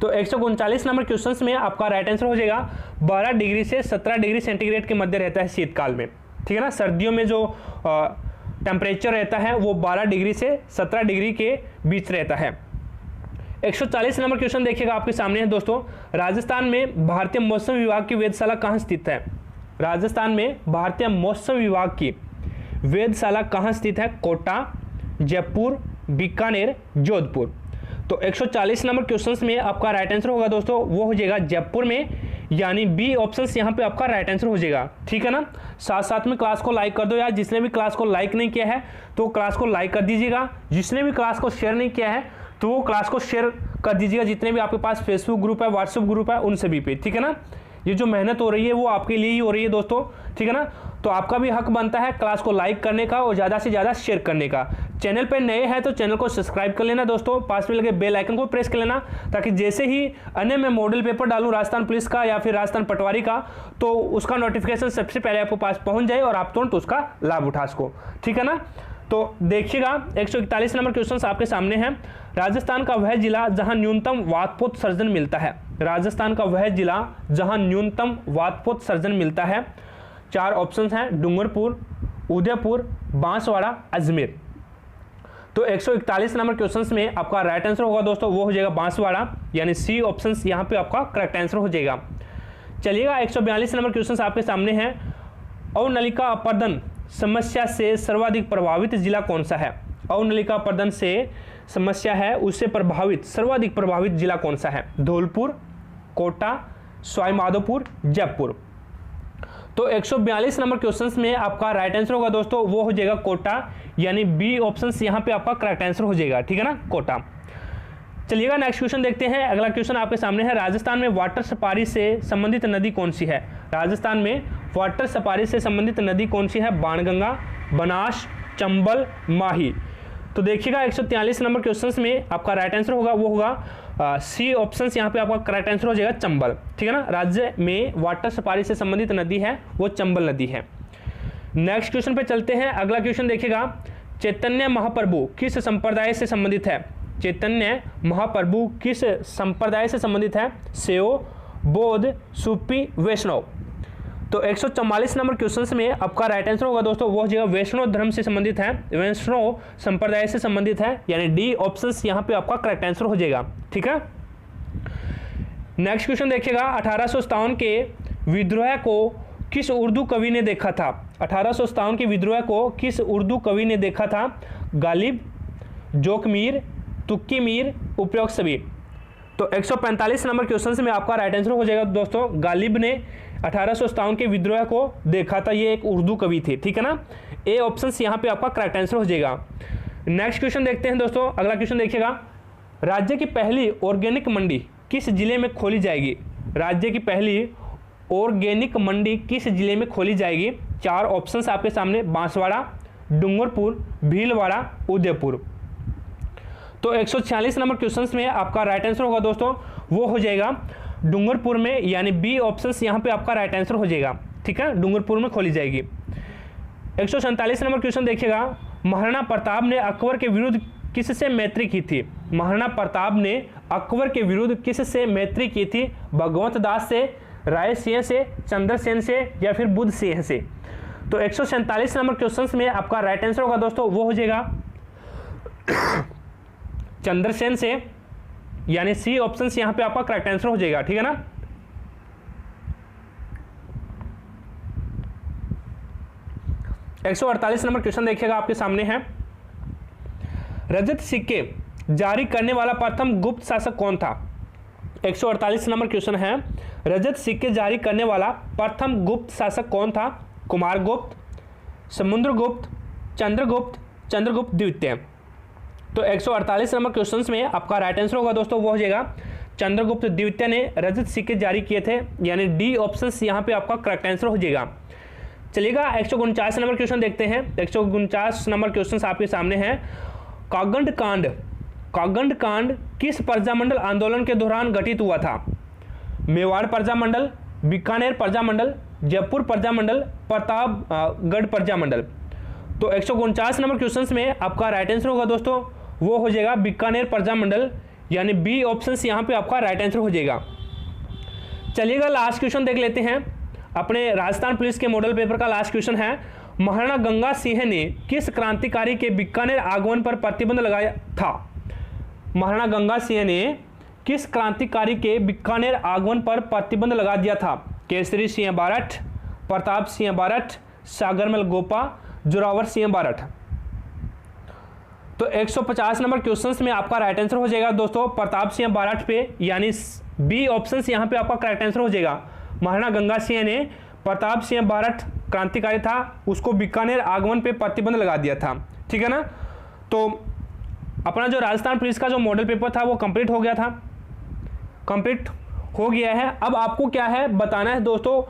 S1: तो 139 नंबर क्वेश्चंस में आपका राइट आंसर हो जाएगा 12 डिग्री से 17 डिग्री सेंटीग्रेड के मध्य रहता है शीतकाल में। ठीक है ना, सर्दियों में जो टेम्परेचर रहता है वो 12 डिग्री से 17 डिग्री के बीच रहता है। 140 नंबर क्वेश्चन देखिएगा, आपके सामने है दोस्तों, राजस्थान में भारतीय मौसम विभाग की वेधशाला कहाँ स्थित है? राजस्थान में भारतीय मौसम विभाग की वेधशाला कहाँ स्थित है? कोटा, जयपुर, बीकानेर, जोधपुर। तो 140 नंबर क्वेश्चंस में आपका राइट आंसर होगा दोस्तों, वो हो जाएगा जयपुर में, यानी बी ऑप्शंस यहाँ पे आपका राइट आंसर हो जाएगा। ठीक है ना, साथ साथ में क्लास को लाइक कर दो यार, जिसने भी क्लास को लाइक नहीं किया है तो क्लास को लाइक कर दीजिएगा, जिसने भी क्लास को शेयर नहीं किया है तो वो क्लास को शेयर कर दीजिएगा, जितने भी आपके पास फेसबुक ग्रुप है, व्हाट्सएप ग्रुप है, उन सभी पे। ठीक है ना, ये जो मेहनत हो रही है वो आपके लिए ही हो रही है दोस्तों। ठीक है ना, तो आपका भी हक बनता है क्लास को लाइक करने का और ज़्यादा से ज़्यादा शेयर करने का। चैनल पे नए हैं तो चैनल को सब्सक्राइब कर लेना दोस्तों, पास में लगे बेल आइकन को प्रेस कर लेना, ताकि जैसे ही अन्य मैं मॉडल पेपर डालूं राजस्थान पुलिस का या फिर राजस्थान पटवारी का, तो उसका नोटिफिकेशन सबसे पहले आपके पास पहुंच जाए और आप तुरंत उसका लाभ उठा सको। ठीक है ना, तो देखिएगा 141 नंबर क्वेश्चन आपके सामने है, राजस्थान का वह जिला जहां न्यूनतम वातपोत्सर्जन मिलता है? राजस्थान का वह जिला जहां न्यूनतम वातपोत्सर्जन मिलता है? 4 ऑप्शंस हैं, डूंगरपुर, उदयपुर, बांसवाड़ा, अजमेर। तो 141 नंबर क्वेश्चंस में आपका राइट आंसर होगा दोस्तों, वो हो जाएगा बांसवाड़ा, यानी सी ऑप्शंस यहाँ पे आपका करेक्ट आंसर हो जाएगा। चलिएगा 142 नंबर क्वेश्चंस आपके सामने हैं, अवनलिका अपर्दन समस्या से सर्वाधिक प्रभावित जिला कौन सा है? अवनलिका अपर्दन से समस्या है उससे प्रभावित सर्वाधिक प्रभावित जिला कौन सा है? धौलपुर, कोटा, सवाईमाधोपुर, जयपुर। तो 142 नंबर क्वेश्चंस में आपका राइट आंसर होगा दोस्तों, वो हो जाएगा कोटा, यानी बी ऑप्शंस यहाँ पे आपका करेक्ट आंसर हो जाएगा। ठीक है ना, कोटा। चलिएगा नेक्स्ट क्वेश्चन देखते हैं। अगला क्वेश्चन आपके सामने है, राजस्थान में वाटर सफारी से संबंधित नदी कौन सी है? राजस्थान में वाटर सफारी से संबंधित नदी कौन सी है? बाणगंगा, बनास, चंबल, माही। तो देखिएगा 143 नंबर क्वेश्चंस में आपका राइट आंसर होगा, वो होगा सी ऑप्शंस यहाँ पे आपका करेक्ट आंसर हो जाएगा चंबल। ठीक है ना, राज्य में वाटर सफारी से संबंधित नदी है वो चंबल नदी है। नेक्स्ट क्वेश्चन पे चलते हैं। अगला क्वेश्चन देखिएगा, चैतन्य महाप्रभु किस संप्रदाय से संबंधित है? चैतन्य महाप्रभु किस संप्रदाय से संबंधित है? शैव, बौद्ध, सूफी, वैष्णव। तो 144 नंबर क्वेश्चंस में आपका राइट आंसर होगा दोस्तों, वो हो जाएगा वैष्णव धर्म से संबंधित है, वैष्णव संप्रदाय से संबंधित है, यानी डी ऑप्शंस यहाँ पे आपका करेक्ट आंसर हो जाएगा। ठीक है, नेक्स्ट क्वेश्चन देखिएगा, 1857 के विद्रोह को किस उर्दू कवि ने देखा था? 1857 के विद्रोह को किस उर्दू कवि ने देखा था? गालिब, जोकमीर, तुक्की मीर, उपरोक्त सभी। तो 145 नंबर क्वेश्चन में आपका राइट आंसर हो जाएगा दोस्तों, गालिब ने 1857 के विद्रोह को देखा था, ये एक उर्दू कवि थे। ठीक है ना, ए ऑप्शन यहाँ पे आपका करेक्ट आंसर हो जाएगा। नेक्स्ट क्वेश्चन देखते हैं दोस्तों। अगला क्वेश्चन देखिएगा, राज्य की पहली ऑर्गेनिक मंडी किस जिले में खोली जाएगी? राज्य की पहली ऑर्गेनिक मंडी किस जिले में खोली जाएगी? 4 ऑप्शंस आपके सामने, बांसवाड़ा, डूंगरपुर, भीलवाड़ा, उदयपुर। तो 146 नंबर क्वेश्चंस में आपका राइट आंसर होगा दोस्तों, वो हो जाएगा डूंगरपुर में, यानी बी ऑप्शंस यहाँ पे आपका राइट आंसर हो जाएगा। ठीक है, डूंगरपुर में खोली जाएगी। 147 नंबर क्वेश्चन देखिएगा, महाराणा प्रताप ने अकबर के विरुद्ध किससे मैत्री की थी? महाराणा प्रताप ने अकबर के विरुद्ध किससे मैत्री की थी? भगवंत दास से, राय सिंह से, चंद्रसेन से या फिर बुद्ध सिंह से? तो 147 नंबर क्वेश्चन में आपका राइट आंसर होगा दोस्तों वो हो जाएगा चंद्रसेन से, यानी सी ऑप्शन यहां पे आपका करेक्ट आंसर हो जाएगा। ठीक है ना। एक 148 नंबर क्वेश्चन देखिएगा आपके सामने है, रजत सिक्के जारी करने वाला प्रथम गुप्त शासक कौन था? 148 नंबर क्वेश्चन है, रजत सिक्के जारी करने वाला प्रथम गुप्त शासक कौन था? कुमारगुप्त, समुद्रगुप्त, चंद्रगुप्त, चंद्रगुप्त द्वितीय। तो 148 नंबर क्वेश्चन में आपका राइट आंसर होगा दोस्तों वो हो जाएगा चंद्रगुप्त द्वितीय ने रजत सिक्के जारी किए थे, यानी डी ऑप्शन यहाँ पे आपका करेक्ट आंसर हो जाएगा। चलिएगा 149 नंबर क्वेश्चन देखते हैं। 149 नंबर क्वेश्चन आपके सामने है, कागंड कांड, कागंड कांड किस प्रजामंडल आंदोलन के दौरान घटित हुआ था? मेवाड़ प्रजामंडल, बीकानेर प्रजामंडल, जयपुर प्रजामंडल, प्रतापगढ़ प्रजामंडल। तो 149 नंबर क्वेश्चन में आपका राइट आंसर होगा दोस्तों वो हो जाएगा बीकानेर प्रजामंडल, यानी बी ऑप्शन यहाँ पे आपका राइट आंसर हो जाएगा। चलिएगा लास्ट क्वेश्चन देख लेते हैं, अपने राजस्थान पुलिस के मॉडल पेपर का लास्ट क्वेश्चन है, महाराणा गंगा सिंह ने किस क्रांतिकारी के बीकानेर आगमन पर प्रतिबंध लगाया था? महाराणा गंगा सिंह ने किस क्रांतिकारी के बीकानेर आगमन पर प्रतिबंध लगा दिया था? केसरी सिंह बारठ, प्रताप सिंह बारठ, सागरमल गोपा, जोरावर सिंह बारठ। तो 150 नंबर क्वेश्चंस में आपका राइट आंसर हो जाएगा दोस्तों प्रताप सिंह बारठ पे, यानी बी ऑप्शन यहाँ पे आपका करेक्ट आंसर हो जाएगा। महाराणा गंगा सिंह ने प्रताप सिंह बारठ क्रांतिकारी था, उसको बीकानेर आगमन पे प्रतिबंध लगा दिया था। ठीक है ना। तो अपना जो राजस्थान पुलिस का जो मॉडल पेपर था वो कंप्लीट हो गया था, कंप्लीट हो गया है। अब आपको क्या है बताना है दोस्तों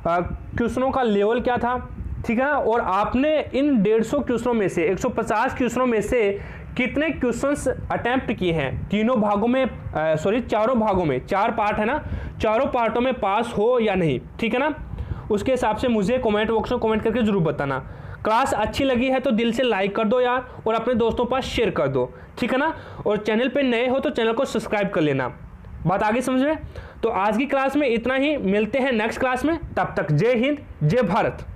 S1: क्वेश्चनों का लेवल क्या था। ठीक है। और आपने इन 150 क्वेश्चनों में से 150 क्वेश्चनों में से कितने क्वेश्चंस अटेम्प्ट किए हैं तीनों भागों में, चारों भागों में, 4 पार्ट है ना, चारों पार्टों में पास हो या नहीं। ठीक है ना। उसके हिसाब से मुझे कमेंट बॉक्स में कमेंट करके जरूर बताना। क्लास अच्छी लगी है तो दिल से लाइक कर दो यार, और अपने दोस्तों के पास शेयर कर दो। ठीक है ना। और चैनल पे नए हो तो चैनल को सब्सक्राइब कर लेना। बात आगे समझ में। तो आज की क्लास में इतना ही, मिलते हैं नेक्स्ट क्लास में, तब तक जय हिंद जय भारत।